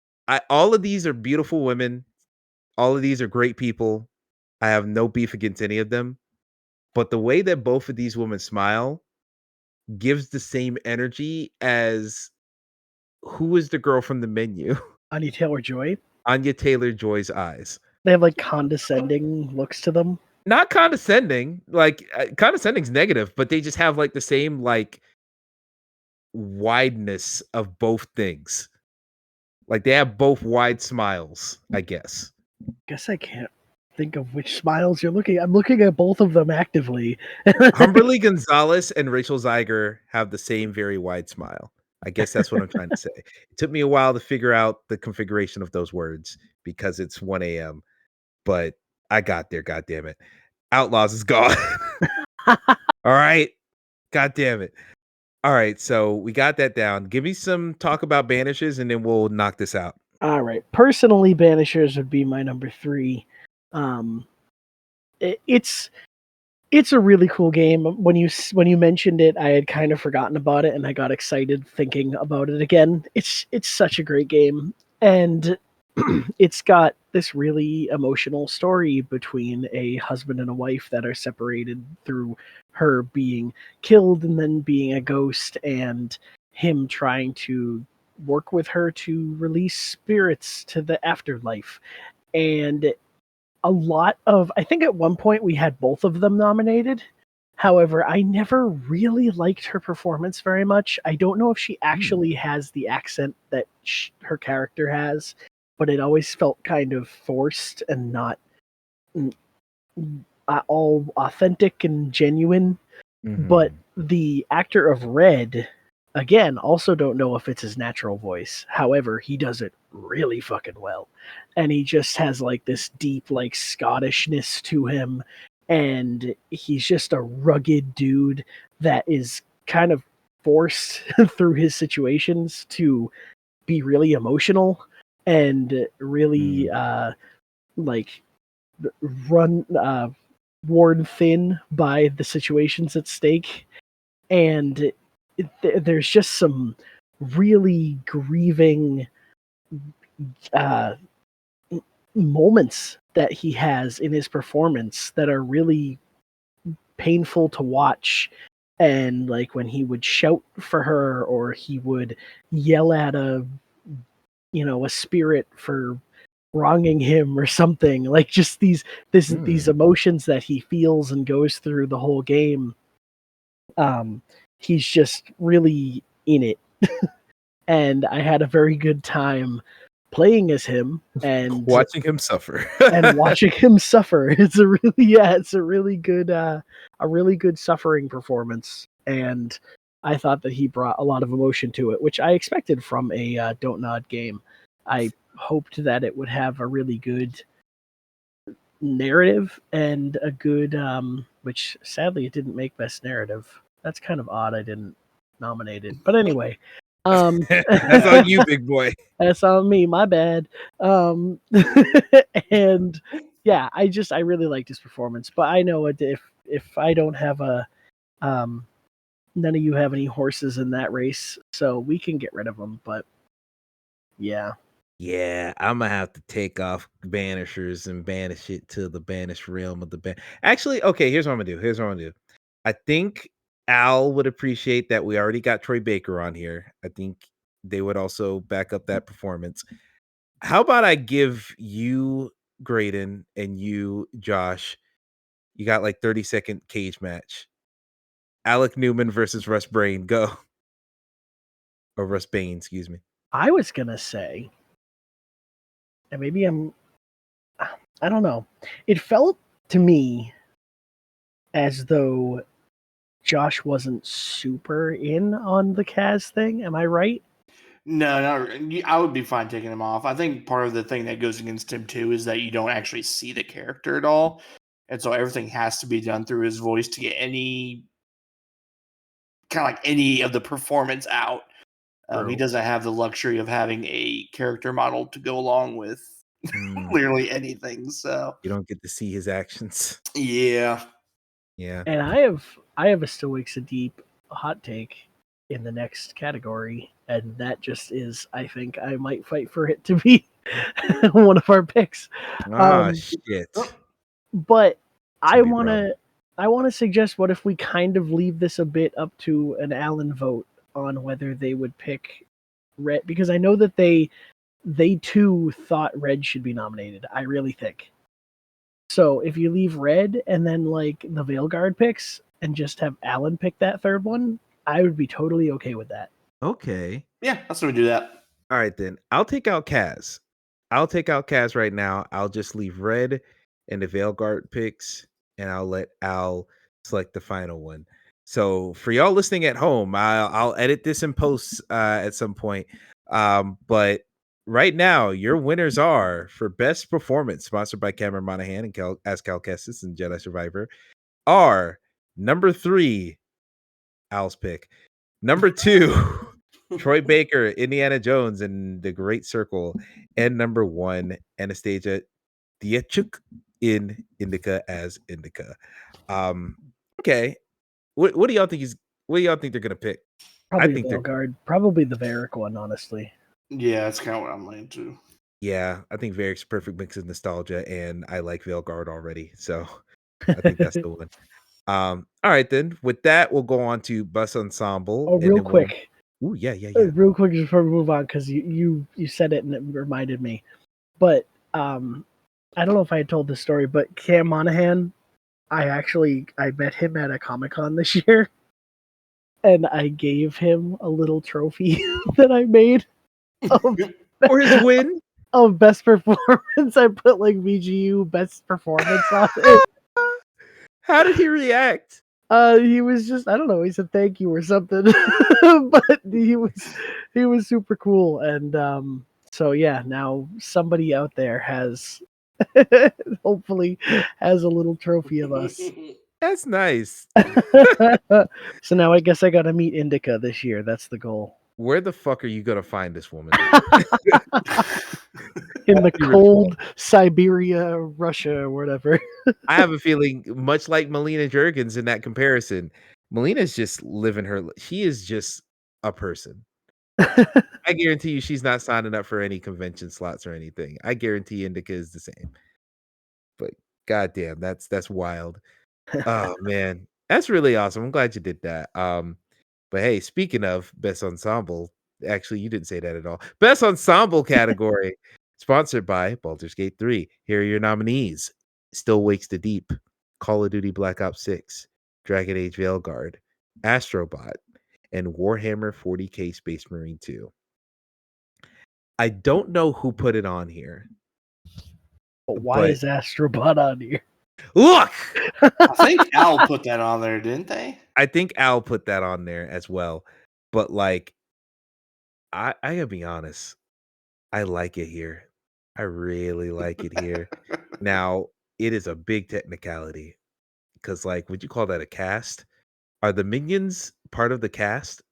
All of these are beautiful women. All of these are great people. I have no beef against any of them. But the way that both of these women smile gives the same energy as who is the girl from the menu? Anya Taylor-Joy. Anya Taylor-Joy's eyes. They have like condescending looks to them. Not condescending. Like condescending's negative, but they just have like the same like wideness of both things. Like they have both wide smiles, I guess. Guess I can't think of which smiles you're looking at. I'm looking at both of them actively. Humberly Gonzalez and Rachel Zeiger have the same very wide smile. I guess that's what I'm trying to say. It took me a while to figure out the configuration of those words because it's 1 a.m. But I got there, God damn it. Outlaws is gone. All right. God damn it. All right, so we got that down. Give me some talk about Banishers, and then we'll knock this out. All right. Personally, Banishers would be my number 3. It's a really cool game. When you mentioned it, I had kind of forgotten about it, and I got excited thinking about it again. It's such a great game, and it's got this really emotional story between a husband and a wife that are separated through her being killed and then being a ghost, and him trying to work with her to release spirits to the afterlife. And I think at one point we had both of them nominated. However, I never really liked her performance very much. I don't know if she actually has the accent that her character has, but it always felt kind of forced and not all authentic and genuine. But the actor of Red, again, also don't know if it's his natural voice. However, he does it really fucking well. And he just has like this deep, like Scottishness to him. And he's just a rugged dude that is kind of forced through his situations to be really emotional and really like run worn thin by the situations at stake. And there's just some really grieving uh, moments that he has in his performance that are really painful to watch. And like when he would shout for her, or he would yell at a spirit for wronging him or something, like just these emotions that he feels and goes through the whole game. He's just really in it. And I had a very good time playing as him and watching him suffer. and watching him suffer. It's a really good suffering performance, and I thought that he brought a lot of emotion to it, which I expected from a Don't Nod game. I hoped that it would have a really good narrative and a good which sadly it didn't make best narrative. That's kind of odd I didn't nominate it. But anyway, that's on you, big boy. That's on me, my bad. And yeah, I really liked his performance, but I know if I don't have none of you have any horses in that race, so we can get rid of them. But yeah, I'm gonna have to take off banishers and banish it to the banished realm of the Actually, okay, here's what I'm gonna do. I think Al would appreciate that we already got Troy Baker on here. I think they would also back up that performance. How about I give you Graydon and you Josh? You got like 30-second cage match. Alec Newman versus Russ Brain. Go. Or Russ Bane, excuse me. I was gonna say, and maybe I don't know. It felt to me as though Josh wasn't super in on the Kaz thing. Am I right? No, I would be fine taking him off. I think part of the thing that goes against him too is that you don't actually see the character at all, and so everything has to be done through his voice to get any kind of like any of the performance out. He doesn't have the luxury of having a character model to go along with literally anything. So you don't get to see his actions. Yeah. And I have a Still Wakes a Deep hot take in the next category, and that just is, I think I might fight for it to be one of our picks. Shit. But I gonna be want to suggest, what if we kind of leave this a bit up to an Alan vote on whether they would pick Red, because I know that they too thought Red should be nominated. I really think. So if you leave Red and then like the Veilguard picks and just have Alan pick that third one, I would be totally okay with that. Okay. Yeah, that's what we do that. All right, then. I'll take out Kaz. I'll take out Kaz right now. I'll just leave Red and the Veilguard picks, and I'll let Al select the final one. So for y'all listening at home, I'll edit this in post at some point. But right now, your winners are for best performance, sponsored by Cameron Monaghan and Cal Kestis and Jedi Survivor, are number 3, Al's pick. Number 2, Troy Baker, Indiana Jones, and The Great Circle. And number 1, Anastasia Diachuk in Indica as Indica. Okay. What do y'all think they're gonna pick? Probably the Veilguard, probably the Varric one, honestly. Yeah, that's kind of what I'm leaning to. Yeah, I think Varric's a perfect mix of nostalgia, and I like Veilguard already, so I think that's the one. All right then. With that, we'll go on to Bus Ensemble. Oh, and real then we'll... quick. Ooh, yeah. Real quick before we move on, because you said it and it reminded me. But I don't know if I had told this story, but Cam Monahan, I met him at a Comic-Con this year, and I gave him a little trophy that I made of, For his win. of best performance. I put like VGU best performance on it. How did he react? He was just, I don't know, he said thank you or something. But he was super cool. And so yeah, now somebody out there has hopefully has a little trophy of us. That's nice. So now I guess I gotta meet Indica this year. That's the goal. Where the fuck are you gonna find this woman? In the cold Siberia, Russia, or whatever. I have a feeling, much like Melina Juergens in that comparison, Melina's just living her. She is just a person. I guarantee you, she's not signing up for any convention slots or anything. I guarantee Indica is the same. But goddamn, that's wild. Oh man, that's really awesome. I'm glad you did that. But hey, speaking of best ensemble, actually, you didn't say that at all. Best ensemble category, sponsored by Baldur's Gate 3. Here are your nominees: Still Wakes the Deep, Call of Duty Black Ops 6, Dragon Age Veilguard, Astrobot, and Warhammer 40K Space Marine 2. I don't know who put it on here. But why is Astrobot on here? Look! I think Al put that on there, didn't they? I think Al put that on there as well. But like, I gotta be honest. I like it here. I really like it here. Now, it is a big technicality. Because, like, would you call that a cast? Are the minions part of the cast?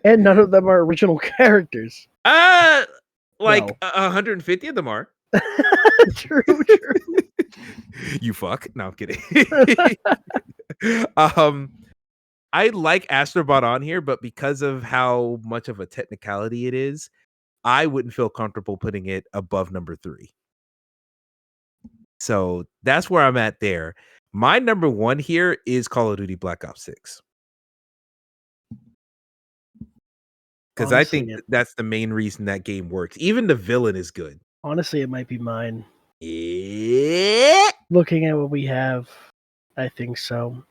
And none of them are original characters. Like No. 150 of them are. True. You fuck. No, I'm kidding. I like Astrobot on here, but because of how much of a technicality it is, I wouldn't feel comfortable putting it above number 3. So that's where I'm at there. My number 1 here is Call of Duty Black Ops 6. Because I think that's the main reason that game works. Even the villain is good. Honestly, it might be mine. Yeah. Looking at what we have, I think so.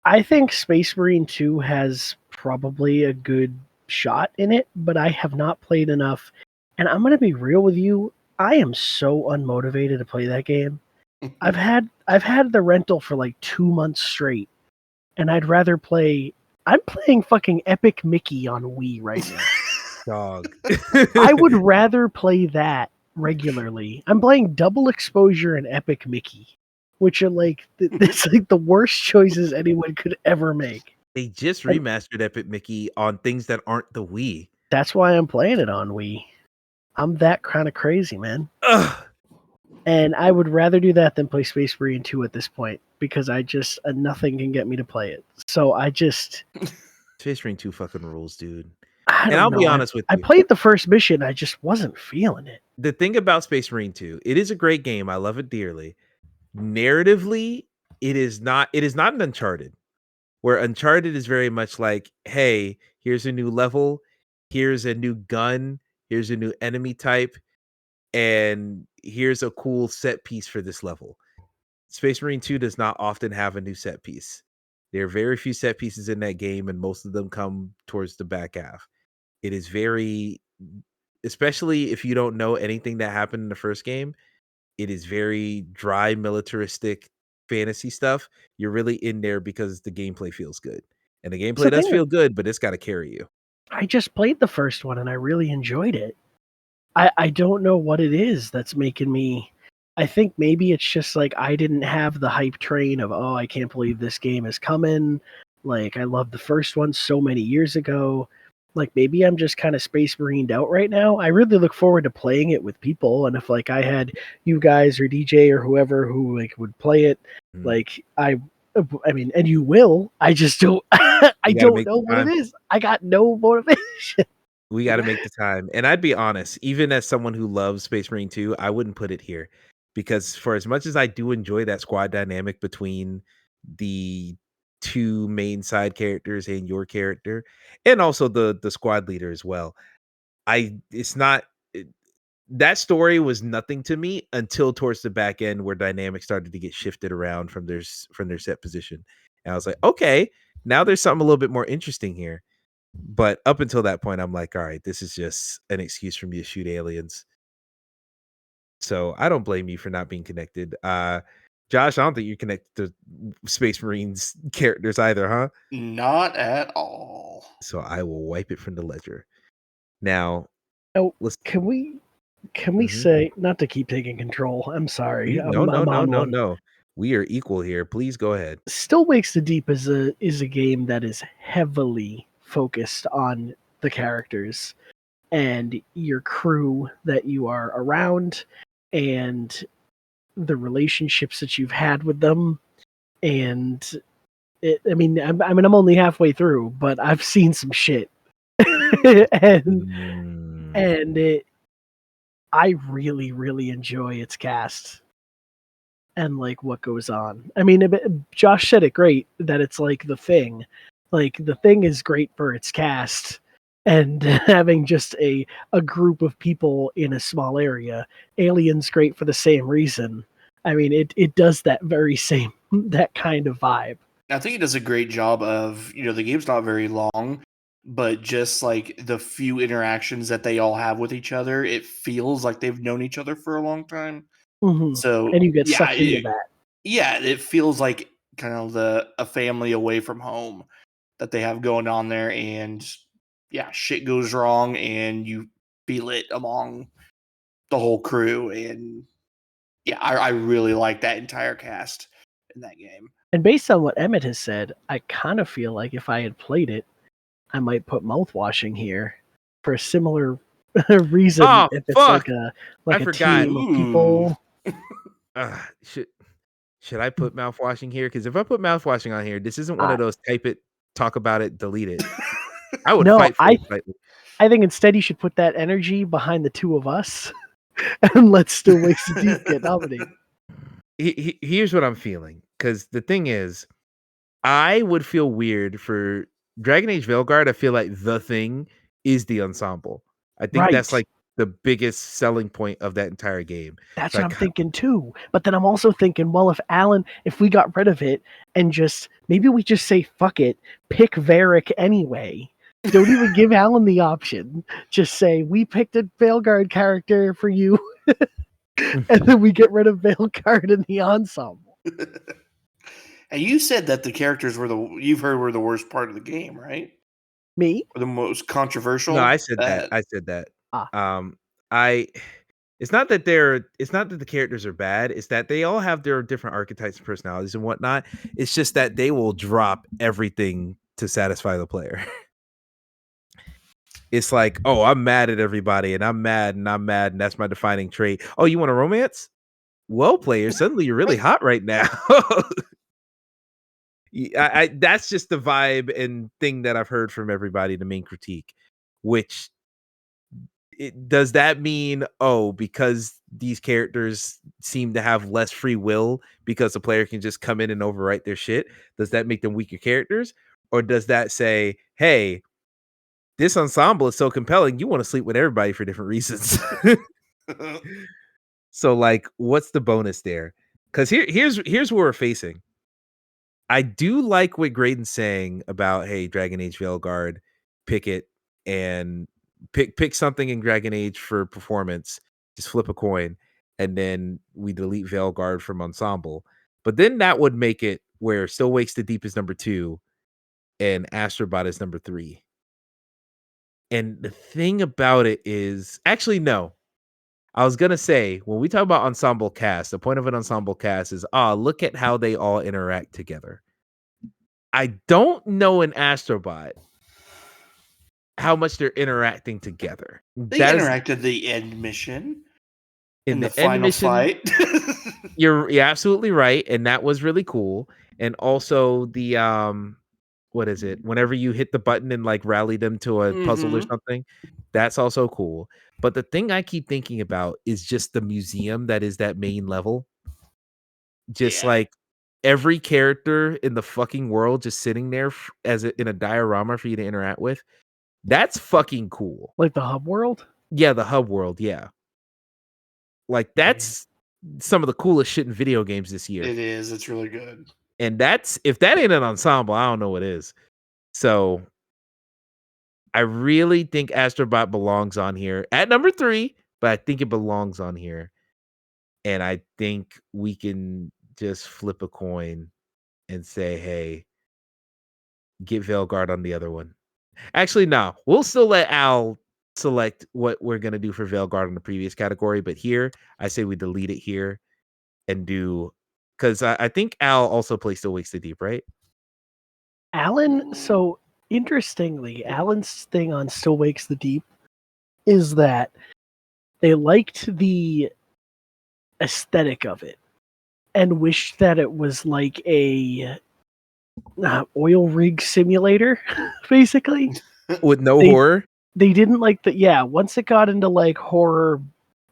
I think Space Marine 2 has probably a good shot in it, but I have not played enough. And I'm going to be real with you. I am so unmotivated to play that game. I've had the rental for like 2 months straight, and I'd rather play. I'm playing fucking Epic Mickey on Wii right now. Dog. I would rather play that regularly. I'm playing Double Exposure and Epic Mickey, which are like it's like the worst choices anyone could ever make. They just remastered Epic Mickey on things that aren't the Wii. That's why I'm playing it on Wii. I'm that kind of crazy, man. Ugh. And I would rather do that than play Space Marine 2 at this point, because I just nothing can get me to play it. So I just Space Marine 2 fucking rules, dude. And I'll be honest with you. I played the first mission, I just wasn't feeling it. The thing about Space Marine 2, it is a great game. I love it dearly. Narratively, it is not an Uncharted, where Uncharted is very much like, hey, here's a new level, here's a new gun, here's a new enemy type, and here's a cool set piece for this level. Space Marine 2 does not often have a new set piece. There are very few set pieces in that game, and most of them come towards the back half. It is very, especially if you don't know anything that happened in the first game, it is very dry, militaristic fantasy stuff. You're really in there because the gameplay feels good. And the gameplay does feel good, but it's got to carry you. I just played the first one and I really enjoyed it. I don't know what it is that's making me. I think maybe it's just like I didn't have the hype train of, oh, I can't believe this game is coming. Like, I loved the first one so many years ago. Like, maybe I'm just kind of Space Marined out right now. I really look forward to playing it with people. And if, like, I had you guys or DJ or whoever who, like, would play it, like, I mean, and you will. I just don't. I don't know what it is. I got no motivation. We got to make the time. And I'd be honest, even as someone who loves Space Marine 2, I wouldn't put it here because for as much as I do enjoy that squad dynamic between the two main side characters and your character, and also the squad leader as well, it's not that story was nothing to me until towards the back end where dynamics started to get shifted around from their set position. And I was like, okay, now there's something a little bit more interesting here. But up until that point, I'm like, all right, this is just an excuse for me to shoot aliens. So I don't blame you for not being connected. Josh, I don't think you're connected to Space Marines characters either, huh? Not at all. So I will wipe it from the ledger. Now, Oh, let's can we Mhm. say, not to keep taking control? I'm sorry. No, I'm on one. no. We are equal here. Please go ahead. Still Wakes the Deep is a game that is heavily focused on the characters and your crew that you are around and the relationships that you've had with them. And I'm only halfway through, but I've seen some shit. and I really, really enjoy its cast and like what goes on. I mean, Josh said it great that it's like The Thing. Like The Thing is great for its cast and having just a group of people in a small area. Alien's great for the same reason. I mean, it does that very same that kind of vibe. I think it does a great job of, the game's not very long, but just like the few interactions that they all have with each other, it feels like they've known each other for a long time. Mm-hmm. So and you get sucked into that. Yeah, it feels like kind of a family away from home that they have going on there, and yeah, shit goes wrong, and you feel it among the whole crew, and yeah, I really like that entire cast in that game. And based on what Emmett has said, I kind of feel like if I had played it, I might put mouthwashing here for a similar reason. Oh, if it's fuck! like I a forgot. team of people. Should I put mouthwashing here? Because if I put mouthwashing on here, this isn't one of those type it, talk about it, delete it. I would fight for it. I think instead you should put that energy behind the two of us and let's Still Wakes the Deep get nominated. Here's what I'm feeling. Because the thing is, I would feel weird for Dragon Age Veilguard. I feel like The Thing is the ensemble. I think that's like the biggest selling point of that entire game. That's what I'm thinking too. But then I'm also thinking, well, if we got rid of it and maybe we just say, fuck it, pick Varric anyway. Don't even give Alan the option. Just say, we picked a Veilguard character for you. And then we get rid of Veilguard in the ensemble. And you said that the characters were the worst part of the game, right? Me? Or the most controversial? No, I said that. It's not that the characters are bad, it's that they all have their different archetypes and personalities and whatnot. It's just that they will drop everything to satisfy the player. It's like, oh, I'm mad at everybody, and I'm mad, and that's my defining trait. Oh, you want a romance? Well, player, suddenly you're really hot right now. That's just the vibe and thing that I've heard from everybody, the main critique, which does that mean, because these characters seem to have less free will because the player can just come in and overwrite their shit, does that make them weaker characters? Or does that say, hey, this ensemble is so compelling, you want to sleep with everybody for different reasons? So like, what's the bonus there? Because here's what we're facing. I do like what Graydon's saying about, hey, Dragon Age Veilguard, pick it and pick something in Dragon Age for performance. Just flip a coin, and then we delete Veilguard from Ensemble. But then that would make it where Still Wakes the Deep is number 2 and Astrobot is number 3. And the thing about it is, actually, no. I was gonna say, when we talk about ensemble cast, the point of an ensemble cast is, look at how they all interact together. I don't know in Astrobot how much they're interacting together. They interacted the end mission. In the final mission, fight. You're absolutely right, and that was really cool. And also the what is it? Whenever you hit the button and like rally them to a puzzle or Mhm. something, that's also cool. But the thing I keep thinking about is just the museum that is that main level. Just Yeah. like every character in the fucking world just sitting there in a diorama for you to interact with. That's fucking cool. Like the hub world? Yeah, the hub world, yeah. Like that's some of the coolest shit in video games this year. It is. It's really good. And that's if that ain't an ensemble, I don't know what is. So I really think Astrobot belongs on here at number 3, but I think it belongs on here. And I think we can just flip a coin and say, hey, get Veilguard on the other one. Actually, no. We'll still let Al select what we're gonna do for Veilguard in the previous category, but here I say we delete it here and do because I think Al also plays Still Wakes the Deep, right? Alan, so interestingly, Alan's thing on Still Wakes the Deep is that they liked the aesthetic of it and wished that it was like a oil rig simulator, basically. With no They- horror. They didn't like the once it got into like horror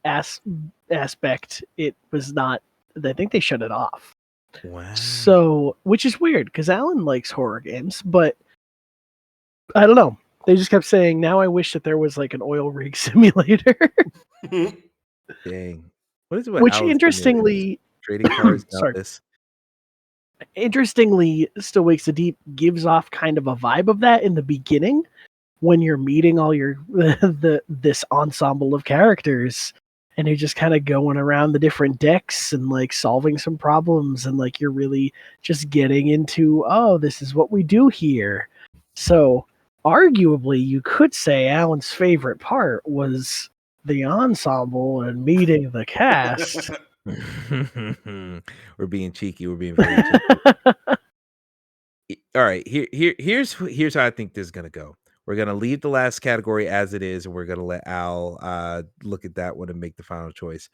aspect, it was not. I think they shut it off. Wow. So, which is weird because Alan likes horror games, but I don't know. They just kept saying, "Now I wish that there was like an oil rig simulator." Dang. What is it with Which Alan interestingly, trading cards? Not Sorry. this. Still Wakes the Deep gives off kind of a vibe of that in the beginning when you're meeting all your this ensemble of characters and you're just kind of going around the different decks and like solving some problems and like you're really just getting into, oh, this is what we do here. So arguably you could say Alan's favorite part was the ensemble and meeting the cast. We're being cheeky. We're being very cheeky. All right, here's how I think this is gonna go. We're gonna leave the last category as it is, and we're gonna let Al look at that one and make the final choice.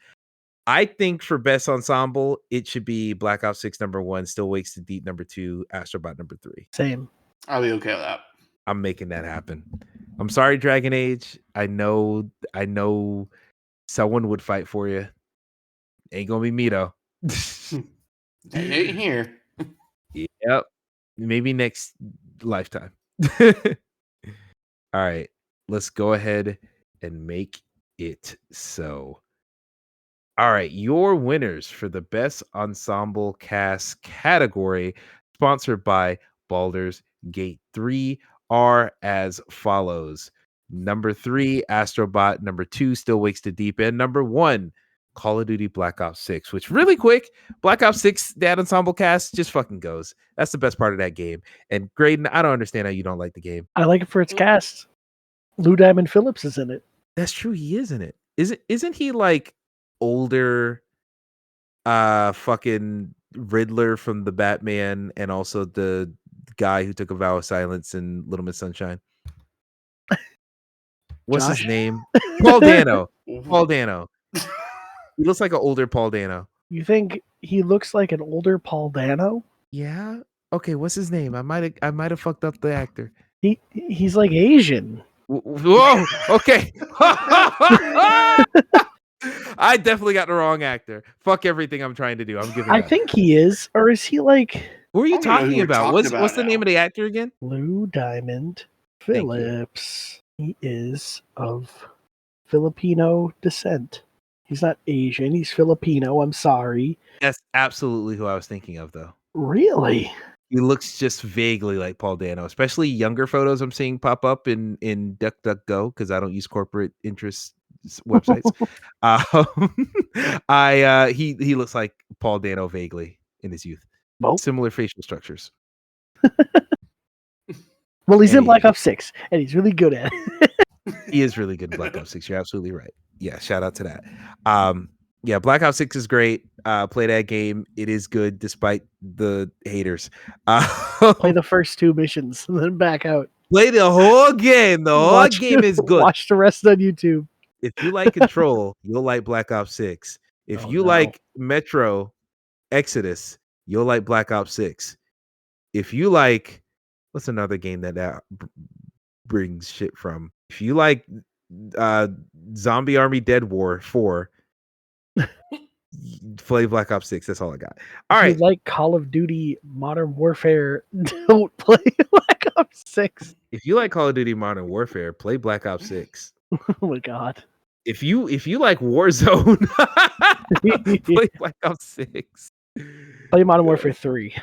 I think for best ensemble, it should be Black Ops 6 number 1, Still Wakes the Deep number 2, Astrobot number 3. Same. I'll be okay with that. I'm making that happen. I'm sorry, Dragon Age. I know someone would fight for you. Ain't gonna be me though. It ain't here. Yep. Maybe next lifetime. All right. Let's go ahead and make it so. All right. Your winners for the best ensemble cast category, sponsored by Baldur's Gate 3, are as follows. Number 3, Astrobot. Number 2, Still Wakes the Deep. And number 1, Call of Duty Black Ops 6, which really quick, Black Ops 6, that ensemble cast just fucking goes. That's the best part of that game. And Graydon, I don't understand how you don't like the game. I like it for its cast. Lou Diamond Phillips is in it. That's true. He is in it. Isn't he like older fucking Riddler from the Batman and also the guy who took a vow of silence in Little Miss Sunshine? What's Josh? his name? Paul Dano. Paul Dano. He looks like an older Paul Dano. You think he looks like an older Paul Dano? Yeah. Okay, what's his name? I might have fucked up the actor. He's like Asian. Whoa. Okay. I definitely got the wrong actor. Fuck everything I'm trying to do. I'm giving I up. think he is, or is he like Who are you I don't know who talking you're about? talking What's about the name now. of the actor again? Lou Diamond Thank you. Phillips? He is of Filipino descent. He's not Asian. He's Filipino. I'm sorry. That's absolutely who I was thinking of, though. Really? He looks just vaguely like Paul Dano, especially younger photos I'm seeing pop up in DuckDuckGo because I don't use corporate interest websites. He looks like Paul Dano vaguely in his youth. Well, Similar facial structures. he's in Black Anywho. Ops 6, and he's really good at it. He is really good in Black Ops 6. You're absolutely right. Yeah, shout out to that. Yeah, Black Ops 6 is great. Play that game. It is good despite the haters. Play the first 2 missions and then back out. Play the whole game. The whole game is good. Watch the rest on YouTube. If you like Control, you'll like Black Ops 6. If Oh, you no. like Metro Exodus, you'll like Black Ops 6. If you like what's another game that brings shit from? If you like Zombie Army Dead War 4, play Black Ops 6. That's all I got. All If right. you like Call of Duty Modern Warfare, don't play Black Ops 6. If you like Call of Duty Modern Warfare, play Black Ops 6. Oh my god. If you like Warzone, play Black Ops 6. Play Modern Warfare 3.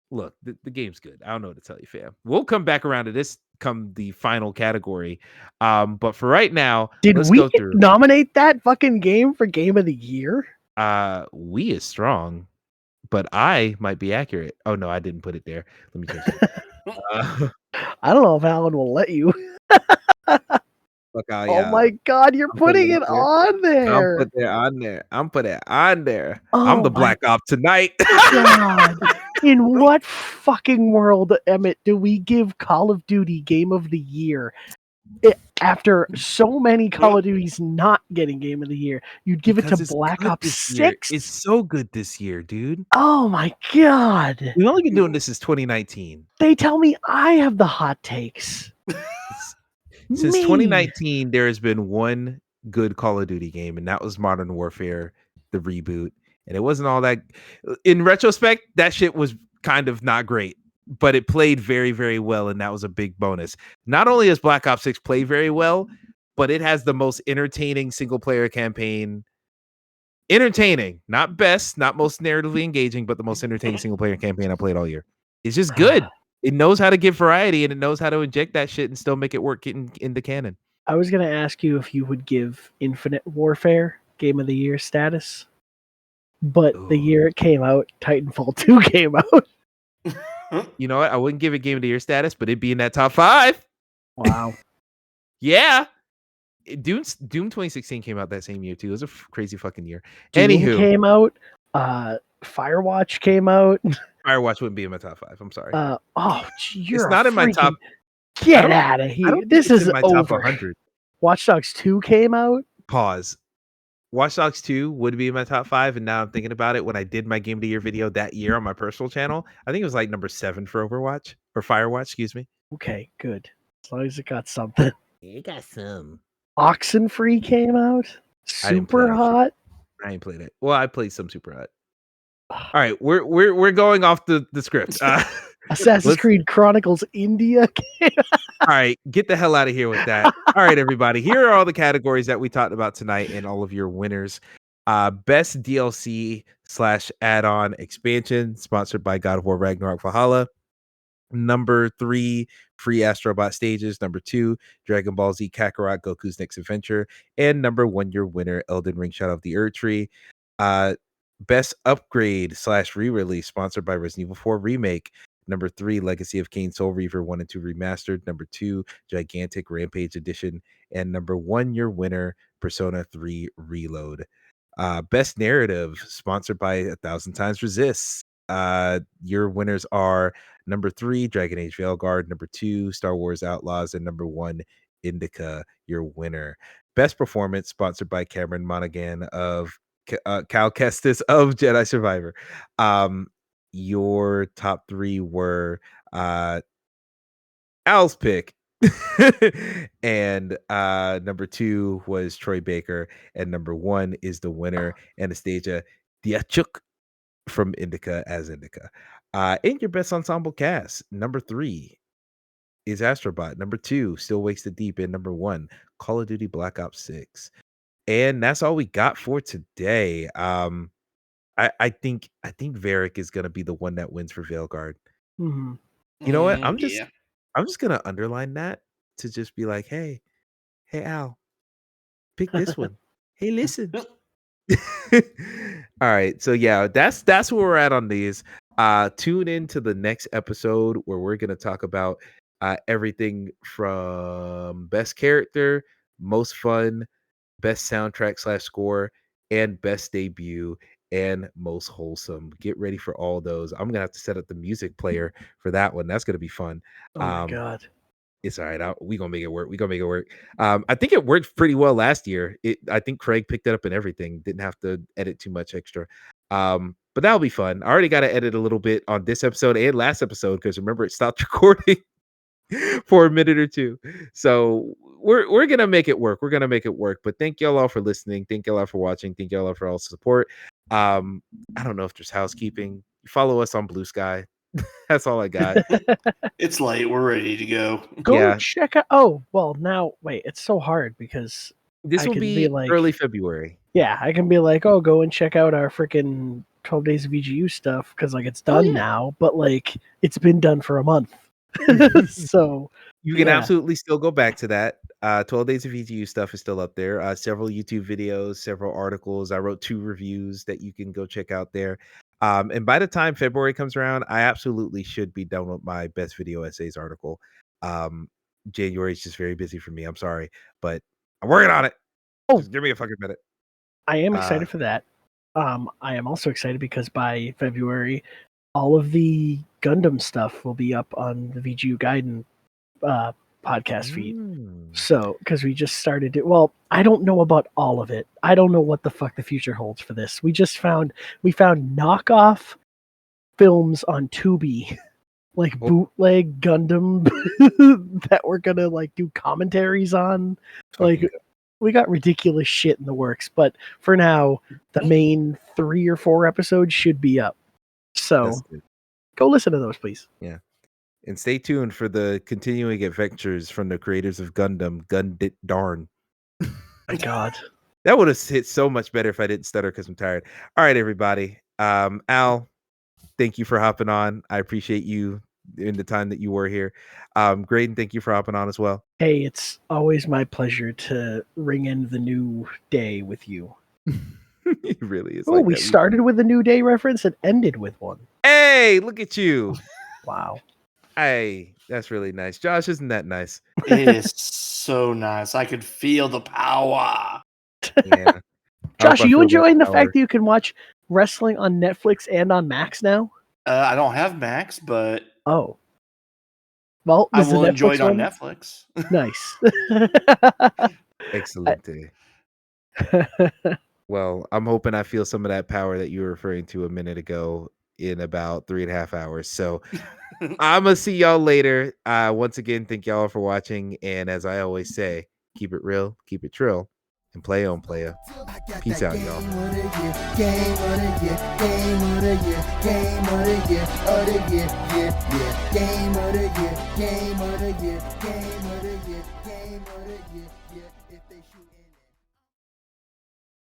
Look, the game's good. I don't know what to tell you, fam. We'll come back around to this come the final category. But for right now, let's go through. Nominate that fucking game for Game of the Year? We is strong, but I might be accurate. Oh no, I didn't put it there. Let me change it. I don't know if Alan will let you. Yeah. Oh my god, you're putting it on there. I'm putting it on there. Oh I'm the Black Op tonight. God. In what fucking world, Emmett, do we give Call of Duty Game of the Year? After so many Call of Duties not getting Game of the Year, you'd give it to Black Ops 6? It's so good this year, dude. Oh my god. We've only been doing this since 2019. They tell me I have the hot takes. Since 2019, there has been one good Call of Duty game, and that was Modern Warfare, the reboot. And it wasn't all that. In retrospect, that shit was kind of not great, but it played very, very well, and that was a big bonus. Not only does Black Ops 6 play very well, but it has the most entertaining single-player campaign. Entertaining, not best, not most narratively engaging, but the most entertaining single-player campaign I played all year. It's just good. It knows how to give variety, and it knows how to inject that shit and still make it work in the canon. I was going to ask you if you would give Infinite Warfare Game of the Year status, but the year it came out, Titanfall 2 came out. You know what? I wouldn't give it Game of the Year status, but it'd be in that top 5. Wow. Yeah. Doom 2016 came out that same year, too. It was a crazy fucking year. Doom Anywho. came out. Firewatch came out. Firewatch wouldn't be in my top 5. I'm sorry. You're it's not in my top. Get out of here. This is in my over. top 100. Watch Dogs 2 came out. Pause. Watch Dogs 2 would be in my top 5, and now I'm thinking about it. When I did my Game of the Year video that year on my personal channel, I think it was like number 7 for Overwatch or Firewatch. Excuse me. Okay, good. As long as it got something. It got some. Oxenfree came out. Super hot. I ain't played it. Well, I played some Super hot. All right, we're going off the script. Assassin's Creed Chronicles India. All right, get the hell out of here with that. All right, everybody. Here are all the categories that we talked about tonight and all of your winners. Best DLC / add-on expansion, sponsored by God of War Ragnarok Valhalla. Number 3, free Astrobot stages. Number 2, Dragon Ball Z Kakarot Goku's Next Adventure. And number 1, your winner, Elden Ring Shadow of the Erdtree. Best upgrade / re-release, sponsored by Resident Evil 4 Remake. Number 3, Legacy of Kain Soul Reaver 1 and 2 Remastered. Number 2, Gigantic Rampage Edition. And number 1, your winner, Persona 3 Reload. Best narrative, sponsored by 1,000 Times Resist. Your winners are number 3, Dragon Age Veilguard. Number 2, Star Wars Outlaws. And number 1, Indica, your winner. Best performance, sponsored by Cameron Monaghan of Cal Kestis of Jedi Survivor. Your top 3 were Al's pick. And number 2 was Troy Baker, and number 1 is the winner, Anastasia Diachuk from Indica as Indica. And your best ensemble cast, number 3 is Astrobot. Number 2, Still Wakes the Deep. And number 1, Call of Duty Black Ops 6. And that's all we got for today. I think Varric is gonna be the one that wins for Veilguard. Mm-hmm. You know what? I'm just gonna underline that to just be like, hey Al, pick this one. Hey, listen. All right, so yeah, that's where we're at on these. Tune in to the next episode where we're gonna talk about everything from best character, most fun, best soundtrack / score, and best debut and most wholesome. Get ready for all those. I'm gonna have to set up the music player for that one. That's gonna be fun. Oh my god. It's all right. We're gonna make it work. I think it worked pretty well last year. I think Craig picked it up and everything. Didn't have to edit too much extra. But but that'll be fun. I already got to edit a little bit on this episode and last episode because remember it stopped recording for a minute or two. So we're gonna make it work. We're gonna make it work. But thank y'all all for listening. Thank y'all all for watching. Thank y'all all for all the support. I don't know if there's housekeeping. Follow us on Blue Sky. That's all I got. It's late. We're ready to go. Go check out. Oh, well, now wait. It's so hard because This I will can be like, early February. Yeah, I can be like, oh, go and check out our freaking 12 Days of VGU stuff because like it's done now, but like it's been done for a month. So you can absolutely still go back to that. 12 Days of VGU stuff is still up there. Several YouTube videos, several articles. I wrote 2 reviews that you can go check out there. And by the time February comes around, I absolutely should be done with my best video essays article. January is just very busy for me. I'm sorry, but I'm working on it. Just give me a fucking minute. I am excited for that. I am also excited because by February, all of the Gundam stuff will be up on the VGU Gaiden podcast feed. So, because we just started it. Well, I don't know about all of it. I don't know what the fuck the future holds for this. We found knockoff films on Tubi, like bootleg Gundam that we're gonna like do commentaries on. Like, we got ridiculous shit in the works, but for now, the main 3 or 4 episodes should be up. So go listen to those, please. Yeah. And stay tuned for the continuing adventures from the creators of Gundam, Gundit Darn. My God. That would have hit so much better if I didn't stutter because I'm tired. All right, everybody. Al, thank you for hopping on. I appreciate you in the time that you were here. Graydon, thank you for hopping on as well. Hey, it's always my pleasure to ring in the new day with you. It really is. Oh, we started with a New Day reference and ended with one. Hey, look at you. Wow. Hey, that's really nice. Josh, isn't that nice? It is so nice. I could feel the power. Yeah. Josh, are you enjoying the fact that you can watch wrestling on Netflix and on Max now? I don't have Max, but well, I will enjoy it on Netflix. Nice. Excellent. Well, I'm hoping I feel some of that power that you were referring to a minute ago in about 3.5 hours. So I'm going to see y'all later. Once again, thank y'all for watching. And as I always say, keep it real, keep it trill, and play on, playa. Peace out, y'all. Game of the year, game of the year, game of the year, of the year, yeah. Game of the year, game of the year, game of the year, game of the year, yeah. If they shoot in